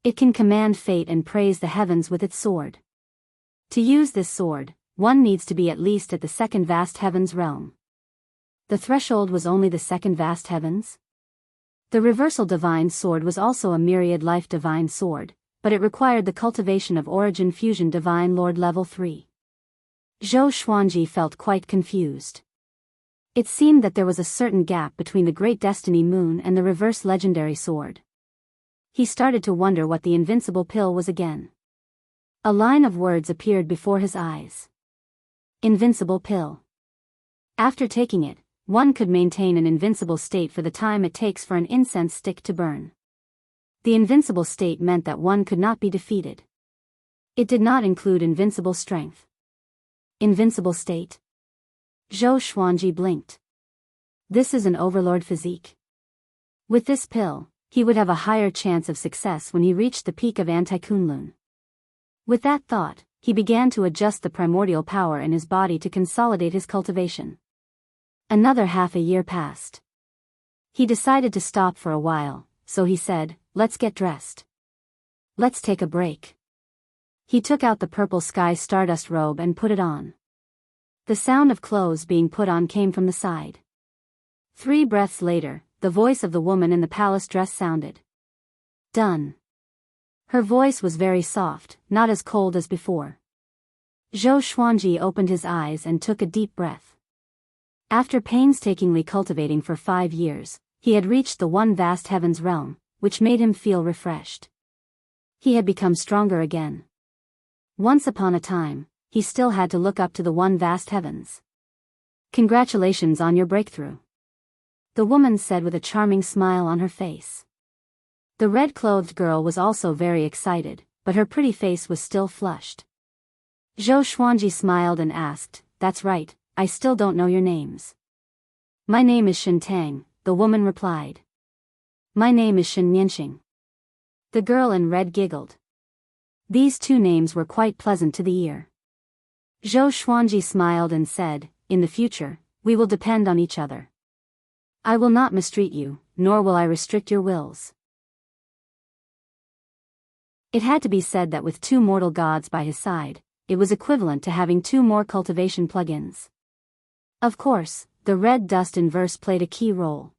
S1: It can command fate and praise the heavens with its sword. To use this sword, one needs to be at least at the second vast heavens realm. The threshold was only the second vast heavens? The reversal divine sword was also a myriad life divine sword, but it required the cultivation of origin fusion divine lord level 3. Zhou Xuanji felt quite confused. It seemed that there was a certain gap between the great destiny moon and the reverse legendary sword. He started to wonder what the invincible pill was again. A line of words appeared before his eyes. Invincible pill. After taking it, one could maintain an invincible state for the time it takes for an incense stick to burn. The invincible state meant that one could not be defeated. It did not include invincible strength. Invincible state? Zhou Xuanji blinked. This is an overlord physique. With this pill, he would have a higher chance of success when he reached the peak of Anti-Kunlun. With that thought, he began to adjust the primordial power in his body to consolidate his cultivation. Another half a year passed. He decided to stop for a while, so he said, "Let's get dressed. Let's take a break." He took out the purple sky stardust robe and put it on. The sound of clothes being put on came from the side. 3 breaths later, the voice of the woman in the palace dress sounded. Done. Her voice was very soft, not as cold as before. Zhou Xuanji opened his eyes and took a deep breath. After painstakingly cultivating for 5 years, he had reached the one vast heavens realm, which made him feel refreshed. He had become stronger again. Once upon a time, he still had to look up to the one vast heavens. Congratulations on your breakthrough. The woman said with a charming smile on her face. The red-clothed girl was also very excited, but her pretty face was still flushed. Zhou Xuanji smiled and asked, "That's right, I still don't know your names." "My name is Shen Tang," the woman replied. "My name is Shen Nianxing." The girl in red giggled. These 2 names were quite pleasant to the ear. Zhou Xuanji smiled and said, "In the future, we will depend on each other. I will not mistreat you, nor will I restrict your wills." It had to be said that with 2 mortal gods by his side, it was equivalent to having 2 more cultivation plugins. Of course, the red dust in verse played a key role.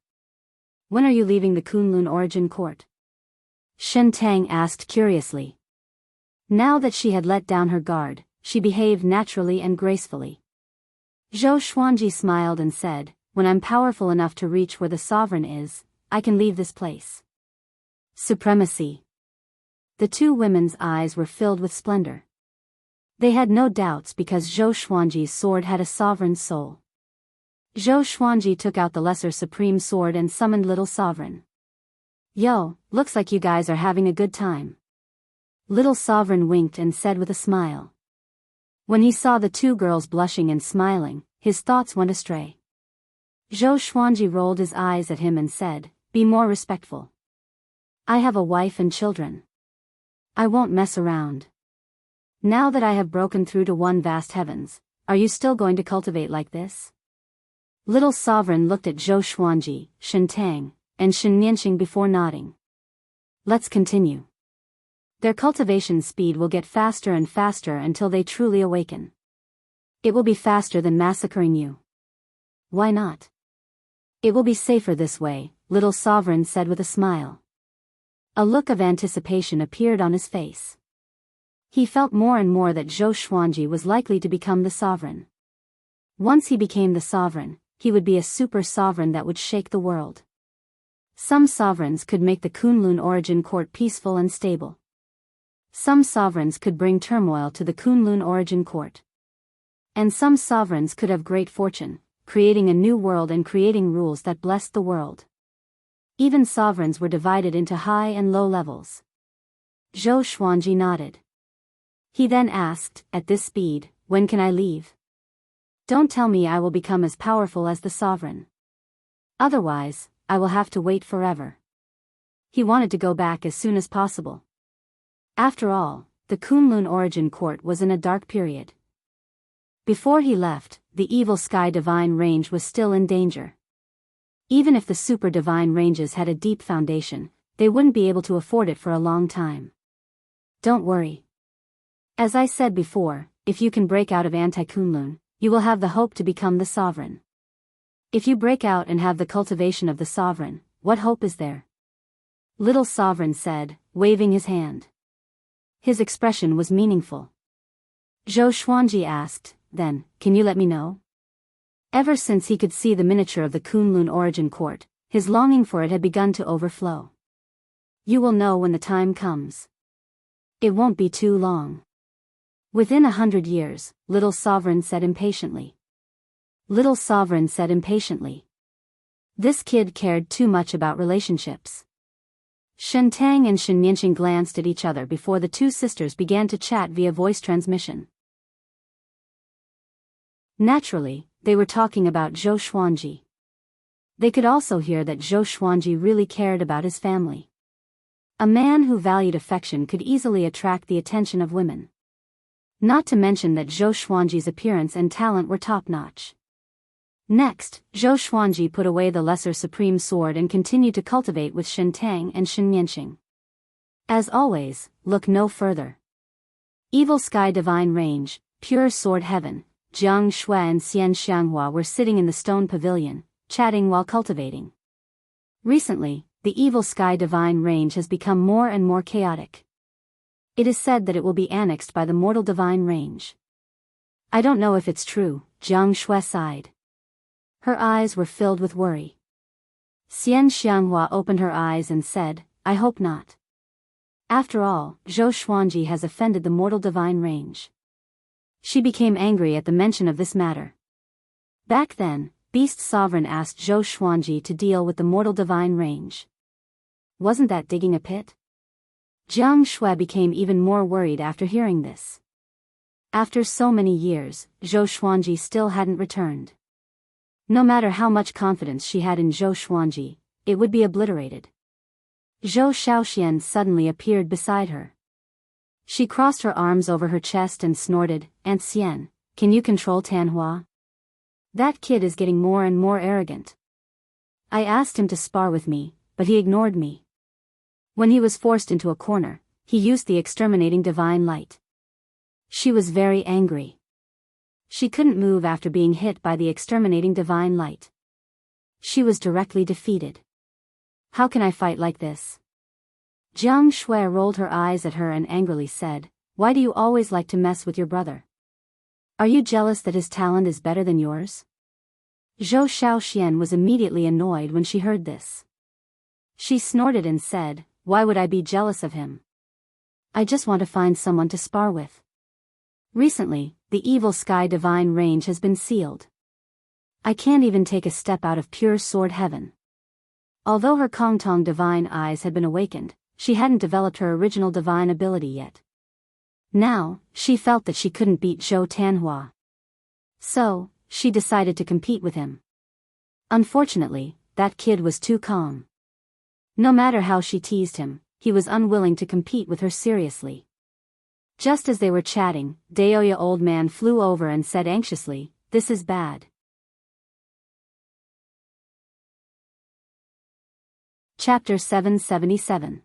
S1: "When are you leaving the Kunlun origin court?" Shen Tang asked curiously. Now that she had let down her guard, she behaved naturally and gracefully. Zhou Xuanji smiled and said, "When I'm powerful enough to reach where the sovereign is, I can leave this place." Supremacy. The 2 women's eyes were filled with splendor. They had no doubts because Zhou Xuanji's sword had a sovereign soul. Zhou Xuanji took out the lesser supreme sword and summoned Little Sovereign. "Yo, looks like you guys are having a good time." Little Sovereign winked and said with a smile. When he saw the 2 girls blushing and smiling, his thoughts went astray. Zhou Xuanji rolled his eyes at him and said, "Be more respectful. I have a wife and children. I won't mess around. Now that I have broken through to one vast heavens, are you still going to cultivate like this?" Little Sovereign looked at Zhou Xuanji, Shen Tang, and Shen Nianxing before nodding. "Let's continue. Their cultivation speed will get faster and faster until they truly awaken. It will be faster than massacring you." "Why not?" "It will be safer this way," Little Sovereign said with a smile. A look of anticipation appeared on his face. He felt more and more that Zhou Xuanji was likely to become the sovereign. Once he became the sovereign, he would be a super sovereign that would shake the world. Some sovereigns could make the Kunlun origin court peaceful and stable. Some sovereigns could bring turmoil to the Kunlun origin court. And some sovereigns could have great fortune, creating a new world and creating rules that blessed the world. Even sovereigns were divided into high and low levels. Zhou Xuanji nodded. He then asked, at this speed, when can I leave? Don't tell me I will become as powerful as the sovereign. Otherwise, I will have to wait forever. He wanted to go back as soon as possible. After all, the Kunlun origin court was in a dark period. Before he left, the evil sky divine range was still in danger. Even if the super divine ranges had a deep foundation, they wouldn't be able to afford it for a long time. Don't worry. As I said before, if you can break out of anti-Kunlun, you will have the hope to become the sovereign. If you break out and have the cultivation of the sovereign, what hope is there? Little sovereign said, waving his hand. His expression was meaningful. Zhou Xuanji asked, then, can you let me know? Ever since he could see the miniature of the Kunlun origin court, his longing for it had begun to overflow. You will know when the time comes. It won't be too long. Within 100 years, Little Sovereign said impatiently. Little Sovereign said impatiently. This kid cared too much about relationships. Shen Tang and Shen Nianqing glanced at each other before the two sisters began to chat via voice transmission. Naturally, they were talking about Zhou Xuanji. They could also hear that Zhou Xuanji really cared about his family. A man who valued affection could easily attract the attention of women. Not to mention that Zhou Xuanji's appearance and talent were top-notch. Next, Zhou Xuanji put away the lesser supreme sword and continued to cultivate with Shen Tang and Shen Nianqing. As always, look no further. Evil Sky Divine Range, Pure Sword Heaven, Jiang Shui and Xian Xianghua were sitting in the stone pavilion, chatting while cultivating. Recently, the Evil Sky Divine Range has become more and more chaotic. It is said that it will be annexed by the Mortal Divine Range. I don't know if it's true, Jiang Shui sighed. Her eyes were filled with worry. Xian Xianghua opened her eyes and said, I hope not. After all, Zhou Xuanji has offended the Mortal Divine Range. She became angry at the mention of this matter. Back then, Beast Sovereign asked Zhou Xuanji to deal with the Mortal Divine Range. Wasn't that digging a pit? Jiang Shui became even more worried after hearing this. After so many years, Zhou Xuanji still hadn't returned. No matter how much confidence she had in Zhou Xuanji, it would be obliterated. Zhou Shaoxian suddenly appeared beside her. She crossed her arms over her chest and snorted, Aunt Xian, can you control Tanhua? That kid is getting more and more arrogant. I asked him to spar with me, but he ignored me. When he was forced into a corner, he used the exterminating divine light. She was very angry. She couldn't move after being hit by the exterminating divine light. She was directly defeated. How can I fight like this? Jiang Shui rolled her eyes at her and angrily said, why do you always like to mess with your brother? Are you jealous that his talent is better than yours? Zhou Shaoxian was immediately annoyed when she heard this. She snorted and said, why would I be jealous of him? I just want to find someone to spar with. Recently, the Evil Sky Divine Range has been sealed. I can't even take a step out of Pure Sword Heaven. Although her Kongtong divine eyes had been awakened, she hadn't developed her original divine ability yet. Now, she felt that she couldn't beat Zhou Tanhua. So, she decided to compete with him. Unfortunately, that kid was too calm. No matter how she teased him, he was unwilling to compete with her seriously. Just as they were chatting, Daoya old man flew over and said anxiously, this is bad. Chapter 777.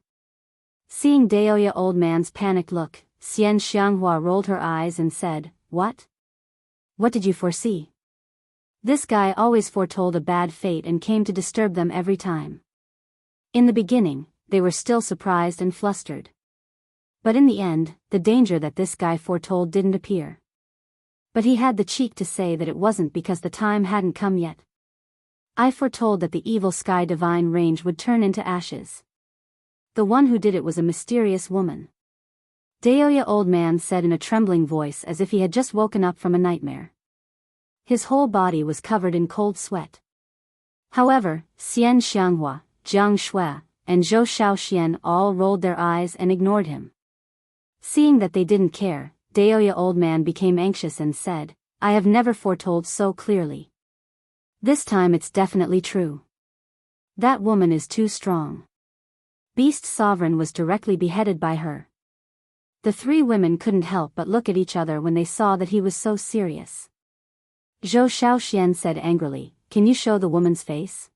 S1: Seeing Daoya old man's panicked look, Xian Xianghua rolled her eyes and said, what? What did you foresee? This guy always foretold a bad fate and came to disturb them every time. In the beginning, they were still surprised and flustered. But in the end, the danger that this guy foretold didn't appear. But he had the cheek to say that it wasn't because the time hadn't come yet. I foretold that the evil sky divine range would turn into ashes. The one who did it was a mysterious woman. Daoya old man said in a trembling voice as if he had just woken up from a nightmare. His whole body was covered in cold sweat. However, Xian Xianghua, Jiang Shui, and Zhou Shaoxian all rolled their eyes and ignored him. Seeing that they didn't care, Daoya old man became anxious and said, I have never foretold so clearly. This time it's definitely true. That woman is too strong. Beast Sovereign was directly beheaded by her. The three women couldn't help but look at each other when they saw that he was so serious. Zhou Shaoxian said angrily, Can you show the woman's face?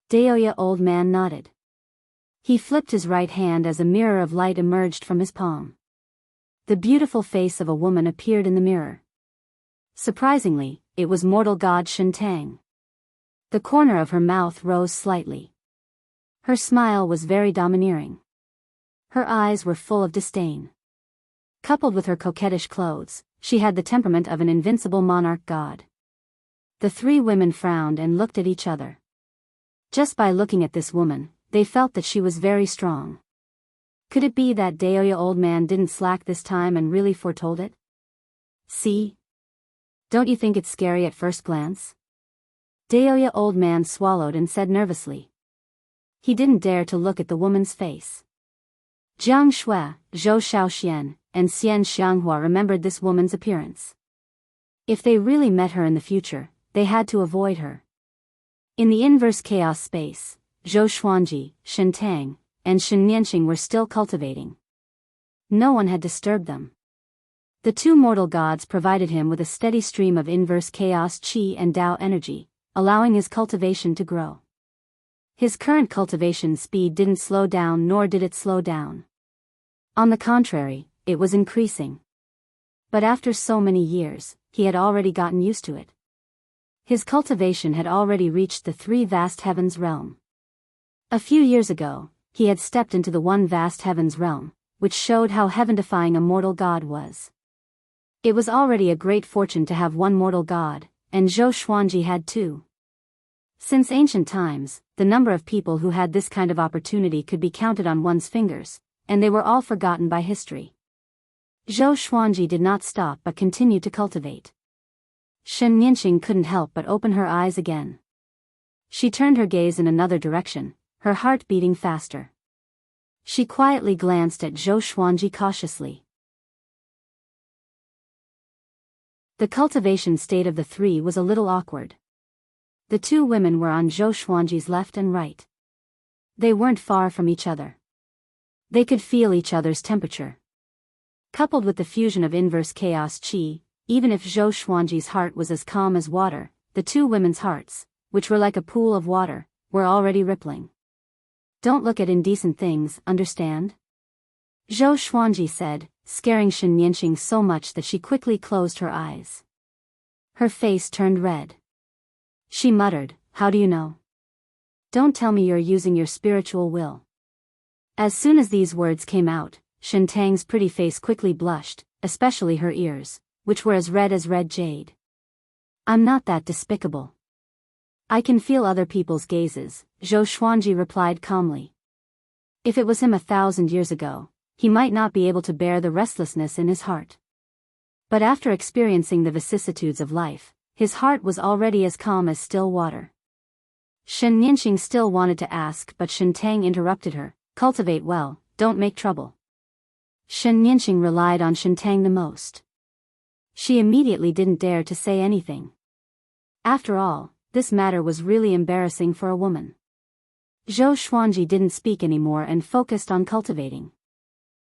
S1: Daoya old man nodded. He flipped his right hand as a mirror of light emerged from his palm. The beautiful face of a woman appeared in the mirror. Surprisingly, it was mortal god Shentang. The corner of her mouth rose slightly. Her smile was very domineering. Her eyes were full of disdain. Coupled with her coquettish clothes, she had the temperament of an invincible monarch god. The three women frowned and looked at each other. Just by looking at this woman, they felt that she was very strong. Could it be that Daoya old man didn't slack this time and really foretold it? See? Don't you think it's scary at first glance? Daoya old man swallowed and said nervously. He didn't dare to look at the woman's face. Jiang Shui, Zhou Shaoxian, and Xian Xianghua remembered this woman's appearance. If they really met her in the future, they had to avoid her. In the inverse chaos space, Zhou Xuanji, Shentang, and Shen Nianqing were still cultivating. No one had disturbed them. The two mortal gods provided him with a steady stream of inverse chaos qi and Tao energy, allowing his cultivation to grow. His current cultivation speed didn't slow down, nor did it slow down. On the contrary, it was increasing. But after so many years, he had already gotten used to it. His cultivation had already reached the three vast heavens realm. A few years ago, he had stepped into the one vast heavens realm, which showed how heaven-defying a mortal god was. It was already a great fortune to have one mortal god, and Zhou Xuanji had two. Since ancient times, the number of people who had this kind of opportunity could be counted on one's fingers, and they were all forgotten by history. Zhou Xuanji did not stop but continued to cultivate. Shen Nianqing couldn't help but open her eyes again. She turned her gaze in another direction, her heart beating faster. She quietly glanced at Zhou Xuanji cautiously. The cultivation state of the three was a little awkward. The two women were on Zhou Xuanji's left and right. They weren't far from each other. They could feel each other's temperature. Coupled with the fusion of inverse chaos qi, even if Zhou Xuanji's heart was as calm as water, the two women's hearts, which were like a pool of water, were already rippling. Don't look at indecent things, understand? Zhou Xuanji said, scaring Shen Nianqing so much that she quickly closed her eyes. Her face turned red. She muttered, How do you know? Don't tell me you're using your spiritual will. As soon as these words came out, Shentang's pretty face quickly blushed, especially her ears, which were as red jade. I'm not that despicable. I can feel other people's gazes, Zhou Xuanji replied calmly. If it was him 1,000 years ago, he might not be able to bear the restlessness in his heart. But after experiencing the vicissitudes of life, his heart was already as calm as still water. Shen Nianqing still wanted to ask, but Shentang interrupted her, Cultivate well, don't make trouble. Shen Nianqing relied on Shentang the most. She immediately didn't dare to say anything. After all, this matter was really embarrassing for a woman. Zhou Xuanji didn't speak anymore and focused on cultivating.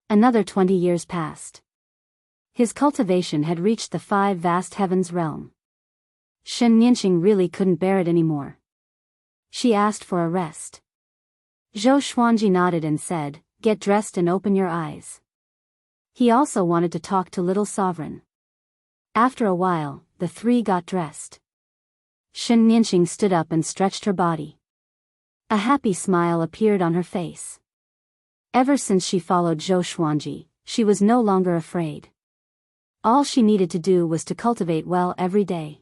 S1: Another 20 years passed. His cultivation had reached the five vast heavens realm. Shen Nianqing really couldn't bear it anymore. She asked for a rest. Zhou Xuanji nodded and said, Get dressed and open your eyes. He also wanted to talk to Little Sovereign. After a while, the three got dressed. Shen Nianqing stood up and stretched her body. A happy smile appeared on her face. Ever since she followed Zhou Xuanji, she was no longer afraid. All she needed to do was to cultivate well every day.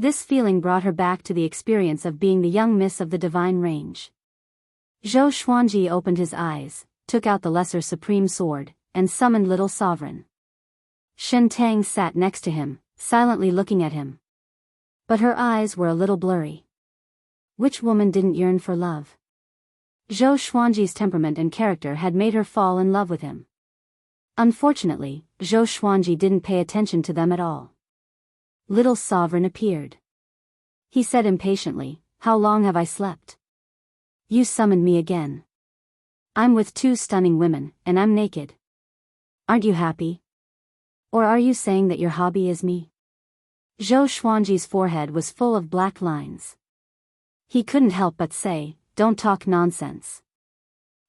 S1: This feeling brought her back to the experience of being the young miss of the divine range. Zhou Xuanji opened his eyes, took out the lesser supreme sword, and summoned Little Sovereign. Shen Tang sat next to him, silently looking at him. But her eyes were a little blurry. Which woman didn't yearn for love? Zhou Xuanji's temperament and character had made her fall in love with him. Unfortunately, Zhou Xuanji didn't pay attention to them at all. Little Sovereign appeared. He said impatiently, "How long have I slept? You summoned me again. I'm with two stunning women, and I'm naked. Aren't you happy? Or are you saying that your hobby is me?" Zhou Xuanji's forehead was full of black lines. He couldn't help but say, "Don't talk nonsense.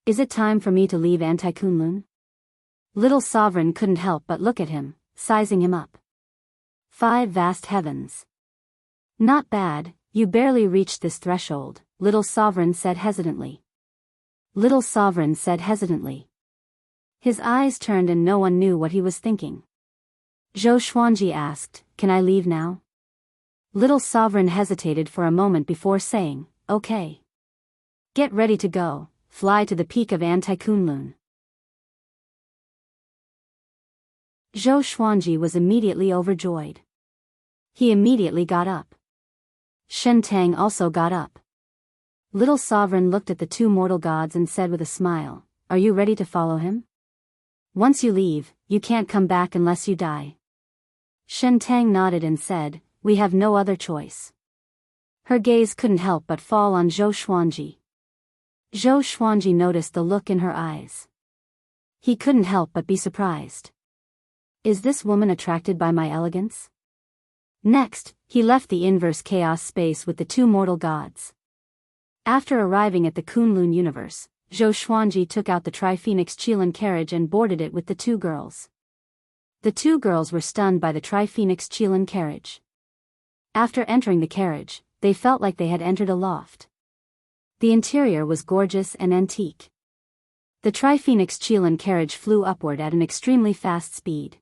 S1: Is it time for me to leave Anti-Kunlun?" Little Sovereign couldn't help but look at him, sizing him up. 5 vast heavens. Not bad, you barely reached this threshold, Little Sovereign said hesitantly. Little Sovereign said hesitantly. His eyes turned and no one knew what he was thinking. Zhou Xuanji asked, "Can I leave now?" Little Sovereign hesitated for a moment before saying, "Okay. Get ready to go, fly to the peak of Anti-Kunlun." Zhou Xuanji was immediately overjoyed. He immediately got up. Shen Tang also got up. Little Sovereign looked at the two mortal gods and said with a smile, "Are you ready to follow him? Once you leave, you can't come back unless you die." Shen Tang nodded and said, "We have no other choice." Her gaze couldn't help but fall on Zhou Xuanji. Zhou Xuanji noticed the look in her eyes. He couldn't help but be surprised. Is this woman attracted by my elegance? Next, he left the inverse chaos space with the two mortal gods. After arriving at the Kunlun universe, Zhou Xuanji took out the Tri-Phoenix Qilin carriage and boarded it with the two girls. The two girls were stunned by the Tri-Phoenix Qilin carriage. After entering the carriage, they felt like they had entered a loft. The interior was gorgeous and antique. The Tri-Phoenix Qilin carriage flew upward at an extremely fast speed.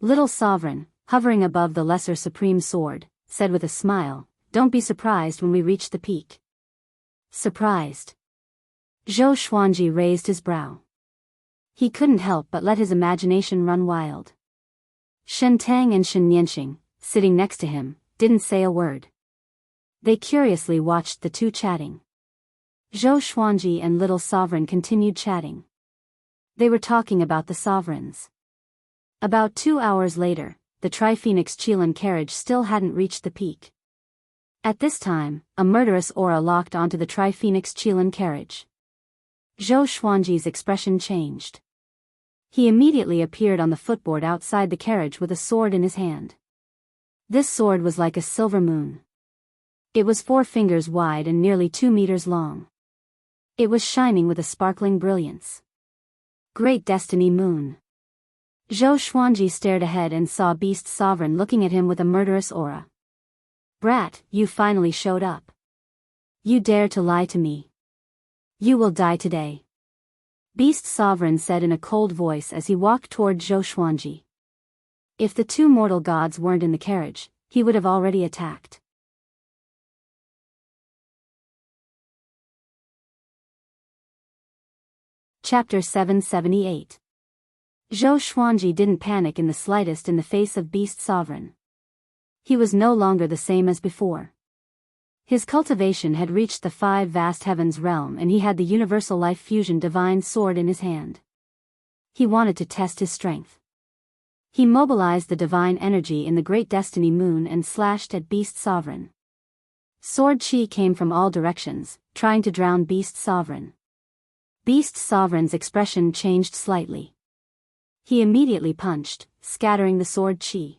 S1: Little Sovereign, hovering above the lesser supreme sword, said with a smile, "Don't be surprised when we reach the peak." Surprised? Zhou Xuanji raised his brow. He couldn't help but let his imagination run wild. Shen Tang and Shen Nianxing, sitting next to him, didn't say a word. They curiously watched the two chatting. Zhou Xuanji and Little Sovereign continued chatting. They were talking about the sovereigns. About 2 hours later, the Tri-Phoenix Qilin carriage still hadn't reached the peak. At this time, a murderous aura locked onto the Tri-Phoenix Qilin carriage. Zhou Xuanji's expression changed. He immediately appeared on the footboard outside the carriage with a sword in his hand. This sword was like a silver moon. It was 4 fingers wide and nearly 2 meters long. It was shining with a sparkling brilliance. Great Destiny Moon. Zhou Xuanji stared ahead and saw Beast Sovereign looking at him with a murderous aura. "Brat, you finally showed up. You dare to lie to me. You will die today," Beast Sovereign said in a cold voice as he walked toward Zhou Xuanji. If the two mortal gods weren't in the carriage, he would have already attacked. Chapter 778. Zhou Xuanji didn't panic in the slightest in the face of Beast Sovereign. He was no longer the same as before. His cultivation had reached the 5 vast heavens realm and he had the universal life fusion divine sword in his hand. He wanted to test his strength. He mobilized the divine energy in the Great Destiny Moon and slashed at Beast Sovereign. Sword chi came from all directions, trying to drown Beast Sovereign. Beast Sovereign's expression changed slightly. He immediately punched, scattering the sword chi.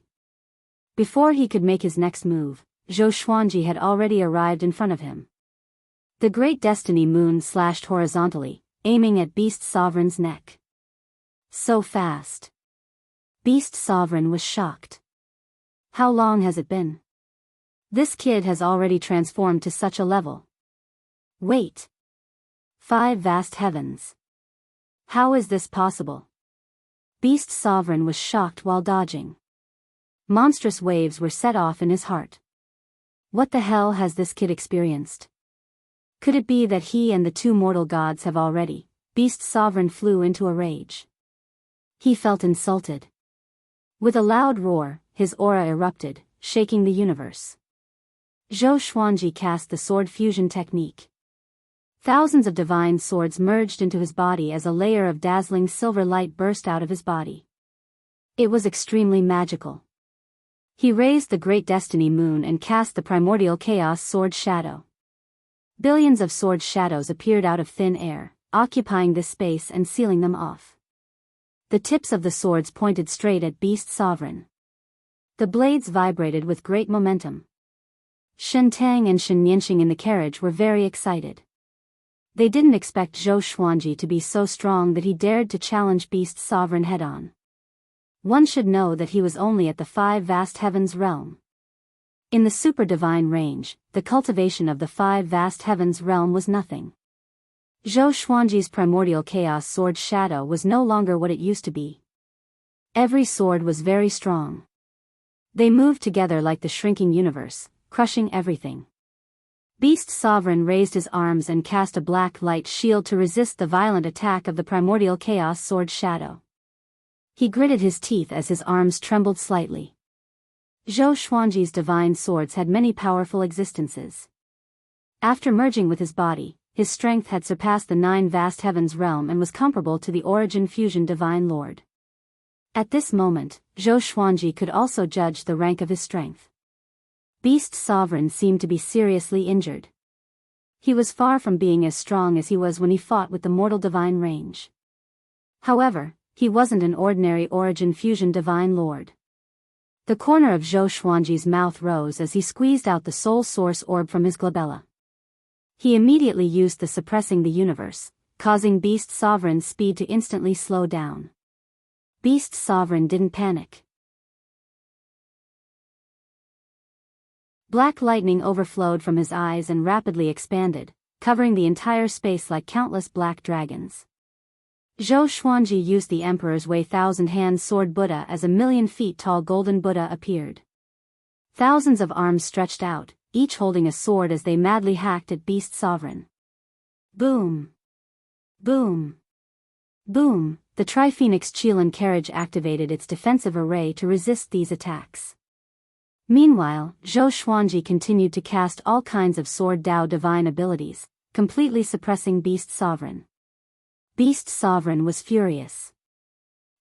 S1: Before he could make his next move, Zhou Xuanji had already arrived in front of him. The Great Destiny Moon slashed horizontally, aiming at Beast Sovereign's neck. So fast. Beast Sovereign was shocked. How long has it been? This kid has already transformed to such a level. Wait. 5 vast heavens. How is this possible? Beast Sovereign was shocked while dodging. Monstrous waves were set off in his heart. What the hell has this kid experienced? Could it be that he and the two mortal gods have already? Beast Sovereign flew into a rage. He felt insulted. With a loud roar, his aura erupted, shaking the universe. Zhou Xuanji cast the sword fusion technique. Thousands of divine swords merged into his body as a layer of dazzling silver light burst out of his body. It was extremely magical. He raised the Great Destiny Moon and cast the primordial chaos sword shadow. Billions of sword shadows appeared out of thin air, occupying this space and sealing them off. The tips of the swords pointed straight at Beast Sovereign. The blades vibrated with great momentum. Shen Tang and Shen Yanxing in the carriage were very excited. They didn't expect Zhou Xuanji to be so strong that he dared to challenge Beast Sovereign head-on. One should know that he was only at the five vast heavens realm. In the super divine range, the cultivation of the five vast heavens realm was nothing. Zhou Xuanji's primordial chaos sword shadow was no longer what it used to be. Every sword was very strong. They moved together like the shrinking universe, crushing everything. Beast Sovereign raised his arms and cast a black light shield to resist the violent attack of the primordial chaos sword shadow. He gritted his teeth as his arms trembled slightly. Zhou Xuanji's divine swords had many powerful existences. After merging with his body, his strength had surpassed the nine vast heavens realm and was comparable to the Origin Fusion Divine Lord. At this moment, Zhou Xuanji could also judge the rank of his strength. Beast Sovereign seemed to be seriously injured. He was far from being as strong as he was when he fought with the mortal divine range. However, he wasn't an ordinary Origin Fusion Divine Lord. The corner of Zhou Xuanji's mouth rose as he squeezed out the Soul Source Orb from his glabella. He immediately used the Suppressing the Universe, causing Beast Sovereign's speed to instantly slow down. Beast Sovereign didn't panic. Black lightning overflowed from his eyes and rapidly expanded, covering the entire space like countless black dragons. Zhou Xuanji used the Emperor's Way Thousand-Hand Sword Buddha as a 1,000,000 feet tall golden Buddha appeared. Thousands of arms stretched out, each holding a sword as they madly hacked at Beast Sovereign. Boom! Boom! Boom! The Tri-Phoenix Qilin carriage activated its defensive array to resist these attacks. Meanwhile, Zhou Xuanji continued to cast all kinds of Sword Dao divine abilities, completely suppressing Beast Sovereign. Beast Sovereign was furious.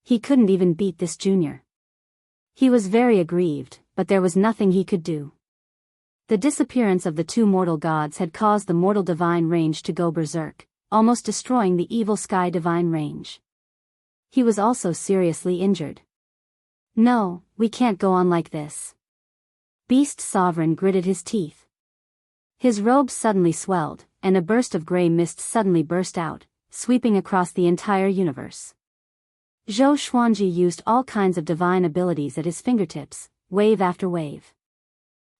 S1: He couldn't even beat this junior. He was very aggrieved, but there was nothing he could do. The disappearance of the two mortal gods had caused the mortal divine range to go berserk, almost destroying the evil sky divine range. He was also seriously injured. No, we can't go on like this. Beast Sovereign gritted his teeth. His robes suddenly swelled, and a burst of gray mist suddenly burst out, sweeping across the entire universe. Zhou Xuanji used all kinds of divine abilities at his fingertips, wave after wave.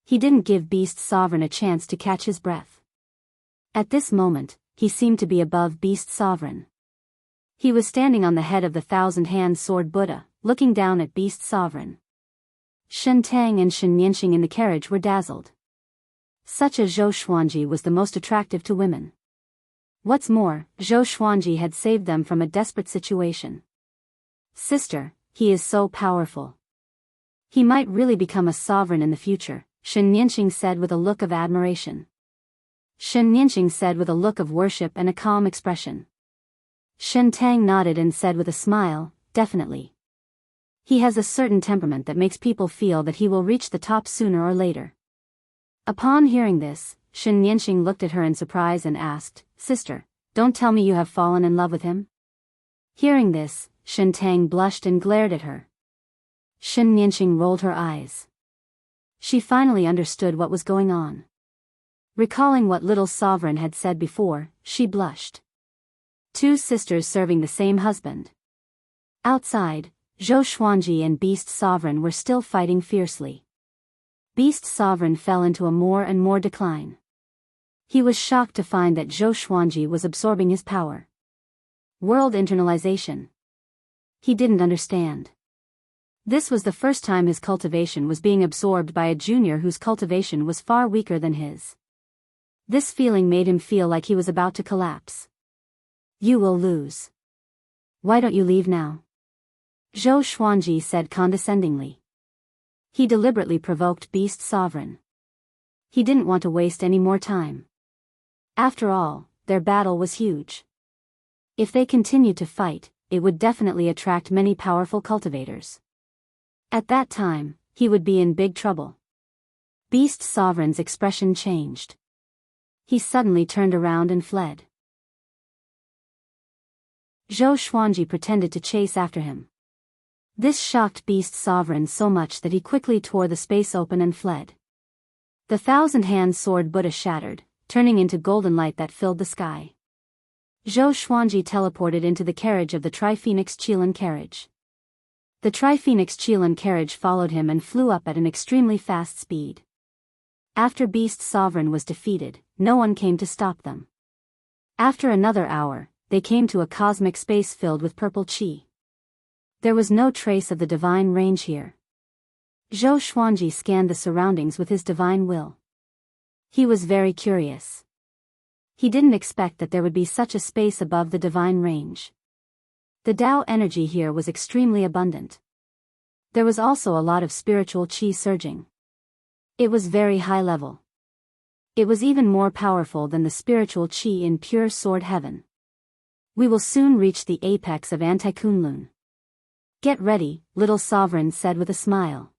S1: He didn't give Beast Sovereign a chance to catch his breath. At this moment, he seemed to be above Beast Sovereign. He was standing on the head of the thousand-hand sword Buddha, looking down at Beast Sovereign. Shen Tang and Shen Yanxing in the carriage were dazzled. Such a Zhou Xuanji was the most attractive to women. What's more, Zhou Xuanji had saved them from a desperate situation. Sister, he is so powerful. He might really become a sovereign in the future, Shen Yanxing said with a look of admiration. Shen Yanxing said with a look of worship and a calm expression. Shen Tang nodded and said with a smile, definitely. He has a certain temperament that makes people feel that he will reach the top sooner or later. Upon hearing this, Shen Yanxing looked at her in surprise and asked, Sister, don't tell me you have fallen in love with him? Hearing this, Shen Tang blushed and glared at her. Shen Yanxing rolled her eyes. She finally understood what was going on. Recalling what little sovereign had said before, she blushed. Two sisters serving the same husband. Outside, Zhou Xuanji and Beast Sovereign were still fighting fiercely. Beast Sovereign fell into a more and more decline. He was shocked to find that Zhou Xuanji was absorbing his power. World internalization. He didn't understand. This was the first time his cultivation was being absorbed by a junior whose cultivation was far weaker than his. This feeling made him feel like he was about to collapse. You will lose. Why don't you leave now? Zhou Xuanji said condescendingly. He deliberately provoked Beast Sovereign. He didn't want to waste any more time. After all, their battle was huge. If they continued to fight, it would definitely attract many powerful cultivators. At that time, he would be in big trouble. Beast Sovereign's expression changed. He suddenly turned around and fled. Zhou Xuanji pretended to chase after him. This shocked Beast Sovereign so much that he quickly tore the space open and fled. The thousand-hand sword Buddha shattered, turning into golden light that filled the sky. Zhou Xuanji teleported into the carriage of the Tri-Phoenix Qilin carriage. The Tri-Phoenix Qilin carriage followed him and flew up at an extremely fast speed. After Beast Sovereign was defeated, no one came to stop them. After another hour, they came to a cosmic space filled with purple qi. There was no trace of the divine range here. Zhou Xuanji scanned the surroundings with his divine will. He was very curious. He didn't expect that there would be such a space above the divine range. The Tao energy here was extremely abundant. There was also a lot of spiritual qi surging. It was very high level. It was even more powerful than the spiritual qi in pure sword heaven. We will soon reach the apex of Anti-Kunlun. Get ready, little sovereign said with a smile.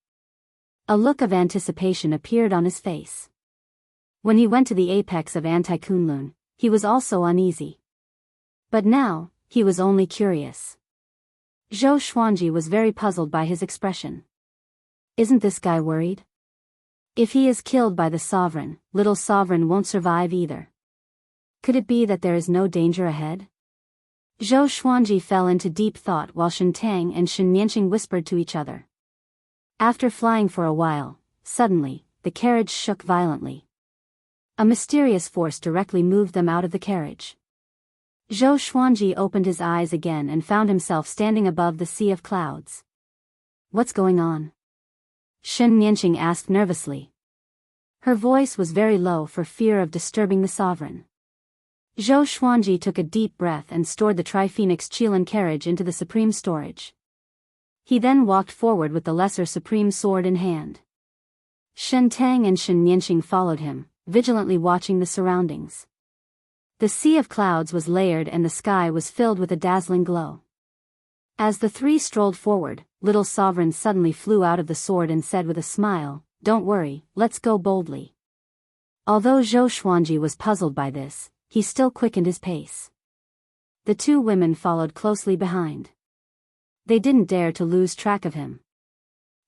S1: A look of anticipation appeared on his face. When he went to the apex of Anti-Kunlun, he was also uneasy. But now, he was only curious. Zhou Xuanji was very puzzled by his expression. Isn't this guy worried? If he is killed by the sovereign, little sovereign won't survive either. Could it be that there is no danger ahead? Zhou Xuanji fell into deep thought while Shen Tang and Shen Nianqing whispered to each other. After flying for a while, suddenly, the carriage shook violently. A mysterious force directly moved them out of the carriage. Zhou Xuanji opened his eyes again and found himself standing above the sea of clouds. What's going on? Shen Nianqing asked nervously. Her voice was very low for fear of disturbing the sovereign. Zhou Xuanji took a deep breath and stored the Tri-Phoenix Qilin carriage into the supreme storage. He then walked forward with the lesser supreme sword in hand. Shen Tang and Shen Nianqing followed him, vigilantly watching the surroundings. The sea of clouds was layered and the sky was filled with a dazzling glow. As the three strolled forward, little sovereign suddenly flew out of the sword and said with a smile, "Don't worry, let's go boldly." Although Zhou Xuanji was puzzled by this, he still quickened his pace. The two women followed closely behind. They didn't dare to lose track of him.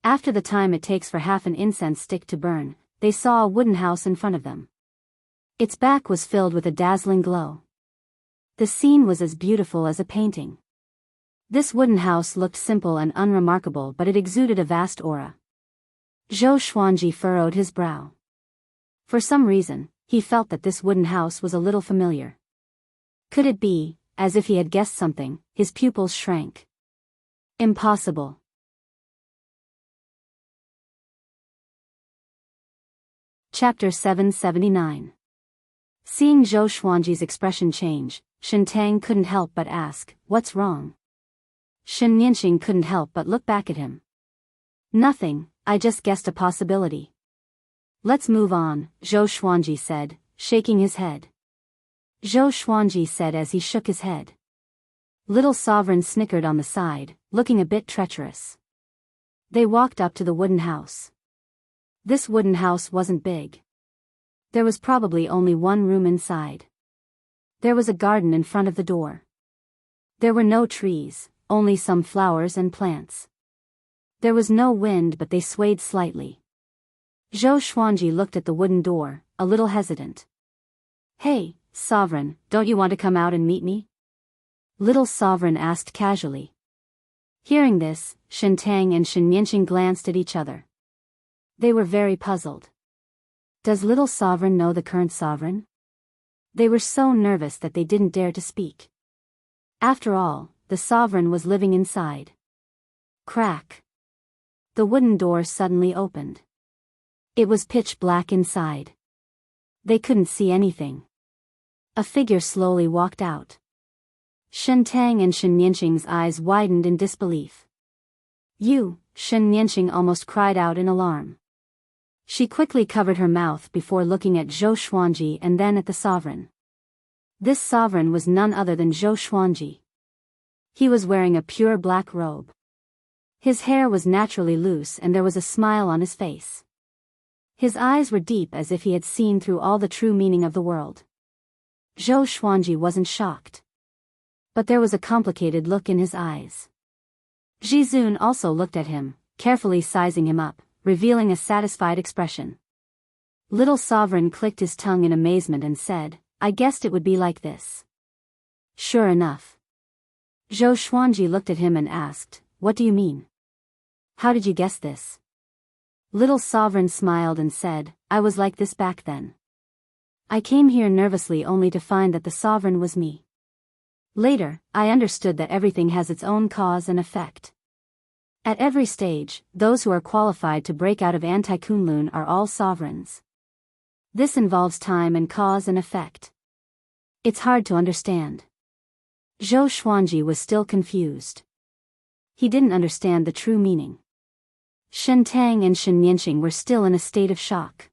S1: After the time it takes for half an incense stick to burn, they saw a wooden house in front of them. Its back was filled with a dazzling glow. The scene was as beautiful as a painting. This wooden house looked simple and unremarkable, but it exuded a vast aura. Zhou Xuanji furrowed his brow. For some reason, he felt that this wooden house was a little familiar. Could it be, as if he had guessed something, his pupils shrank. Impossible. Chapter 779. Seeing Zhou Xuanji's expression change, Shen Tang couldn't help but ask, "What's wrong?" Shen Nianqing couldn't help but look back at him. "Nothing, I just guessed a possibility." "Let's move on," Zhou Xuanji said, shaking his head. Zhou Xuanji said as he shook his head. Little sovereign snickered on the side, looking a bit treacherous. They walked up to the wooden house. This wooden house wasn't big. There was probably only one room inside. There was a garden in front of the door. There were no trees, only some flowers and plants. There was no wind, but they swayed slightly. Zhou Xuanji looked at the wooden door, a little hesitant. "Hey, sovereign, don't you want to come out and meet me?" Little sovereign asked casually. Hearing this, Shen Tang and Shen Nianqing glanced at each other. They were very puzzled. Does little sovereign know the current sovereign? They were so nervous that they didn't dare to speak. After all, the sovereign was living inside. Crack. the wooden door suddenly opened. It was pitch black inside. They couldn't see anything. A figure slowly walked out. Shen Tang and Shen Nianqing's eyes widened in disbelief. "You," Shen Nianqing almost cried out in alarm. She quickly covered her mouth before looking at Zhou Xuanji and then at the sovereign. This sovereign was none other than Zhou Xuanji. He was wearing a pure black robe. His hair was naturally loose and there was a smile on his face. His eyes were deep as if he had seen through all the true meaning of the world. Zhou Xuanji wasn't shocked. But there was a complicated look in his eyes. Jizun also looked at him, carefully sizing him up, revealing a satisfied expression. Little Sovereign clicked his tongue in amazement and said, "I guessed it would be like this." Sure enough. Zhou Xuanji looked at him and asked, "What do you mean? How did you guess this?" Little Sovereign smiled and said, "I was like this back then. I came here nervously only to find that the sovereign was me. Later, I understood that everything has its own cause and effect. At every stage, those who are qualified to break out of Anti-Kunlun are all sovereigns. This involves time and cause and effect. It's hard to understand." Zhou Xuanji was still confused. He didn't understand the true meaning. Shen Tang and Shen Nianqing were still in a state of shock.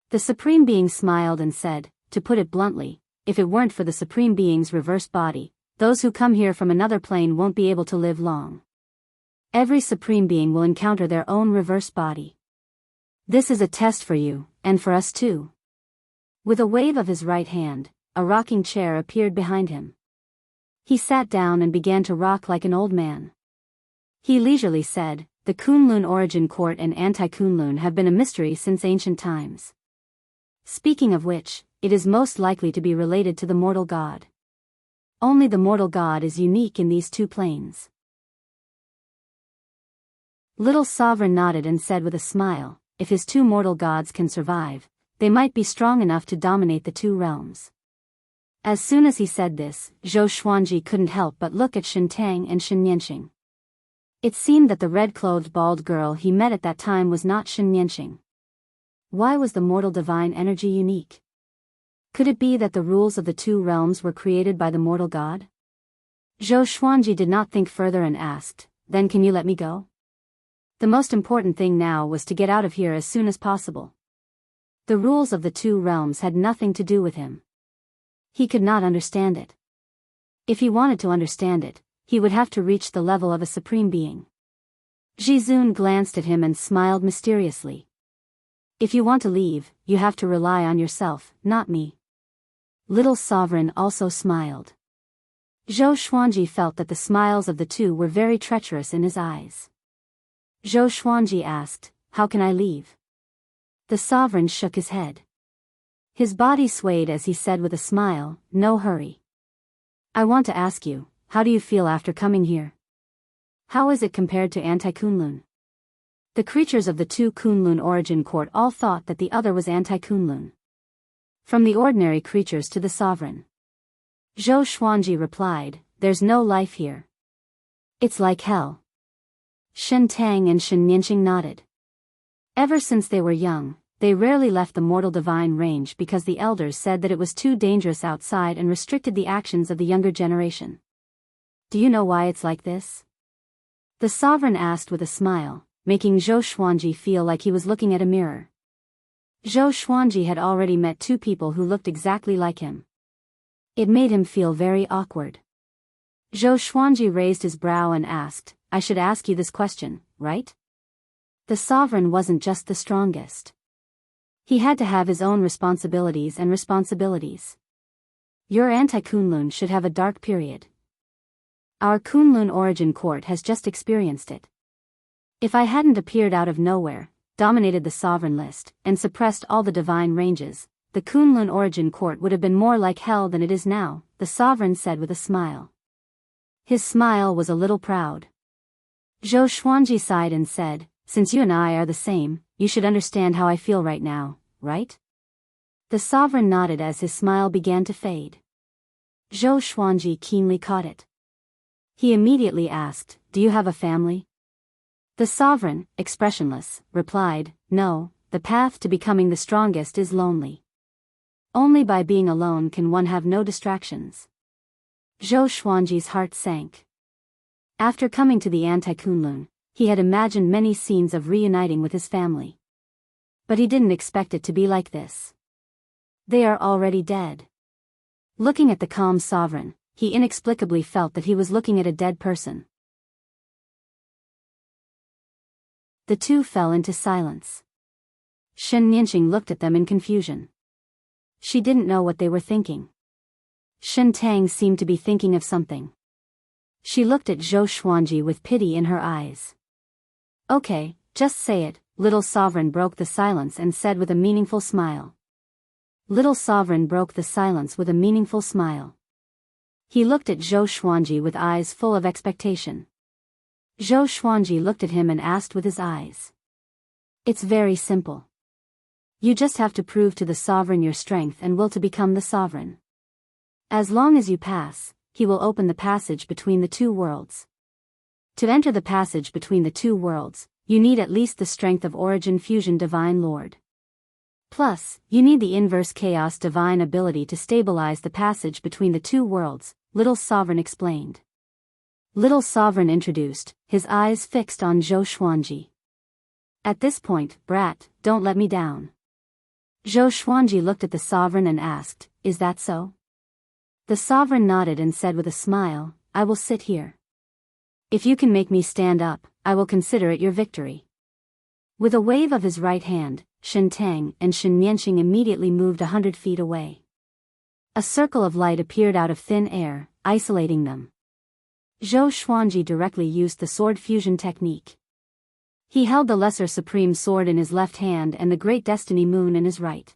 S1: The Supreme Being smiled and said, "To put it bluntly, if it weren't for the Supreme Being's reverse body, those who come here from another plane won't be able to live long. Every Supreme Being will encounter their own reverse body. This is a test for you, and for us too." With a wave of his right hand, a rocking chair appeared behind him. He sat down and began to rock like an old man. He leisurely said, "The Kunlun origin court and Anti-Kunlun have been a mystery since ancient times. Speaking of which, it is most likely to be related to the mortal god. Only the mortal god is unique in these two planes." Little Sovereign nodded and said with a smile, "If his two mortal gods can survive, they might be strong enough to dominate the two realms." As soon as he said this, Zhou Xuanji couldn't help but look at Shen Tang and Shen Nianqing. It seemed that the red-clothed bald girl he met at that time was not Shen Nianqing. Why was the mortal divine energy unique? Could it be that the rules of the two realms were created by the mortal god? Zhou Xuanji did not think further and asked, "Then can you let me go?" The most important thing now was to get out of here as soon as possible. The rules of the two realms had nothing to do with him. He could not understand it. If he wanted to understand it, he would have to reach the level of a supreme being. Jizun glanced at him and smiled mysteriously. "If you want to leave, you have to rely on yourself, not me." Little Sovereign also smiled. Zhou Xuanji felt that the smiles of the two were very treacherous in his eyes. Zhou Xuanji asked, "How can I leave?" The sovereign shook his head. His body swayed as he said with a smile, "No hurry. I want to ask you, how do you feel after coming here? How is it compared to Anti-Kunlun?" The creatures of the two Kunlun origin court all thought that the other was Anti-Kunlun. From the ordinary creatures to the sovereign. Zhou Xuanji replied, "There's no life here. It's like hell." Shen Tang and Shen Nianqing nodded. Ever since they were young, they rarely left the mortal divine range because the elders said that it was too dangerous outside and restricted the actions of the younger generation. "Do you know why it's like this?" The sovereign asked with a smile, making Zhou Xuanji feel like he was looking at a mirror. Zhou Xuanji had already met two people who looked exactly like him. It made him feel very awkward. Zhou Xuanji raised his brow and asked, "I should ask you this question, right?" The sovereign wasn't just the strongest. He had to have his own responsibilities and responsibilities. Your Anti-Kunlun should have a dark period. Our Kunlun origin court has just experienced it. If I hadn't appeared out of nowhere, dominated the sovereign list, and suppressed all the divine ranges, the Kunlun origin court would have been more like hell than it is now, the sovereign said with a smile. His smile was a little proud. Zhou Xuanji sighed and said, "Since you and I are the same, you should understand how I feel right now, right?" The sovereign nodded as his smile began to fade. Zhou Xuanji keenly caught it. He immediately asked, "Do you have a family?" The sovereign, expressionless, replied, "No, the path to becoming the strongest is lonely. Only by being alone can one have no distractions." Zhou Xuanji's heart sank. After coming to the Anti-Kunlun, he had imagined many scenes of reuniting with his family. But he didn't expect it to be like this. They are already dead. Looking at the calm sovereign, he inexplicably felt that he was looking at a dead person. The two fell into silence. Shen Nianqing looked at them in confusion. She didn't know what they were thinking. Shen Tang seemed to be thinking of something. She looked at Zhou Xuanji with pity in her eyes. "Okay, just say it," Little Sovereign broke the silence and said with a meaningful smile. Little Sovereign broke the silence with a meaningful smile. He looked at Zhou Xuanji with eyes full of expectation. Zhou Xuanji looked at him and asked with his eyes. "It's very simple. You just have to prove to the sovereign your strength and will to become the sovereign. As long as you pass, he will open the passage between the two worlds. To enter the passage between the two worlds, you need at least the strength of Origin Fusion Divine Lord. Plus, you need the inverse Chaos Divine ability to stabilize the passage between the two worlds," Little Sovereign explained. Little Sovereign introduced, his eyes fixed on Zhou Xuanji. "At this point, brat, don't let me down." Zhou Xuanji looked at the sovereign and asked, "Is that so?" The sovereign nodded and said with a smile, "I will sit here. If you can make me stand up, I will consider it your victory." With a wave of his right hand, Shen Tang and Shen Nianqing immediately moved 100 feet away. A circle of light appeared out of thin air, isolating them. Zhou Xuanji directly used the sword fusion technique. He held the Lesser Supreme Sword in his left hand and the Great Destiny Moon in his right.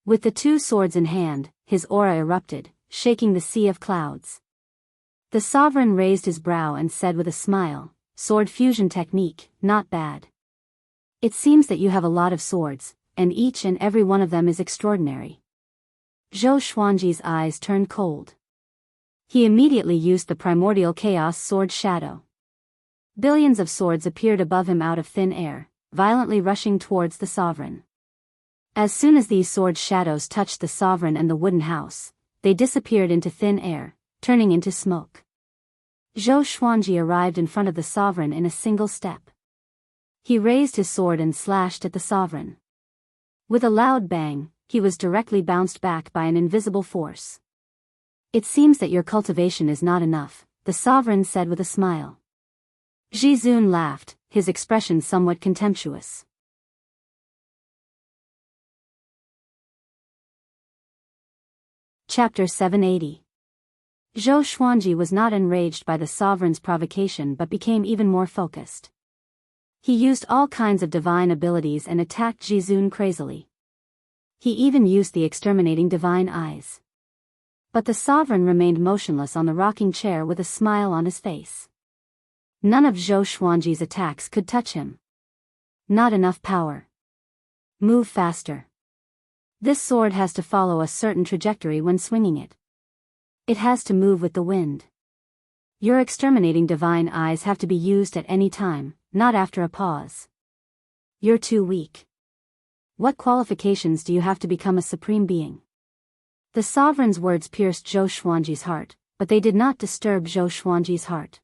S1: With the two swords in hand, his aura erupted, shaking the sea of clouds. The sovereign raised his brow and said with a smile, "Sword fusion technique, not bad. It seems that you have a lot of swords, and each and every one of them is extraordinary." Zhou Xuanji's eyes turned cold. He immediately used the primordial chaos sword shadow. Billions of swords appeared above him out of thin air, violently rushing towards the sovereign. As soon as these sword shadows touched the sovereign and the wooden house, they disappeared into thin air, turning into smoke. Zhou Xuanji arrived in front of the sovereign in a single step. He raised his sword and slashed at the sovereign. With a loud bang, he was directly bounced back by an invisible force. "It seems that your cultivation is not enough," the sovereign said with a smile. Jizun laughed, his expression somewhat contemptuous. Chapter 780. Zhou Xuanji was not enraged by the sovereign's provocation but became even more focused. He used all kinds of divine abilities and attacked Jizun crazily. He even used the exterminating divine eyes. But the sovereign remained motionless on the rocking chair with a smile on his face. None of Zhou Xuanji's attacks could touch him. Not enough power. Move faster. This sword has to follow a certain trajectory when swinging it. It has to move with the wind. Your exterminating divine eyes have to be used at any time, not after a pause. You're too weak. What qualifications do you have to become a supreme being? The sovereign's words pierced Zhou Xuanji's heart, but they did not disturb Zhou Xuanji's heart.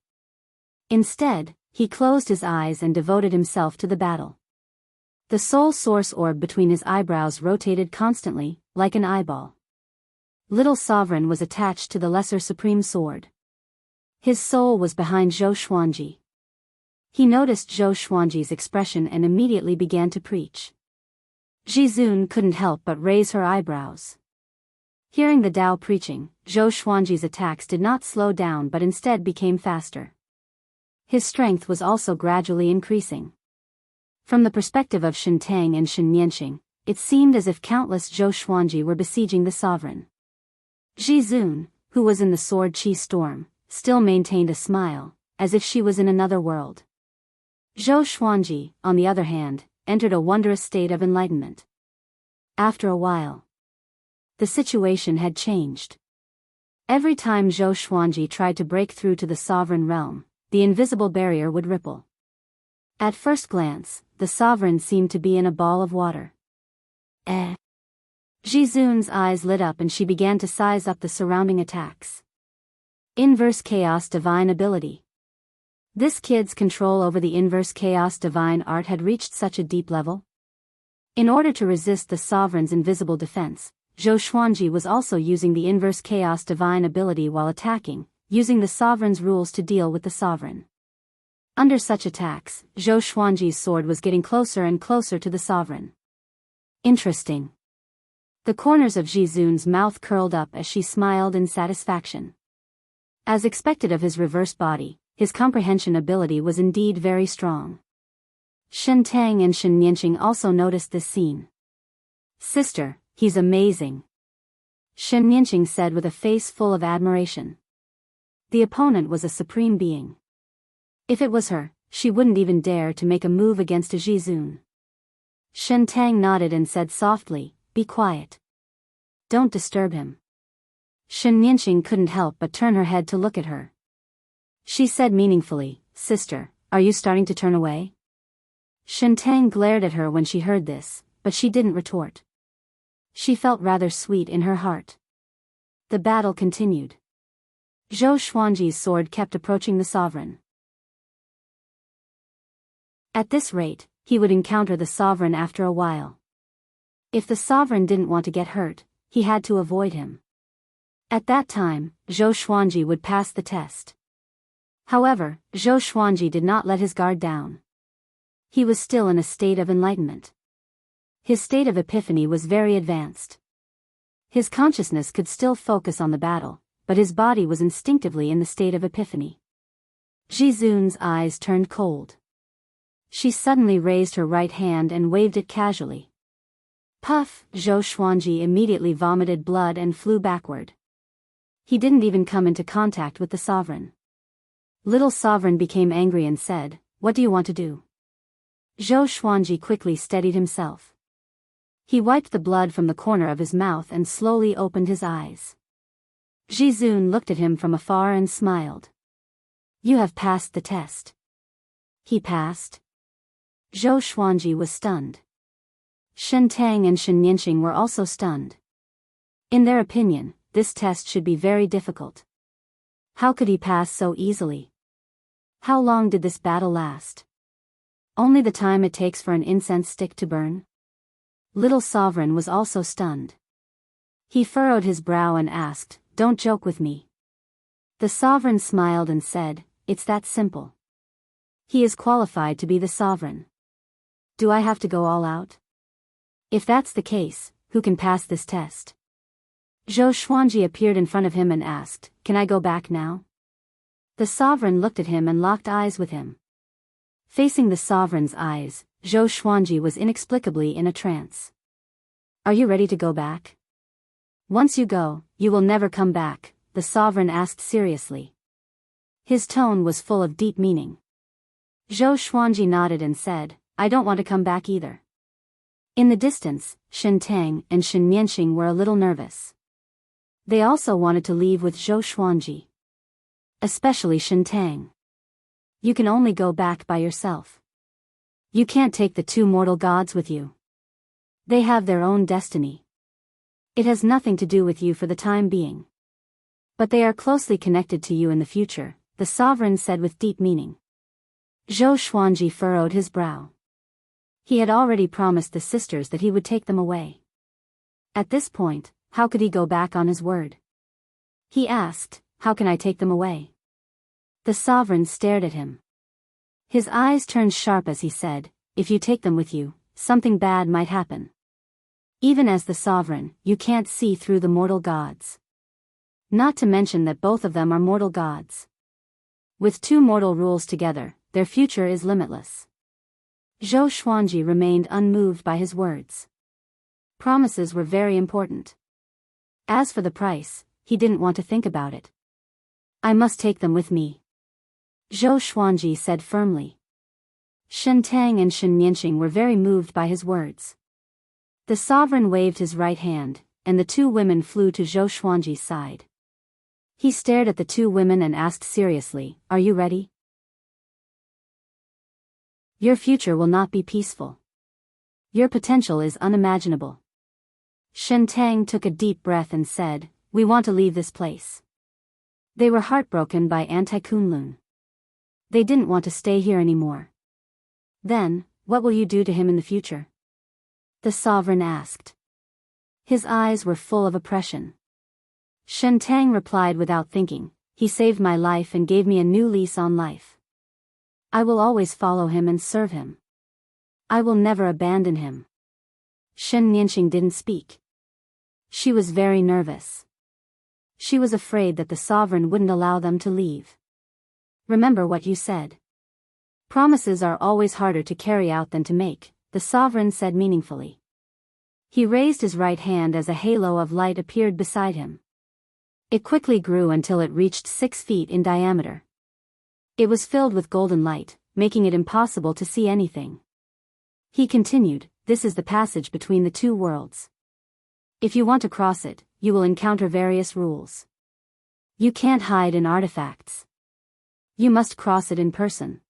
S1: Instead, he closed his eyes and devoted himself to the battle. The soul source orb between his eyebrows rotated constantly, like an eyeball. Little Sovereign was attached to the Lesser Supreme Sword. His soul was behind Zhou Xuanji. He noticed Zhou Xuanji's expression and immediately began to preach. Jizun couldn't help but raise her eyebrows. Hearing the Tao preaching, Zhou Xuanji's attacks did not slow down but instead became faster. His strength was also gradually increasing. From the perspective of Shen Tang and Shen Nianqing, it seemed as if countless Zhou Xuanji were besieging the sovereign. Jizun, who was in the sword chi storm, still maintained a smile, as if she was in another world. Zhou Xuanji, on the other hand, entered a wondrous state of enlightenment. After a while, the situation had changed. Every time Zhou Xuanji tried to break through to the sovereign realm, the invisible barrier would ripple. At first glance, the sovereign seemed to be in a ball of water. Jizun's eyes lit up and she began to size up the surrounding attacks. Inverse Chaos Divine Ability. This kid's control over the Inverse Chaos Divine Art had reached such a deep level. In order to resist the sovereign's invisible defense, Zhou Xuanji was also using the Inverse Chaos Divine Ability while attacking, using the sovereign's rules to deal with the sovereign. Under such attacks, Zhou Xuanji's sword was getting closer and closer to the sovereign. Interesting. The corners of Jizun's mouth curled up as she smiled in satisfaction. As expected of his reverse body, his comprehension ability was indeed very strong. Shen Tang and Shen Nianqing also noticed this scene. "Sister, he's amazing," Shen Nianqing said with a face full of admiration. The opponent was a supreme being. If it was her, she wouldn't even dare to make a move against a Jizun. Shen Tang nodded and said softly, "Be quiet. Don't disturb him." Shen Nianqing couldn't help but turn her head to look at her. She said meaningfully, "Sister, are you starting to turn away?" Shen Tang glared at her when she heard this, but she didn't retort. She felt rather sweet in her heart. The battle continued. Zhou Xuanji's sword kept approaching the sovereign. At this rate, he would encounter the sovereign after a while. If the sovereign didn't want to get hurt, he had to avoid him. At that time, Zhou Xuanji would pass the test. However, Zhou Xuanji did not let his guard down. He was still in a state of enlightenment. His state of epiphany was very advanced. His consciousness could still focus on the battle, but his body was instinctively in the state of epiphany. Jizun's eyes turned cold. She suddenly raised her right hand and waved it casually. Puff! Zhou Xuanji immediately vomited blood and flew backward. He didn't even come into contact with the sovereign. Little sovereign became angry and said, "What do you want to do?" Zhou Xuanji quickly steadied himself. He wiped the blood from the corner of his mouth and slowly opened his eyes. Jizun looked at him from afar and smiled. "You have passed the test." He passed? Zhou Xuanji was stunned. Shen Tang and Shen Nianqing were also stunned. In their opinion, this test should be very difficult. How could he pass so easily? How long did this battle last? Only the time it takes for an incense stick to burn? Little Sovereign was also stunned. He furrowed his brow and asked, "Don't joke with me." The Sovereign smiled and said, "It's that simple. He is qualified to be the Sovereign. Do I have to go all out? If that's the case, who can pass this test?" Zhou Xuanji appeared in front of him and asked, "Can I go back now?" The Sovereign looked at him and locked eyes with him. Facing the Sovereign's eyes, Zhou Xuanji was inexplicably in a trance. "Are you ready to go back?" "Once you go, you will never come back," the Sovereign asked seriously. His tone was full of deep meaning. Zhou Xuanji nodded and said, "I don't want to come back either." In the distance, Shen Tang and Shen Nianqing were a little nervous. They also wanted to leave with Zhou Xuanji. Especially Shen Tang. "You can only go back by yourself. You can't take the two mortal gods with you. They have their own destiny. It has nothing to do with you for the time being. But they are closely connected to you in the future," the Sovereign said with deep meaning. Zhou Xuanji furrowed his brow. He had already promised the sisters that he would take them away. At this point, how could he go back on his word? He asked, "How can I take them away?" The Sovereign stared at him. His eyes turned sharp as he said, "If you take them with you, something bad might happen. Even as the Sovereign, you can't see through the mortal gods. Not to mention that both of them are mortal gods. With two mortal rules together, their future is limitless." Zhou Xuanji remained unmoved by his words. Promises were very important. As for the price, he didn't want to think about it. "I must take them with me," Zhou Xuanji said firmly. Shen Tang and Shen Nianqing were very moved by his words. The Sovereign waved his right hand, and the two women flew to Zhou Xuanji's side. He stared at the two women and asked seriously, "Are you ready?" Your future will not be peaceful. Your potential is unimaginable. Shen Tang took a deep breath and said, "We want to leave this place." They were heartbroken by Anti-Kunlun. They didn't want to stay here anymore. "Then, what will you do to him in the future?" the sovereign asked. His eyes were full of oppression. Shen Tang replied without thinking, "He saved my life and gave me a new lease on life. I will always follow him and serve him. I will never abandon him." Shen Nianqing didn't speak. She was very nervous. She was afraid that the sovereign wouldn't allow them to leave. "Remember what you said. Promises are always harder to carry out than to make," the sovereign said meaningfully. He raised his right hand as a halo of light appeared beside him. It quickly grew until it reached 6 feet in diameter. It was filled with golden light, making it impossible to see anything. He continued, "This is the passage between the two worlds. If you want to cross it, you will encounter various rules. You can't hide in artifacts. You must cross it in person.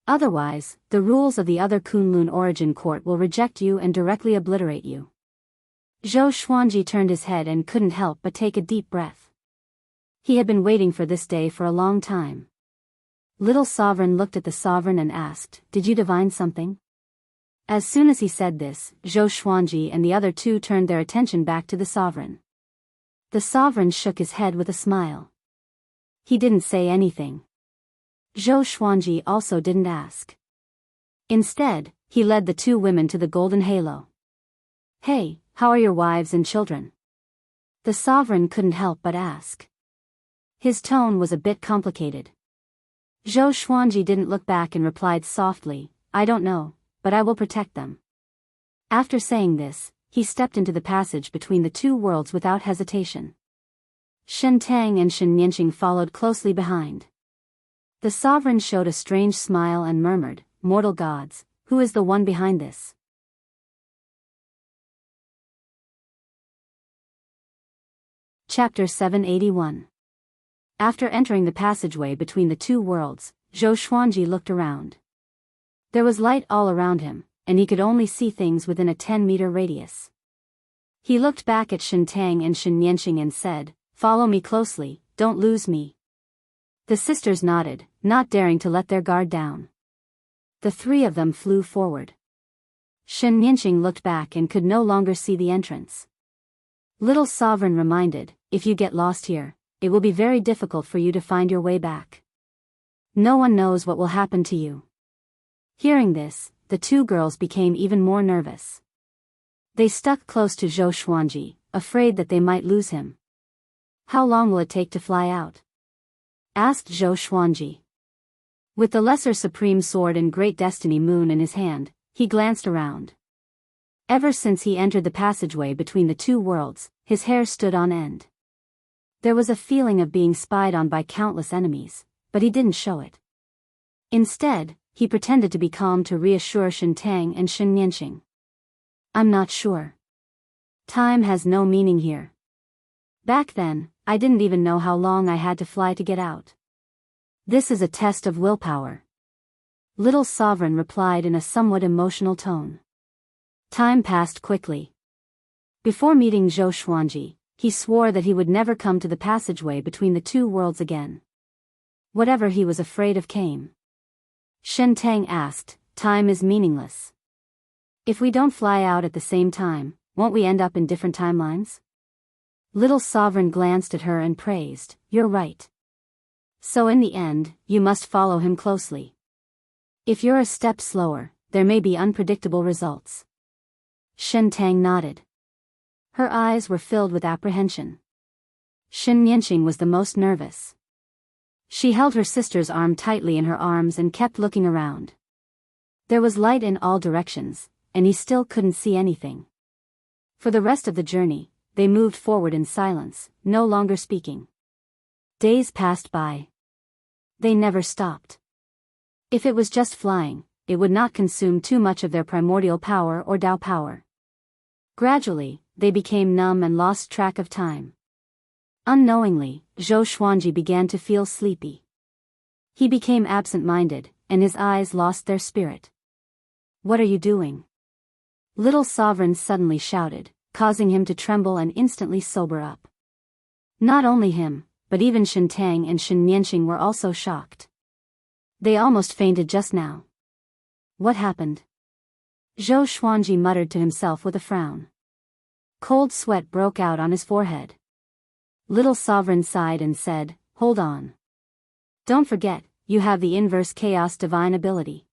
S1: Otherwise, the rules of the other Kunlun origin court will reject you and directly obliterate you." Zhou Xuanji turned his head and couldn't help but take a deep breath. He had been waiting for this day for a long time. Little Sovereign looked at the sovereign and asked, "Did you divine something?" As soon as he said this, Zhou Xuanji and the other two turned their attention back to the sovereign. The sovereign shook his head with a smile. He didn't say anything. Zhou Xuanji also didn't ask. Instead, he led the two women to the golden halo. "Hey, how are your wives and children?" the sovereign couldn't help but ask. His tone was a bit complicated. Zhou Xuanji didn't look back and replied softly, "I don't know, but I will protect them." After saying this, he stepped into the passage between the two worlds without hesitation. Shen Tang and Shen Nianqing followed closely behind. The sovereign showed a strange smile and murmured, "Mortal gods, who is the one behind this?" Chapter 781. After entering the passageway between the two worlds, Zhou Xuanji looked around. There was light all around him, and he could only see things within a 10-meter radius. He looked back at Shen Tang and Shen Nianqing and said, "Follow me closely, don't lose me." The sisters nodded, not daring to let their guard down. The three of them flew forward. Shen Nianqing looked back and could no longer see the entrance. Little Sovereign reminded, "If you get lost here, it will be very difficult for you to find your way back. No one knows what will happen to you." Hearing this, the two girls became even more nervous. They stuck close to Zhou Xuanji, afraid that they might lose him. "How long will it take to fly out?" asked Zhou Xuanji. With the Lesser Supreme Sword and Great Destiny Moon in his hand, he glanced around. Ever since he entered the passageway between the two worlds, his hair stood on end. There was a feeling of being spied on by countless enemies, but he didn't show it. Instead, he pretended to be calm to reassure Shen Tang and Shen Nianqing. "I'm not sure. Time has no meaning here. Back then, I didn't even know how long I had to fly to get out. This is a test of willpower." Little Sovereign replied in a somewhat emotional tone. Time passed quickly. Before meeting Zhou Xuanji, he swore that he would never come to the passageway between the two worlds again. Whatever he was afraid of came. Shen Tang asked, "Time is meaningless. If we don't fly out at the same time, won't we end up in different timelines?" Little Sovereign glanced at her and praised, "You're right. So in the end, you must follow him closely. If you're a step slower, there may be unpredictable results." Shen Tang nodded. Her eyes were filled with apprehension. Shen Nianqing was the most nervous. She held her sister's arm tightly in her arms and kept looking around. There was light in all directions, and he still couldn't see anything. For the rest of the journey, they moved forward in silence, no longer speaking. Days passed by. They never stopped. If it was just flying, it would not consume too much of their primordial power or Tao power. Gradually, they became numb and lost track of time. Unknowingly, Zhou Xuanji began to feel sleepy. He became absent-minded, and his eyes lost their spirit. "What are you doing?" Little Sovereign suddenly shouted, causing him to tremble and instantly sober up. Not only him, but even Shintang and Shen Nianqing were also shocked. They almost fainted just now. What happened? Zhou Xuanji muttered to himself with a frown. Cold sweat broke out on his forehead. Little Sovereign sighed and said, "Hold on. Don't forget, you have the inverse chaos divine ability."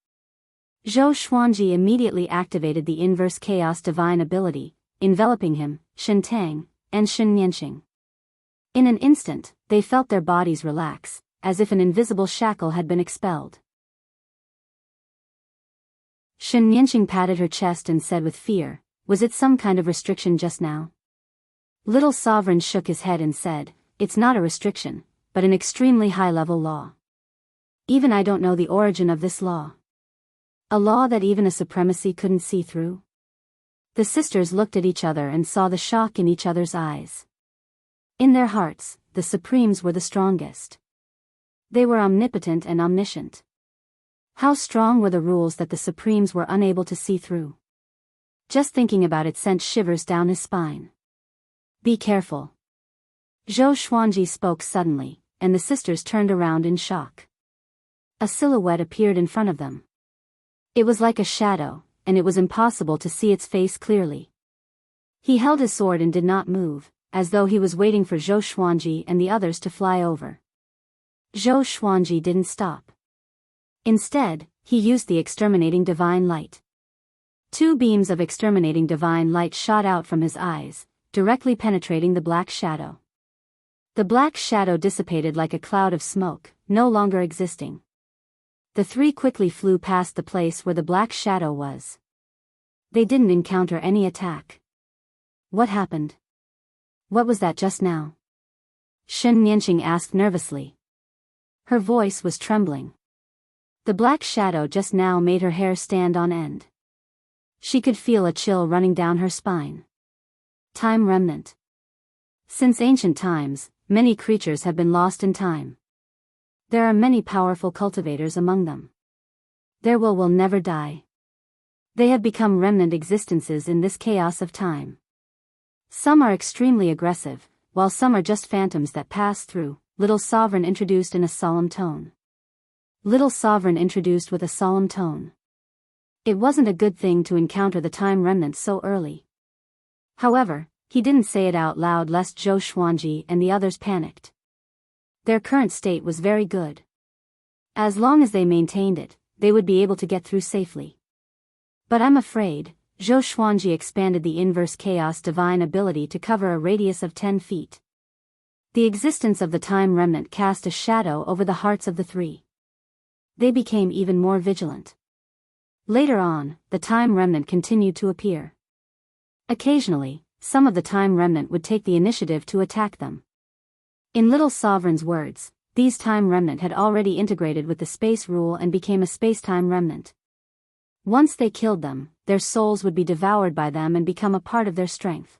S1: Zhou Xuanji immediately activated the inverse chaos divine ability, enveloping him, Shintang, and Shen Nianqing. In an instant, they felt their bodies relax, as if an invisible shackle had been expelled. Shen Nianqing patted her chest and said with fear, "Was it some kind of restriction just now?" Little Sovereign shook his head and said, "It's not a restriction, but an extremely high-level law. Even I don't know the origin of this law. A law that even a supremacy couldn't see through?" The sisters looked at each other and saw the shock in each other's eyes. In their hearts, the Supremes were the strongest. They were omnipotent and omniscient. How strong were the rules that the Supremes were unable to see through? Just thinking about it sent shivers down his spine. "Be careful." Zhou Xuanji spoke suddenly, and the sisters turned around in shock. A silhouette appeared in front of them. It was like a shadow, and it was impossible to see its face clearly. He held his sword and did not move, as though he was waiting for Zhou Xuanji and the others to fly over. Zhou Xuanji didn't stop. Instead, he used the exterminating divine light. 2 beams of exterminating divine light shot out from his eyes, directly penetrating the black shadow. The black shadow dissipated like a cloud of smoke, no longer existing. The 3 quickly flew past the place where the black shadow was. They didn't encounter any attack. What happened? What was that just now? Shen Nianqing asked nervously. Her voice was trembling. The black shadow just now made her hair stand on end. She could feel a chill running down her spine. Time remnant. Since ancient times, many creatures have been lost in time. There are many powerful cultivators among them. Their will never die. They have become remnant existences in this chaos of time. Some are extremely aggressive, while some are just phantoms that pass through, Little Sovereign introduced in a solemn tone. Little Sovereign introduced with a solemn tone. It wasn't a good thing to encounter the time remnant so early. However, he didn't say it out loud lest Zhou Xuanji and the others panicked. Their current state was very good. As long as they maintained it, they would be able to get through safely. But I'm afraid, Zhou Xuanji expanded the inverse chaos divine ability to cover a radius of 10 feet. The existence of the time remnant cast a shadow over the hearts of the 3. They became even more vigilant. Later on, the time remnant continued to appear. Occasionally, some of the time remnant would take the initiative to attack them. In Little Sovereign's words, these time remnant had already integrated with the space rule and became a space-time remnant. Once they killed them, their souls would be devoured by them and become a part of their strength.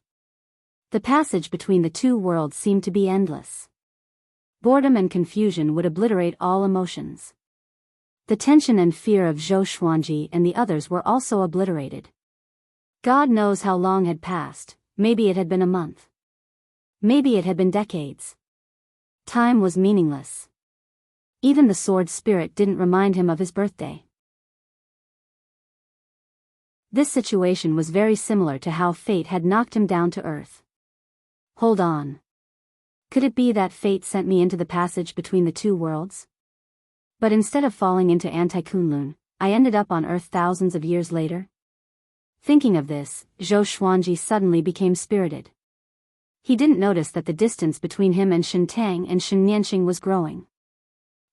S1: The passage between the 2 worlds seemed to be endless. Boredom and confusion would obliterate all emotions. The tension and fear of Zhou Xuanji and the others were also obliterated. God knows how long had passed, maybe it had been a month. Maybe it had been decades. Time was meaningless. Even the sword spirit didn't remind him of his birthday. This situation was very similar to how fate had knocked him down to earth. Hold on. Could it be that fate sent me into the passage between the 2 worlds? But instead of falling into Anti-Kunlun, I ended up on Earth thousands of years later? Thinking of this, Zhou Xuanji suddenly became spirited. He didn't notice that the distance between him and Shintang and Shen Nianqing was growing.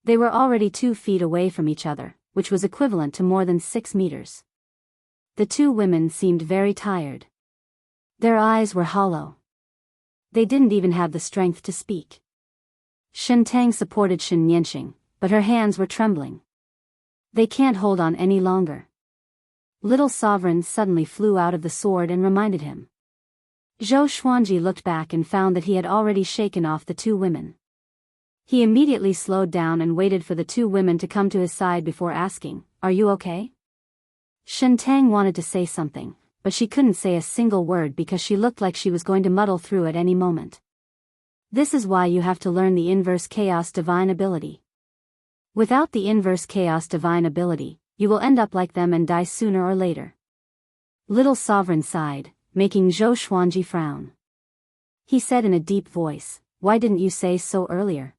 S1: They were already 2 feet away from each other, which was equivalent to more than 6 meters. The 2 women seemed very tired. Their eyes were hollow. They didn't even have the strength to speak. Shintang supported Shen Nianqing, but her hands were trembling. They can't hold on any longer. Little Sovereign suddenly flew out of the sword and reminded him. Zhou Xuanji looked back and found that he had already shaken off the 2 women. He immediately slowed down and waited for the two women to come to his side before asking, "Are you okay?" Shen Tang wanted to say something, but she couldn't say a single word because she looked like she was going to muddle through at any moment. This is why you have to learn the inverse chaos divine ability. Without the inverse chaos divine ability, you will end up like them and die sooner or later. Little Sovereign sighed, making Zhou Xuanji frown. He said in a deep voice, "Why didn't you say so earlier?"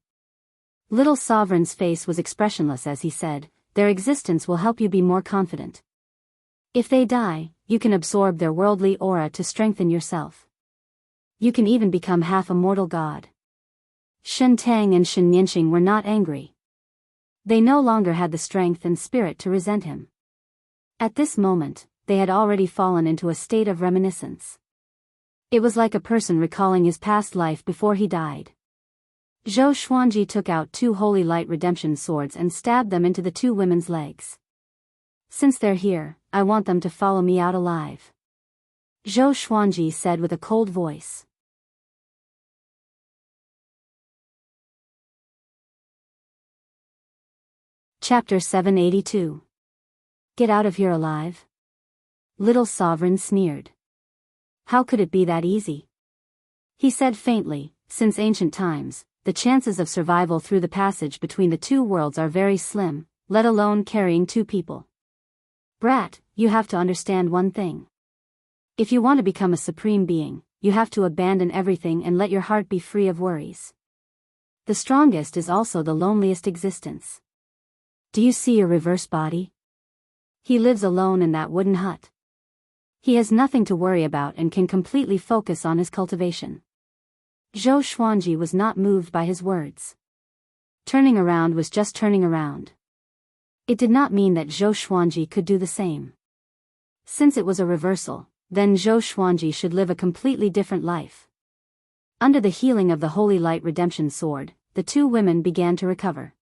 S1: Little Sovereign's face was expressionless as he said, "Their existence will help you be more confident. If they die, you can absorb their worldly aura to strengthen yourself. You can even become half a mortal god." Shen Tang and Shen Yanqing were not angry. They no longer had the strength and spirit to resent him. At this moment, they had already fallen into a state of reminiscence. It was like a person recalling his past life before he died. Zhou Xuanji took out two holy light redemption swords and stabbed them into the two women's legs. "Since they're here, I want them to follow me out alive," Zhou Xuanji said with a cold voice. Chapter 782. Get out of here alive? Little Sovereign sneered. How could it be that easy? He said faintly, "Since ancient times, the chances of survival through the passage between the two worlds are very slim, let alone carrying two people. Brat, you have to understand one thing. If you want to become a supreme being, you have to abandon everything and let your heart be free of worries. The strongest is also the loneliest existence. Do you see your reverse body? He lives alone in that wooden hut. He has nothing to worry about and can completely focus on his cultivation." Zhou Xuanji was not moved by his words. Turning around was just turning around. It did not mean that Zhou Xuanji could do the same. Since it was a reversal, then Zhou Xuanji should live a completely different life. Under the healing of the Holy Light Redemption Sword, the two women began to recover.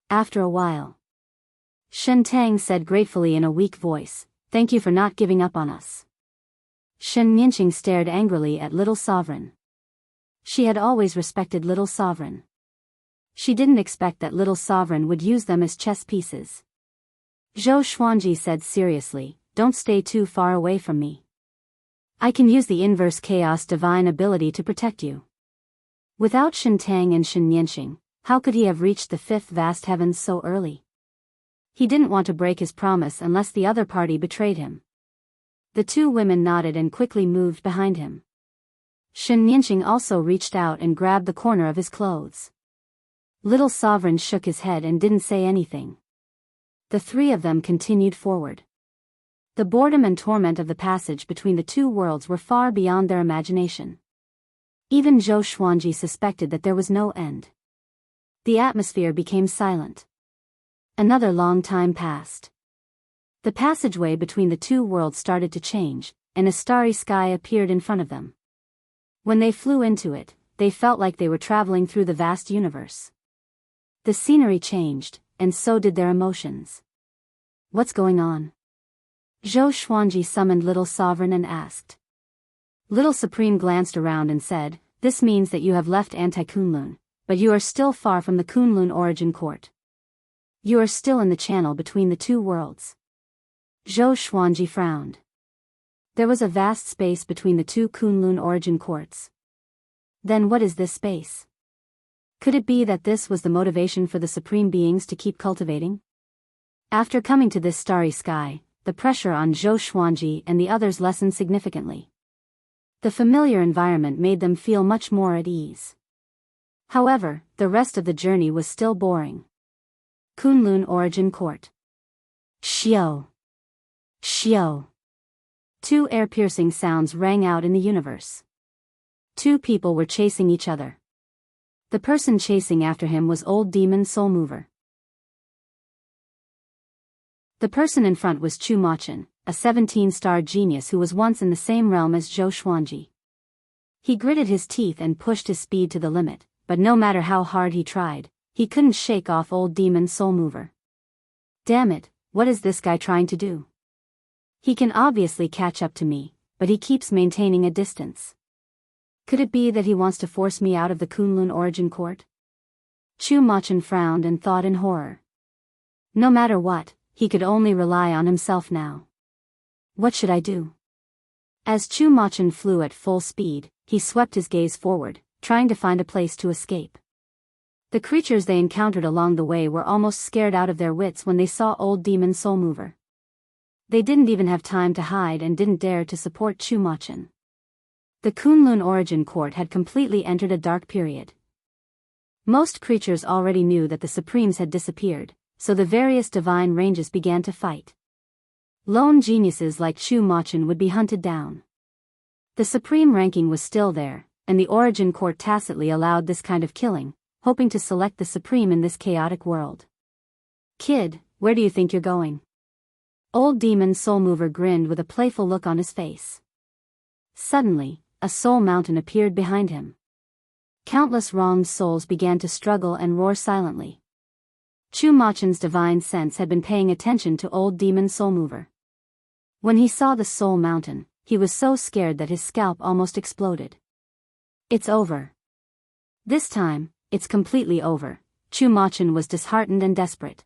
S1: After a while, Shen Tang said gratefully in a weak voice, "Thank you for not giving up on us." Shen Yanqing stared angrily at Little Sovereign. She had always respected Little Sovereign. She didn't expect that Little Sovereign would use them as chess pieces. Zhou Xuanji said seriously, "Don't stay too far away from me. I can use the inverse chaos divine ability to protect you." Without Shen Tang and Shen Yanqing, how could he have reached the fifth vast heavens so early? He didn't want to break his promise unless the other party betrayed him. The two women nodded and quickly moved behind him. Shen Yanqing also reached out and grabbed the corner of his clothes. Little Sovereign shook his head and didn't say anything. The three of them continued forward. The boredom and torment of the passage between the two worlds were far beyond their imagination. Even Zhou Xuanji suspected that there was no end. The atmosphere became silent. Another long time passed. The passageway between the two worlds started to change, and a starry sky appeared in front of them. When they flew into it, they felt like they were traveling through the vast universe. The scenery changed, and so did their emotions. "What's going on?" Zhou Xuanji summoned Little Sovereign and asked. Little Supreme glanced around and said, "This means that you have left Anti-Kunlun, but you are still far from the Kunlun origin court. You are still in the channel between the two worlds." Zhou Xuanji frowned. There was a vast space between the two Kunlun origin courts. Then what is this space? Could it be that this was the motivation for the supreme beings to keep cultivating? After coming to this starry sky, the pressure on Zhou Xuanji and the others lessened significantly. The familiar environment made them feel much more at ease. However, the rest of the journey was still boring. Kunlun Origin Court. Xiao. Xiao. Two ear-piercing sounds rang out in the universe. Two people were chasing each other. The person chasing after him was Old Demon Soul Mover. The person in front was Chu Machin, a 17-star genius who was once in the same realm as Zhou Xuanji. He gritted his teeth and pushed his speed to the limit, but no matter how hard he tried, he couldn't shake off Old Demon Soul Mover. Damn it, what is this guy trying to do? He can obviously catch up to me, but he keeps maintaining a distance. Could it be that he wants to force me out of the Kunlun Origin Court? Chu Machin frowned and thought in horror. No matter what, he could only rely on himself now. What should I do? As Chu Machin flew at full speed, he swept his gaze forward, trying to find a place to escape. The creatures they encountered along the way were almost scared out of their wits when they saw old demon Soul Mover. They didn't even have time to hide and didn't dare to support Chu Machin. The Kunlun Origin Court had completely entered a dark period. Most creatures already knew that the Supremes had disappeared, so the various divine ranges began to fight. Lone geniuses like Chu Machin would be hunted down. The Supreme ranking was still there, and the Origin Court tacitly allowed this kind of killing, hoping to select the Supreme in this chaotic world. Kid, where do you think you're going? Old Demon Soul Mover grinned with a playful look on his face. Suddenly, a soul mountain appeared behind him. Countless wronged souls began to struggle and roar silently. Chu Machin's divine sense had been paying attention to Old Demon Soul Mover. When he saw the soul mountain, he was so scared that his scalp almost exploded. It's over. This time, it's completely over. Chu Machin was disheartened and desperate.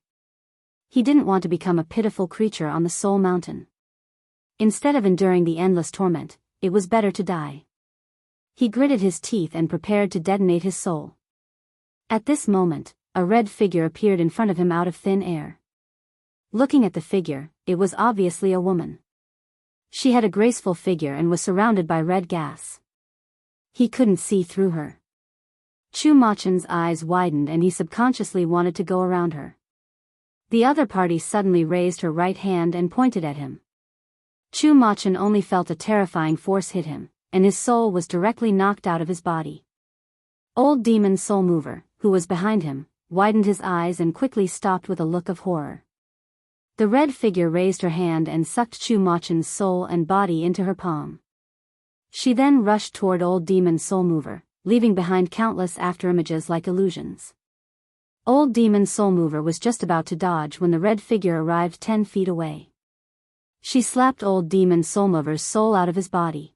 S1: He didn't want to become a pitiful creature on the soul mountain. Instead of enduring the endless torment, it was better to die. He gritted his teeth and prepared to detonate his soul. At this moment, a red figure appeared in front of him out of thin air. Looking at the figure, it was obviously a woman. She had a graceful figure and was surrounded by red gas. He couldn't see through her. Chu Machin's eyes widened and he subconsciously wanted to go around her. The other party suddenly raised her right hand and pointed at him. Chu Machin only felt a terrifying force hit him, and his soul was directly knocked out of his body. Old Demon Soul Mover, who was behind him, widened his eyes and quickly stopped with a look of horror. The red figure raised her hand and sucked Chu Machin's soul and body into her palm. She then rushed toward Old Demon Soul Mover, leaving behind countless afterimages like illusions. Old Demon Soul Mover was just about to dodge when the red figure arrived 10 feet away. She slapped Old Demon Soul Mover's soul out of his body.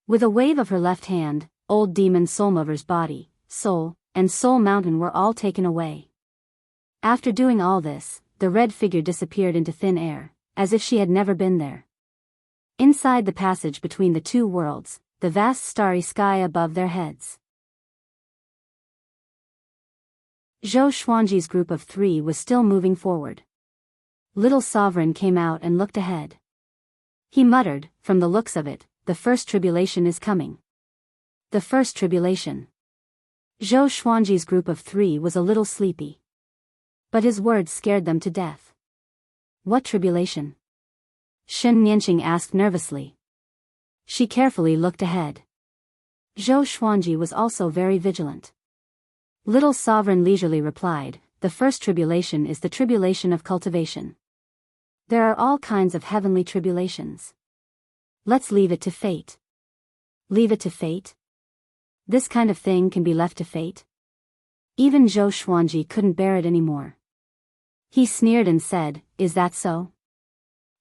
S1: With a wave of her left hand, Old Demon Soul Mover's body, soul, and soul mountain were all taken away. After doing all this, the red figure disappeared into thin air, as if she had never been there. Inside the passage between the two worlds, the vast starry sky above their heads. Zhou Xuanji's group of 3 was still moving forward. Little Sovereign came out and looked ahead. He muttered, from the looks of it, the first tribulation is coming. The first tribulation. Zhou Xuanji's group of 3 was a little sleepy. But his words scared them to death. What tribulation? Shen Nianqing asked nervously. She carefully looked ahead. Zhou Xuanji was also very vigilant. Little Sovereign leisurely replied, the first tribulation is the tribulation of cultivation. There are all kinds of heavenly tribulations. Let's leave it to fate. Leave it to fate? This kind of thing can be left to fate? Even Zhou Xuanji couldn't bear it anymore. He sneered and said, is that so?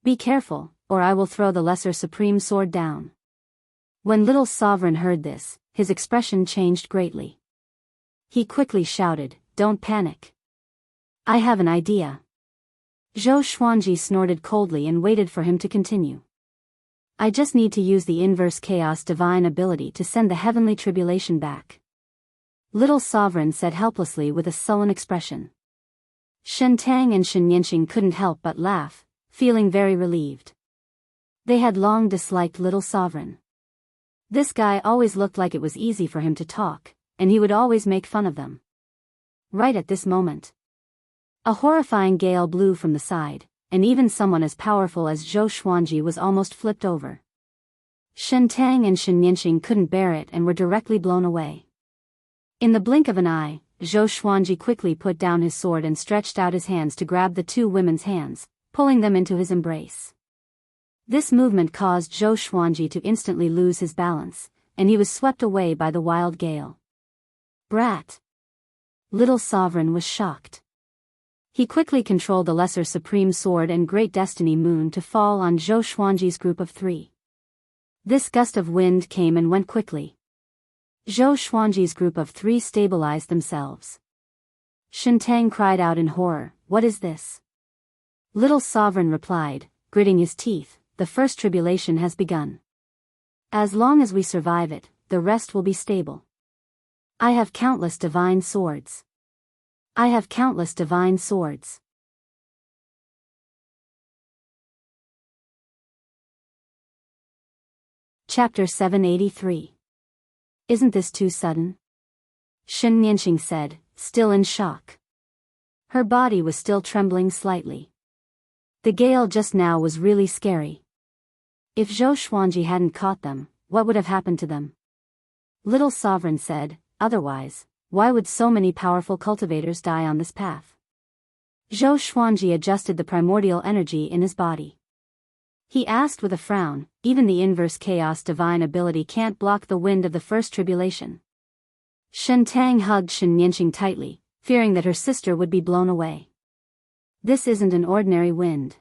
S1: Be careful, or I will throw the Lesser Supreme Sword down. When Little Sovereign heard this, his expression changed greatly. He quickly shouted, don't panic. I have an idea. Zhou Xuanji snorted coldly and waited for him to continue. I just need to use the inverse chaos divine ability to send the heavenly tribulation back. Little Sovereign said helplessly with a sullen expression. Shen Tang and Shen Nianqing couldn't help but laugh, feeling very relieved. They had long disliked Little Sovereign. This guy always looked like it was easy for him to talk, and he would always make fun of them. Right at this moment, a horrifying gale blew from the side, and even someone as powerful as Zhou Xuanji was almost flipped over. Shen Tang and Shen Nianqing couldn't bear it and were directly blown away. In the blink of an eye, Zhou Xuanji quickly put down his sword and stretched out his hands to grab the two women's hands, pulling them into his embrace. This movement caused Zhou Xuanji to instantly lose his balance, and he was swept away by the wild gale. Brat! Little Sovereign was shocked. He quickly controlled the Lesser Supreme Sword and Great Destiny Moon to fall on Zhou Xuanji's group of 3. This gust of wind came and went quickly. Zhou Xuanji's group of 3 stabilized themselves. Shentang cried out in horror, "What is this?" Little Sovereign replied, gritting his teeth, "The first tribulation has begun. As long as we survive it, the rest will be stable. I have countless divine swords. I have countless divine swords." Chapter 783. Isn't this too sudden? Shen Nianqing said, still in shock. Her body was still trembling slightly. The gale just now was really scary. If Zhou Xuanji hadn't caught them, what would have happened to them? Little Sovereign said, "Otherwise, why would so many powerful cultivators die on this path?" Zhou Xuanji adjusted the primordial energy in his body. He asked with a frown, "Even the inverse chaos divine ability can't block the wind of the first tribulation." Shentang hugged Shen Nianqing tightly, fearing that her sister would be blown away. "This isn't an ordinary wind.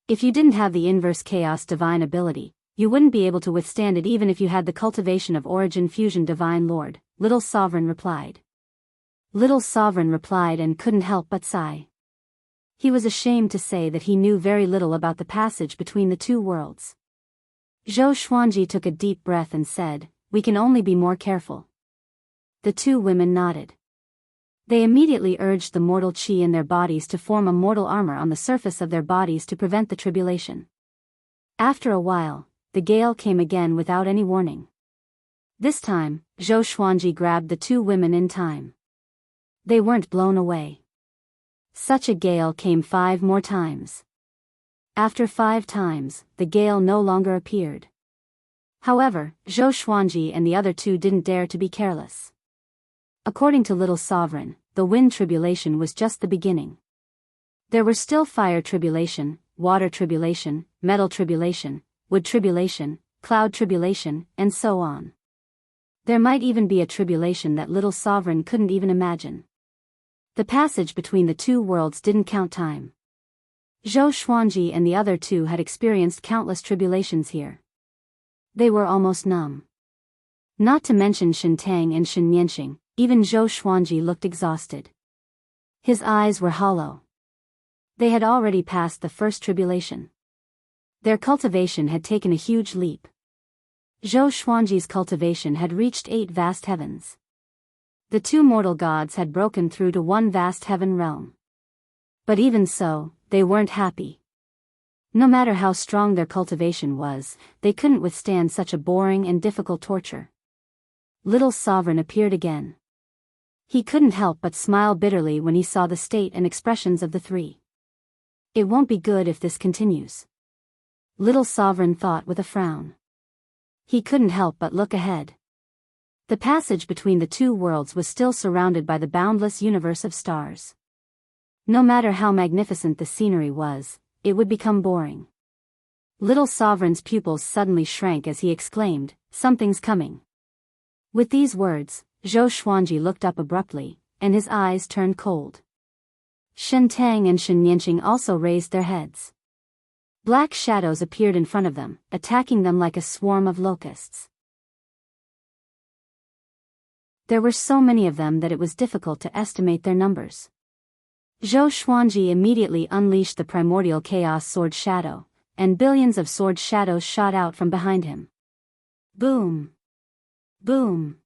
S1: If you didn't have the inverse chaos divine ability, you wouldn't be able to withstand it even if you had the cultivation of origin fusion divine lord," Little Sovereign replied. Little Sovereign replied and couldn't help but sigh. He was ashamed to say that he knew very little about the passage between the two worlds. Zhou Xuanji took a deep breath and said, "We can only be more careful." The two women nodded. They immediately urged the mortal chi in their bodies to form a mortal armor on the surface of their bodies to prevent the tribulation. After a while, the gale came again without any warning. This time, Zhou Xuanji grabbed the two women in time. They weren't blown away. Such a gale came 5 more times. After 5 times, the gale no longer appeared. However, Zhou Xuanji and the other two didn't dare to be careless. According to Little Sovereign, the wind tribulation was just the beginning. There were still fire tribulation, water tribulation, metal tribulation, wood tribulation, cloud tribulation, and so on. There might even be a tribulation that Little Sovereign couldn't even imagine. The passage between the two worlds didn't count time. Zhou Xuanji and the other two had experienced countless tribulations here. They were almost numb. Not to mention Shentang and Shen Nianqing, even Zhou Xuanji looked exhausted. His eyes were hollow. They had already passed the first tribulation. Their cultivation had taken a huge leap. Zhou Xuanji's cultivation had reached 8 vast heavens. The 2 mortal gods had broken through to 1 vast heaven realm. But even so, they weren't happy. No matter how strong their cultivation was, they couldn't withstand such a boring and difficult torture. Little Sovereign appeared again. He couldn't help but smile bitterly when he saw the state and expressions of the 3. It won't be good if this continues. Little Sovereign thought with a frown. He couldn't help but look ahead. The passage between the 2 worlds was still surrounded by the boundless universe of stars. No matter how magnificent the scenery was, it would become boring. Little Sovereign's pupils suddenly shrank as he exclaimed, "Something's coming." With these words, Zhou Xuanji looked up abruptly, and his eyes turned cold. Shentang and Shen Nianqing also raised their heads. Black shadows appeared in front of them, attacking them like a swarm of locusts. There were so many of them that it was difficult to estimate their numbers. Zhou Xuanji immediately unleashed the primordial chaos sword shadow, and billions of sword shadows shot out from behind him. Boom! Boom!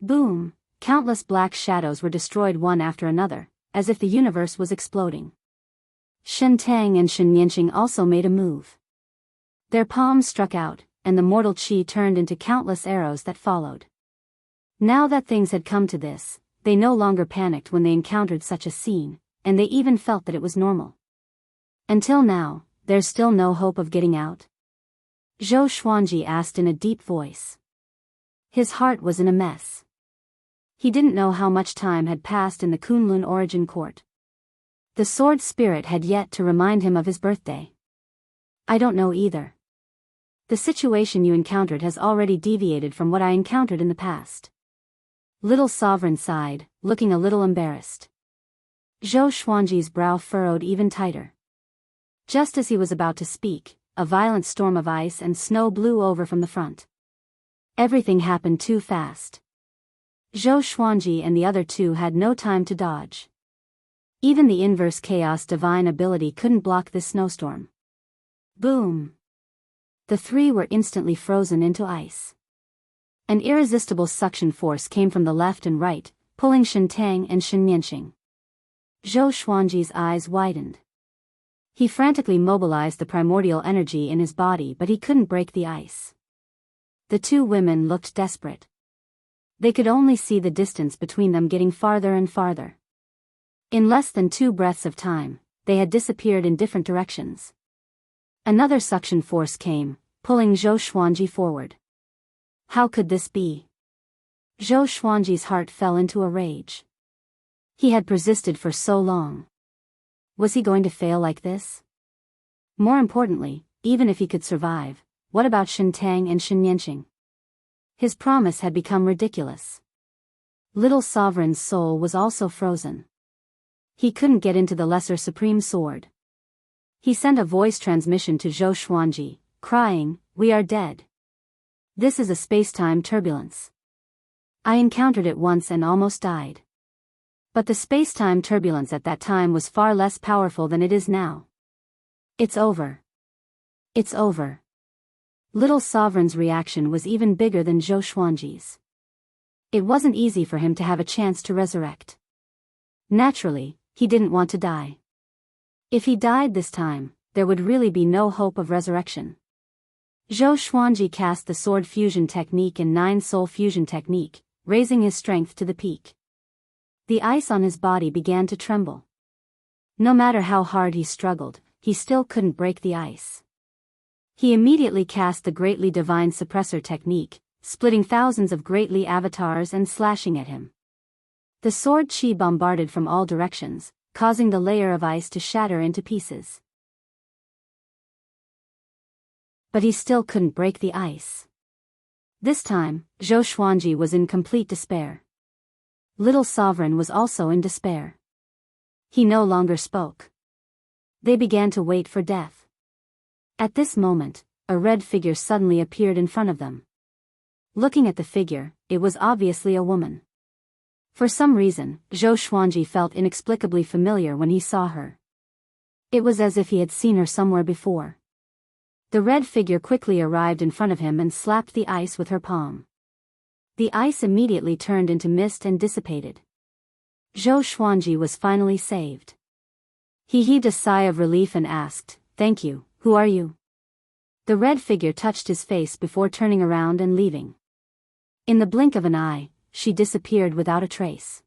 S1: Boom! Countless black shadows were destroyed one after another, as if the universe was exploding. Shentang and Shen Nianqing also made a move. Their palms struck out, and the mortal chi turned into countless arrows that followed. Now that things had come to this, they no longer panicked when they encountered such a scene, and they even felt that it was normal. Until now, there's still no hope of getting out? Zhou Xuanji asked in a deep voice. His heart was in a mess. He didn't know how much time had passed in the Kunlun origin court. The sword spirit had yet to remind him of his birthday. "I don't know either. The situation you encountered has already deviated from what I encountered in the past." Little Sovereign sighed, looking a little embarrassed. Zhou Xuanji's brow furrowed even tighter. Just as he was about to speak, a violent storm of ice and snow blew over from the front. Everything happened too fast. Zhou Xuanji and the other two had no time to dodge. Even the inverse chaos divine ability couldn't block this snowstorm. Boom! The three were instantly frozen into ice. An irresistible suction force came from the left and right, pulling Shintang and Shenyanqing. Zhou Xuanji's eyes widened. He frantically mobilized the primordial energy in his body, but he couldn't break the ice. The two women looked desperate. They could only see the distance between them getting farther and farther. In less than 2 breaths of time, they had disappeared in different directions. Another suction force came, pulling Zhou Xuanji forward. How could this be? Zhou Xuanji's heart fell into a rage. He had persisted for so long. Was he going to fail like this? More importantly, even if he could survive, what about Shintang and Shenyanqing? His promise had become ridiculous. Little Sovereign's soul was also frozen. He couldn't get into the Lesser Supreme Sword. He sent a voice transmission to Zhou Xuanji, crying, "We are dead. This is a space-time turbulence. I encountered it once and almost died. But the space-time turbulence at that time was far less powerful than it is now. It's over. It's over." Little Sovereign's reaction was even bigger than Zhou Xuanji's. It wasn't easy for him to have a chance to resurrect. Naturally, he didn't want to die. If he died this time, there would really be no hope of resurrection. Zhou Xuanji cast the Sword Fusion Technique and 9 Soul Fusion Technique, raising his strength to the peak. The ice on his body began to tremble. No matter how hard he struggled, he still couldn't break the ice. He immediately cast the Greatly Divine Suppressor Technique, splitting thousands of Greatly avatars and slashing at him. The sword chi bombarded from all directions, causing the layer of ice to shatter into pieces. But he still couldn't break the ice. This time, Zhou Xuanji was in complete despair. Little Sovereign was also in despair. He no longer spoke. They began to wait for death. At this moment, a red figure suddenly appeared in front of them. Looking at the figure, it was obviously a woman. For some reason, Zhou Xuanji felt inexplicably familiar when he saw her. It was as if he had seen her somewhere before. The red figure quickly arrived in front of him and slapped the ice with her palm. The ice immediately turned into mist and dissipated. Zhou Xuanji was finally saved. He heaved a sigh of relief and asked, "Thank you, who are you?" The red figure touched his face before turning around and leaving. In the blink of an eye, she disappeared without a trace.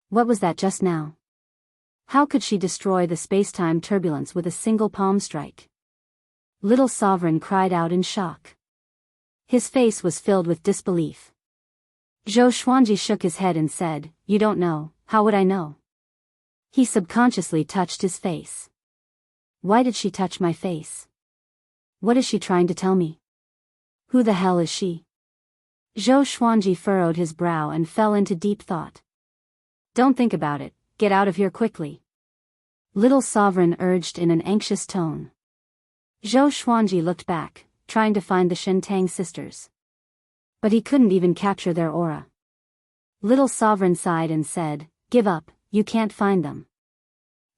S1: What was that just now? How could she destroy the space-time turbulence with a single palm strike? Little Sovereign cried out in shock. His face was filled with disbelief. Zhou Xuanji shook his head and said, "You don't know, how would I know?" He subconsciously touched his face. Why did she touch my face? What is she trying to tell me? Who the hell is she? Zhou Xuanji furrowed his brow and fell into deep thought. "Don't think about it, get out of here quickly," Little Sovereign urged in an anxious tone. Zhou Xuanji looked back, trying to find the Shintang sisters. But he couldn't even capture their aura. Little Sovereign sighed and said, "Give up, you can't find them."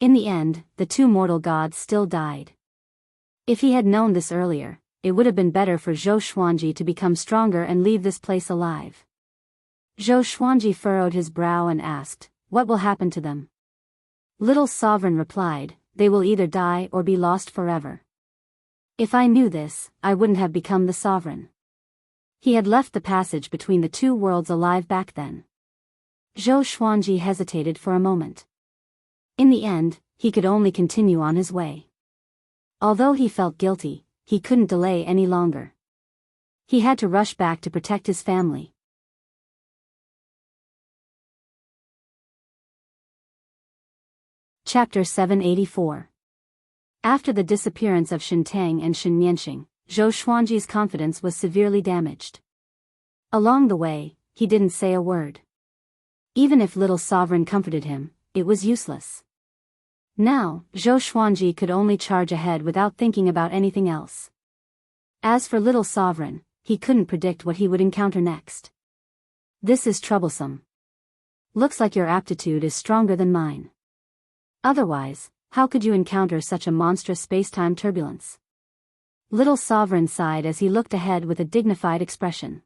S1: In the end, the 2 mortal gods still died. If he had known this earlier, it would have been better for Zhou Xuanji to become stronger and leave this place alive. Zhou Xuanji furrowed his brow and asked, "What will happen to them?" Little Sovereign replied, "They will either die or be lost forever." If I knew this, I wouldn't have become the Sovereign. He had left the passage between the 2 worlds alive back then. Zhou Xuanji hesitated for a moment. In the end, he could only continue on his way. Although he felt guilty, he couldn't delay any longer. He had to rush back to protect his family. Chapter 784. After the disappearance of Shintang and Shenyanqing, Zhou Xuanji's confidence was severely damaged. Along the way, he didn't say a word. Even if Little Sovereign comforted him, it was useless. Now, Zhou Xuanji could only charge ahead without thinking about anything else. As for Little Sovereign, he couldn't predict what he would encounter next. This is troublesome. Looks like your aptitude is stronger than mine. Otherwise, how could you encounter such a monstrous space-time turbulence? Little Sovereign sighed as he looked ahead with a dignified expression.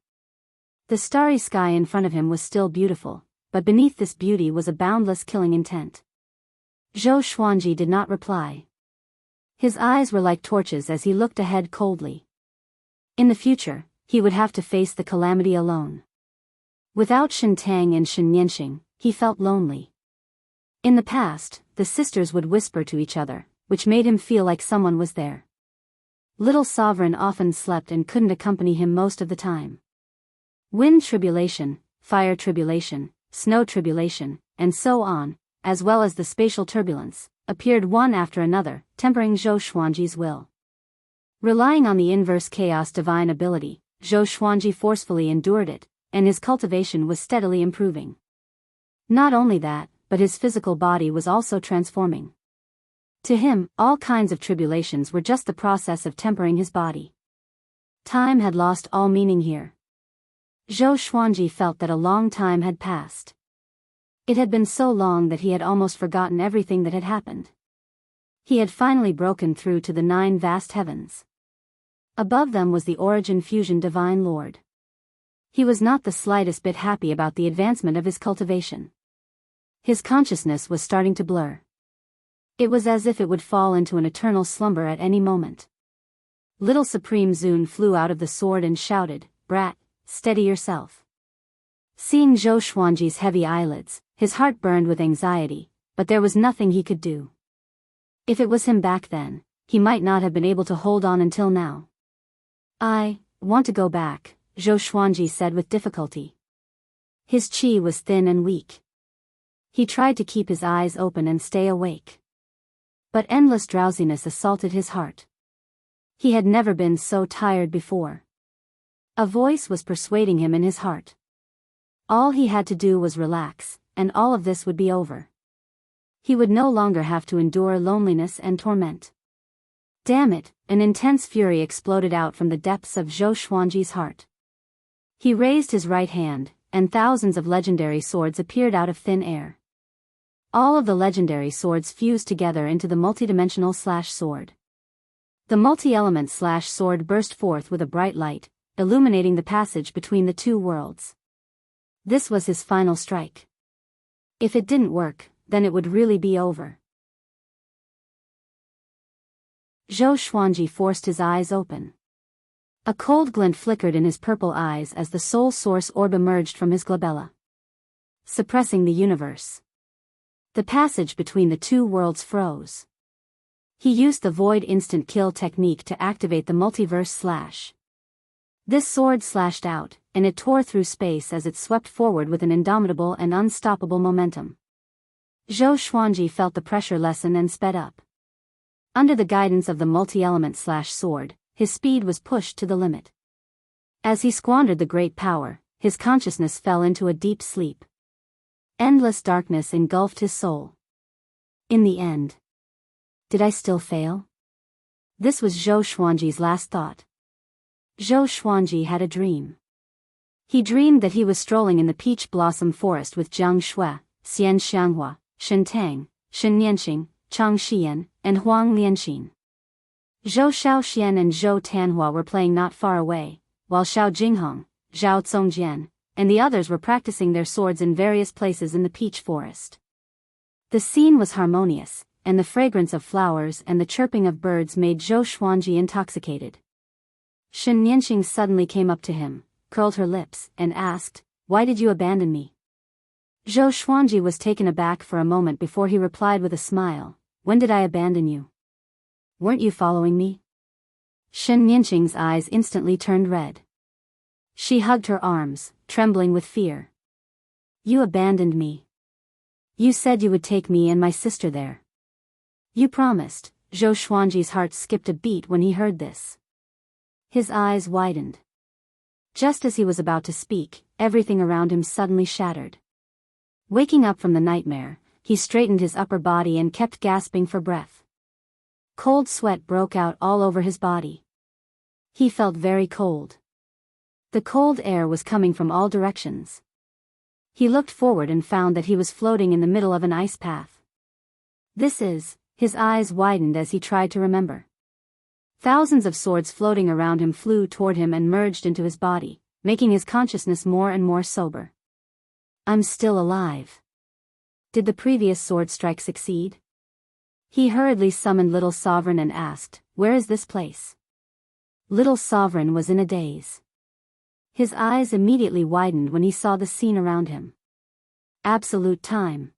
S1: The starry sky in front of him was still beautiful, but beneath this beauty was a boundless killing intent. Zhou Xuanji did not reply. His eyes were like torches as he looked ahead coldly. In the future, he would have to face the calamity alone. Without Shen Tang and Shen Nianxing, he felt lonely. In the past, the sisters would whisper to each other, which made him feel like someone was there. Little Sovereign often slept and couldn't accompany him most of the time. Wind tribulation, fire tribulation, snow tribulation, and so on, as well as the spatial turbulence, appeared one after another, tempering Zhou Xuanji's will. Relying on the inverse chaos divine ability, Zhou Xuanji forcefully endured it, and his cultivation was steadily improving. Not only that, but his physical body was also transforming. To him, all kinds of tribulations were just the process of tempering his body. Time had lost all meaning here. Zhou Xuanji felt that a long time had passed. It had been so long that he had almost forgotten everything that had happened. He had finally broken through to the 9 vast heavens. Above them was the Origin Fusion Divine Lord. He was not the slightest bit happy about the advancement of his cultivation. His consciousness was starting to blur. It was as if it would fall into an eternal slumber at any moment. Little Supreme Zun flew out of the sword and shouted, "Brat, steady yourself." Seeing Zhou Xuanji's heavy eyelids, his heart burned with anxiety, but there was nothing he could do. If it was him back then, he might not have been able to hold on until now. "I want to go back," Zhou Xuanji said with difficulty. His qi was thin and weak. He tried to keep his eyes open and stay awake. But endless drowsiness assaulted his heart. He had never been so tired before. A voice was persuading him in his heart. All he had to do was relax, and all of this would be over. He would no longer have to endure loneliness and torment. Damn it, an intense fury exploded out from the depths of Zhou Xuanji's heart. He raised his right hand, and thousands of legendary swords appeared out of thin air. All of the legendary swords fused together into the multidimensional sword. The multi-element sword burst forth with a bright light, illuminating the passage between the 2 worlds. This was his final strike. If it didn't work, then it would really be over. Zhou Xuanji forced his eyes open. A cold glint flickered in his purple eyes as the soul source orb emerged from his glabella. Suppressing the universe. The passage between the 2 worlds froze. He used the void instant kill technique to activate the multiverse slash. This sword slashed out, and it tore through space as it swept forward with an indomitable and unstoppable momentum. Zhou Xuanji felt the pressure lessen and sped up. Under the guidance of the multi-element sword, his speed was pushed to the limit. As he squandered the great power, his consciousness fell into a deep sleep. Endless darkness engulfed his soul. In the end. Did I still fail? This was Zhou Xuanji's last thought. Zhou Xuanji had a dream. He dreamed that he was strolling in the peach blossom forest with Jiang Shui, Xian Xianghua, Shen Tang, Shen Nianxing, Chang Xian, and Huang Lianxin. Zhou Shaoxian and Zhou Tanhua were playing not far away, while Xiao Jinghong, Zhao Congjian, and the others were practicing their swords in various places in the peach forest. The scene was harmonious, and the fragrance of flowers and the chirping of birds made Zhou Xuanji intoxicated. Shen Nianxing suddenly came up to him, curled her lips, and asked, "Why did you abandon me?" Zhou Xuanji was taken aback for a moment before he replied with a smile, "When did I abandon you? Weren't you following me?" Shen Nianxing's eyes instantly turned red. She hugged her arms, trembling with fear. "You abandoned me. You said you would take me and my sister there. You promised." Zhou Xuanji's heart skipped a beat when he heard this. His eyes widened. Just as he was about to speak, everything around him suddenly shattered. Waking up from the nightmare, he straightened his upper body and kept gasping for breath. Cold sweat broke out all over his body. He felt very cold. The cold air was coming from all directions. He looked forward and found that he was floating in the middle of an ice path. His eyes widened as he tried to remember. Thousands of swords floating around him flew toward him and merged into his body, making his consciousness more and more sober. I'm still alive. Did the previous sword strike succeed? He hurriedly summoned Little Sovereign and asked, "Where is this place?" Little Sovereign was in a daze. His eyes immediately widened when he saw the scene around him. Absolute time.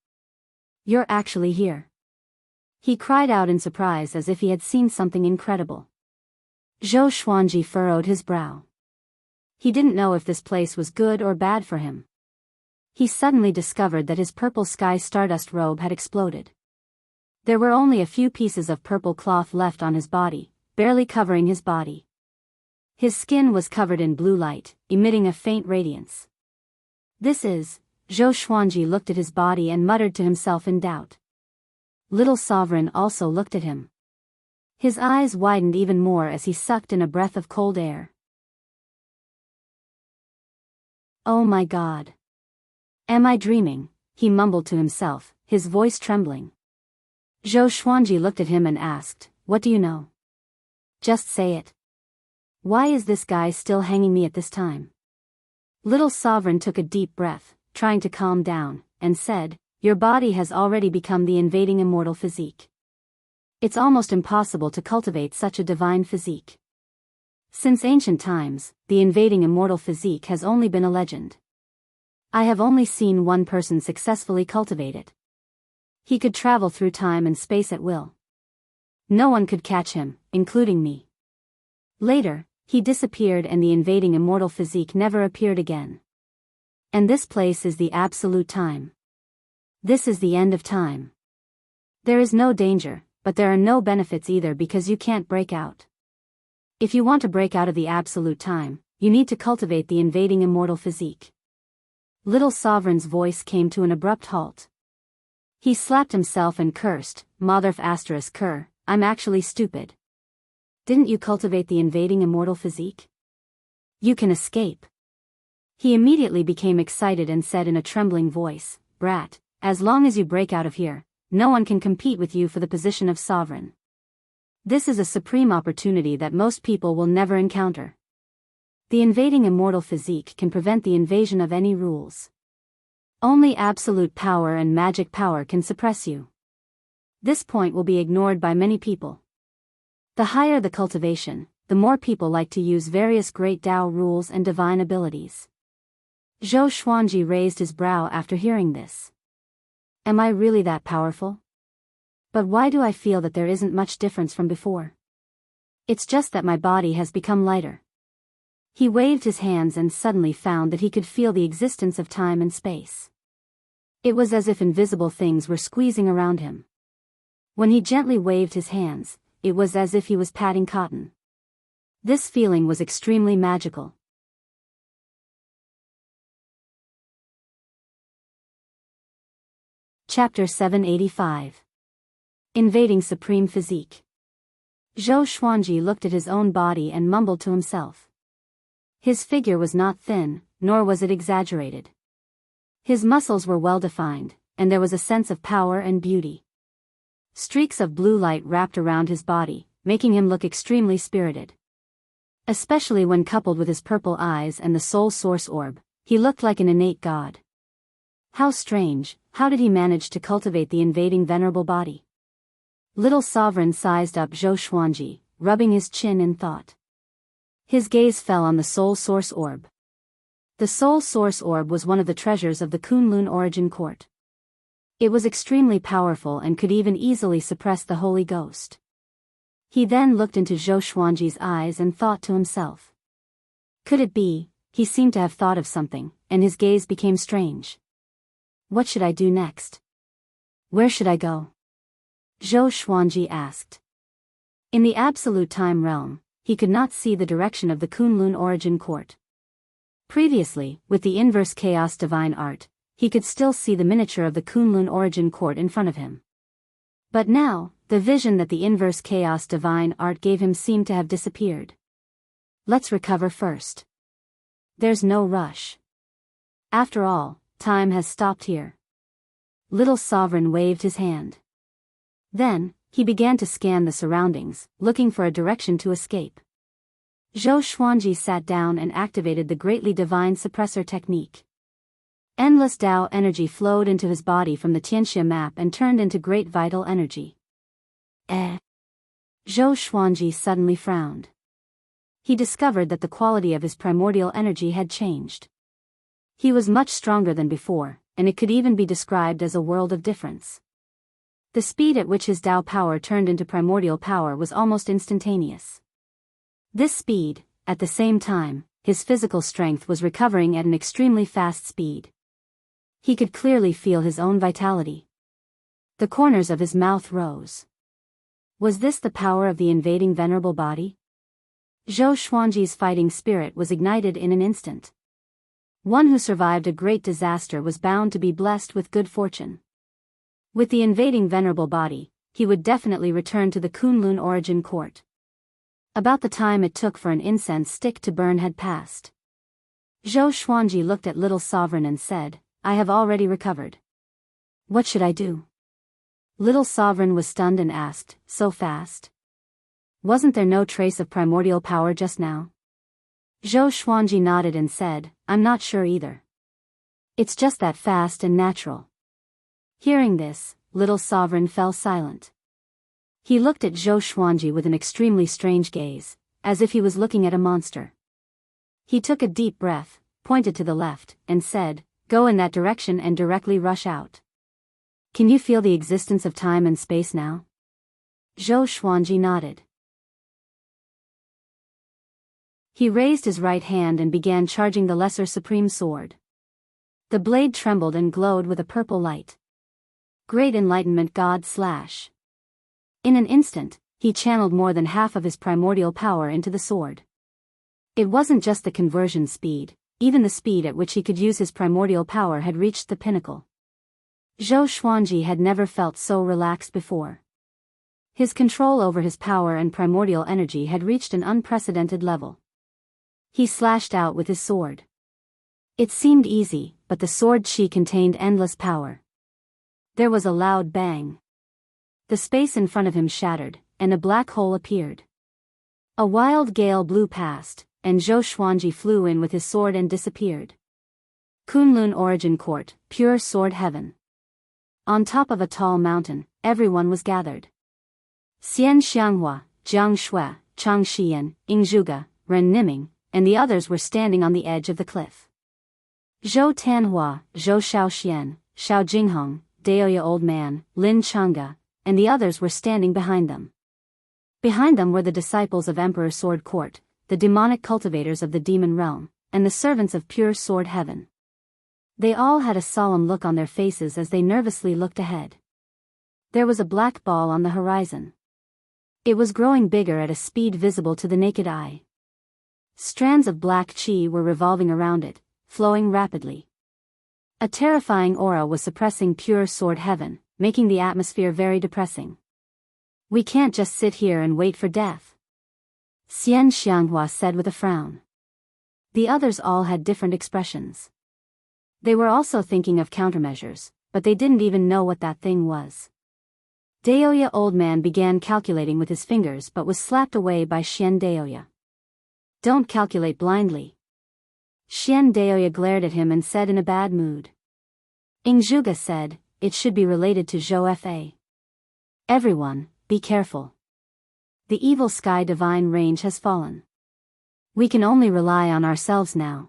S1: You're actually here. He cried out in surprise as if he had seen something incredible. Zhou Xuanji furrowed his brow. He didn't know if this place was good or bad for him. He suddenly discovered that his purple sky stardust robe had exploded. There were only a few pieces of purple cloth left on his body, barely covering his body. His skin was covered in blue light, emitting a faint radiance. Zhou Xuanji looked at his body and muttered to himself in doubt. Little Sovereign also looked at him. His eyes widened even more as he sucked in a breath of cold air. Oh my God. Am I dreaming? He mumbled to himself, his voice trembling. Zhou Xuanji looked at him and asked, "What do you know? Just say it. Why is this guy still hanging me at this time?" Little Sovereign took a deep breath, trying to calm down, and said, "Your body has already become the invading immortal physique. It's almost impossible to cultivate such a divine physique. Since ancient times, the invading immortal physique has only been a legend. I have only seen one person successfully cultivate it. He could travel through time and space at will. No one could catch him, including me. Later, he disappeared and the invading immortal physique never appeared again. And this place is the absolute time. This is the end of time. There is no danger, but there are no benefits either because you can't break out. If you want to break out of the absolute time, you need to cultivate the invading immortal physique." Little Sovereign's voice came to an abrupt halt. He slapped himself and cursed, "Motherf asterisk cur, I'm actually stupid. Didn't you cultivate the invading immortal physique? You can escape." He immediately became excited and said in a trembling voice, "Brat, as long as you break out of here, no one can compete with you for the position of sovereign. This is a supreme opportunity that most people will never encounter. The invading immortal physique can prevent the invasion of any rules. Only absolute power and magic power can suppress you. This point will be ignored by many people. The higher the cultivation, the more people like to use various great Tao rules and divine abilities." Zhou Xuanji raised his brow after hearing this. Am I really that powerful? But why do I feel that there isn't much difference from before? It's just that my body has become lighter. He waved his hands and suddenly found that he could feel the existence of time and space. It was as if invisible things were squeezing around him. When he gently waved his hands, it was as if he was patting cotton. This feeling was extremely magical. Chapter 785. Invading Supreme Physique. Zhou Xuanji looked at his own body and mumbled to himself. His figure was not thin, nor was it exaggerated. His muscles were well defined, and there was a sense of power and beauty. Streaks of blue light wrapped around his body, making him look extremely spirited. Especially when coupled with his purple eyes and the soul source orb, he looked like an innate god. How strange, how did he manage to cultivate the invading venerable body? Little Sovereign sized up Zhou Xuanji, rubbing his chin in thought. His gaze fell on the soul source orb. The soul source orb was one of the treasures of the Kunlun origin court. It was extremely powerful and could even easily suppress the Holy Ghost. He then looked into Zhou Xuanji's eyes and thought to himself. Could it be? He seemed to have thought of something, and his gaze became strange. What should I do next? Where should I go? Zhou Xuanji asked. In the absolute time realm, he could not see the direction of the Kunlun origin court. Previously, with the inverse chaos divine art, he could still see the miniature of the Kunlun origin court in front of him. But now, the vision that the inverse chaos divine art gave him seemed to have disappeared. Let's recover first. There's no rush. After all, time has stopped here. Little Sovereign waved his hand. Then, he began to scan the surroundings, looking for a direction to escape. Zhou Xuanji sat down and activated the greatly divine suppressor technique. Endless Tao energy flowed into his body from the Tianxia map and turned into great vital energy. Zhou Xuanji suddenly frowned. He discovered that the quality of his primordial energy had changed. He was much stronger than before, and it could even be described as a world of difference. The speed at which his Tao power turned into primordial power was almost instantaneous. This speed, at the same time, his physical strength was recovering at an extremely fast speed. He could clearly feel his own vitality. The corners of his mouth rose. Was this the power of the invading venerable body? Zhou Xuanji's fighting spirit was ignited in an instant. One who survived a great disaster was bound to be blessed with good fortune. With the invading venerable body, he would definitely return to the Kunlun origin court. About the time it took for an incense stick to burn had passed. Zhou Xuanji looked at Little Sovereign and said, I have already recovered. What should I do? Little Sovereign was stunned and asked, so fast? Wasn't there no trace of primordial power just now? Zhou Xuanji nodded and said, I'm not sure either. It's just that fast and natural. Hearing this, Little Sovereign fell silent. He looked at Zhou Xuanji with an extremely strange gaze, as if he was looking at a monster. He took a deep breath, pointed to the left, and said, Go in that direction and directly rush out. Can you feel the existence of time and space now? Zhou Xuanji nodded. He raised his right hand and began charging the Lesser Supreme Sword. The blade trembled and glowed with a purple light. Great Enlightenment God / In an instant, he channeled more than half of his primordial power into the sword. It wasn't just the conversion speed, even the speed at which he could use his primordial power had reached the pinnacle. Zhou Xuanji had never felt so relaxed before. His control over his power and primordial energy had reached an unprecedented level. He slashed out with his sword. It seemed easy, but the sword chi contained endless power. There was a loud bang. The space in front of him shattered, and a black hole appeared. A wild gale blew past, and Zhou Xuanji flew in with his sword and disappeared. Kunlun Origin Court, pure sword heaven. On top of a tall mountain, everyone was gathered. Xian Xianghua, Jiang Shui, Chang Xian, Ying Zhuge, Ren Niming, and the others were standing on the edge of the cliff. Zhou Tanhua, Zhou Shaoxian, Xiao Jinghong, Daoya Old Man, Lin Changge, and the others were standing behind them. Behind them were the disciples of Emperor Sword Court, the demonic cultivators of the demon realm, and the servants of pure sword heaven. They all had a solemn look on their faces as they nervously looked ahead. There was a black ball on the horizon. It was growing bigger at a speed visible to the naked eye. Strands of black chi were revolving around it, flowing rapidly. A terrifying aura was suppressing pure sword heaven, making the atmosphere very depressing. We can't just sit here and wait for death, Xian Xianghua said with a frown. The others all had different expressions. They were also thinking of countermeasures, but they didn't even know what that thing was. Daoya Old Man began calculating with his fingers but was slapped away by Xian Daoya. Don't calculate blindly. Xian Daoya glared at him and said in a bad mood. Ying Zhuge said, it should be related to Zhou Fa. Everyone, be careful. The evil sky divine range has fallen. We can only rely on ourselves now.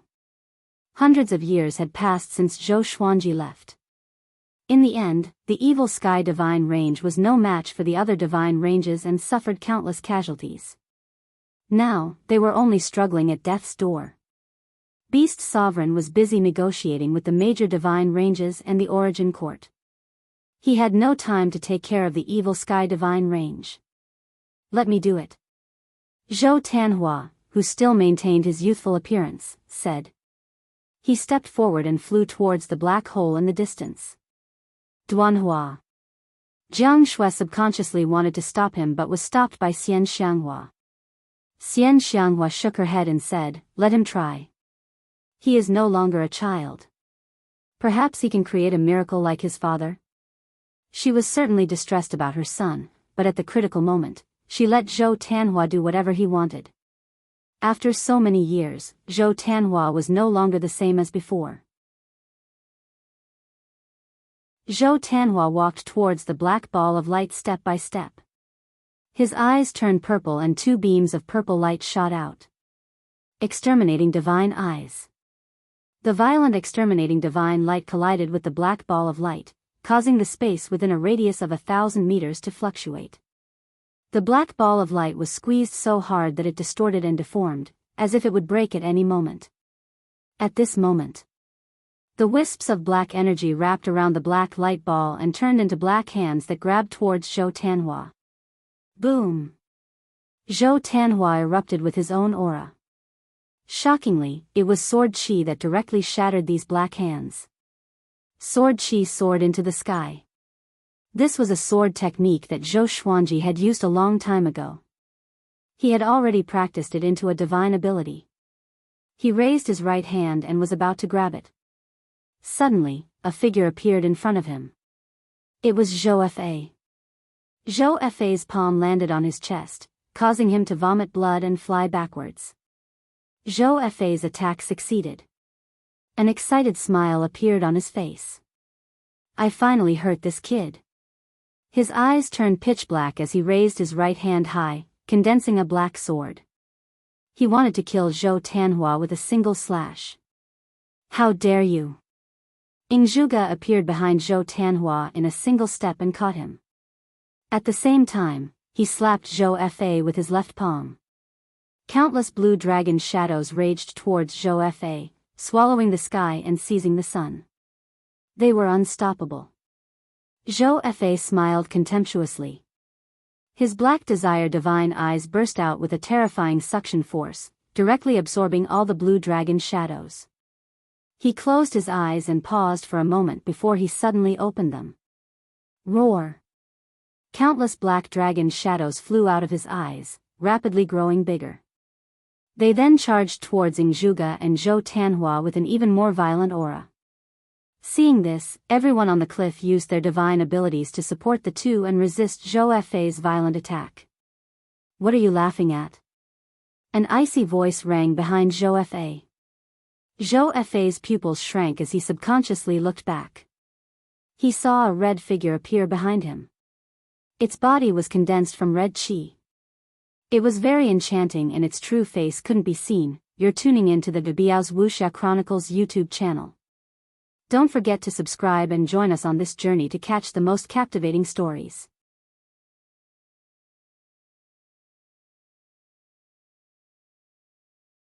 S1: Hundreds of years had passed since Zhou Xuanji left. In the end, the evil sky divine range was no match for the other divine ranges and suffered countless casualties. Now, they were only struggling at death's door. Beast Sovereign was busy negotiating with the major divine ranges and the Origin Court. He had no time to take care of the evil sky divine range. Let me do it. Zhou Tanhua, who still maintained his youthful appearance, said. He stepped forward and flew towards the black hole in the distance. Duanhua. Jiang Shui subconsciously wanted to stop him but was stopped by Xian Xianghua. Xian Xianghua shook her head and said, let him try. He is no longer a child. Perhaps he can create a miracle like his father? She was certainly distressed about her son, but at the critical moment, she let Zhou Tanhua do whatever he wanted. After so many years, Zhou Tanhua was no longer the same as before. Zhou Tanhua walked towards the black ball of light step by step. His eyes turned purple and 2 beams of purple light shot out. Exterminating divine eyes. The violent exterminating divine light collided with the black ball of light, causing the space within a radius of 1,000 meters to fluctuate. The black ball of light was squeezed so hard that it distorted and deformed, as if it would break at any moment. At this moment, the wisps of black energy wrapped around the black light ball and turned into black hands that grabbed towards Zhou Tanhua. Boom! Zhou Tanhua erupted with his own aura. Shockingly, it was sword chi that directly shattered these black hands. Sword chi soared into the sky. This was a sword technique that Zhou Xuanji had used a long time ago. He had already practiced it into a divine ability. He raised his right hand and was about to grab it. Suddenly, a figure appeared in front of him. It was Zhou Fa. Zhou Fa's palm landed on his chest, causing him to vomit blood and fly backwards. Zhou Fa's attack succeeded. An excited smile appeared on his face. I finally hurt this kid. His eyes turned pitch black as he raised his right hand high, condensing a black sword. He wanted to kill Zhou Tanhua with a single slash. How dare you! Ingzhuge appeared behind Zhou Tanhua in a single step and caught him. At the same time, he slapped Zhou Fa with his left palm. Countless blue dragon shadows raged towards Zhou Fa, swallowing the sky and seizing the sun. They were unstoppable. Zhou Fa smiled contemptuously. His black desire divine eyes burst out with a terrifying suction force, directly absorbing all the blue dragon shadows. He closed his eyes and paused for a moment before he suddenly opened them. Roar! Countless black dragon shadows flew out of his eyes, rapidly growing bigger. They then charged towards Ingzhuge and Zhou Tanhua with an even more violent aura. Seeing this, everyone on the cliff used their divine abilities to support the two and resist Zhou Fa's violent attack. What are you laughing at? An icy voice rang behind Zhou Fa. Zhou Fa's pupils shrank as he subconsciously looked back. He saw a red figure appear behind him. Its body was condensed from red chi. It was very enchanting and its true face couldn't be seen. You're tuning in to the Biyao's Wuxia Chronicles YouTube channel. Don't forget to subscribe and join us on this journey to catch the most captivating stories.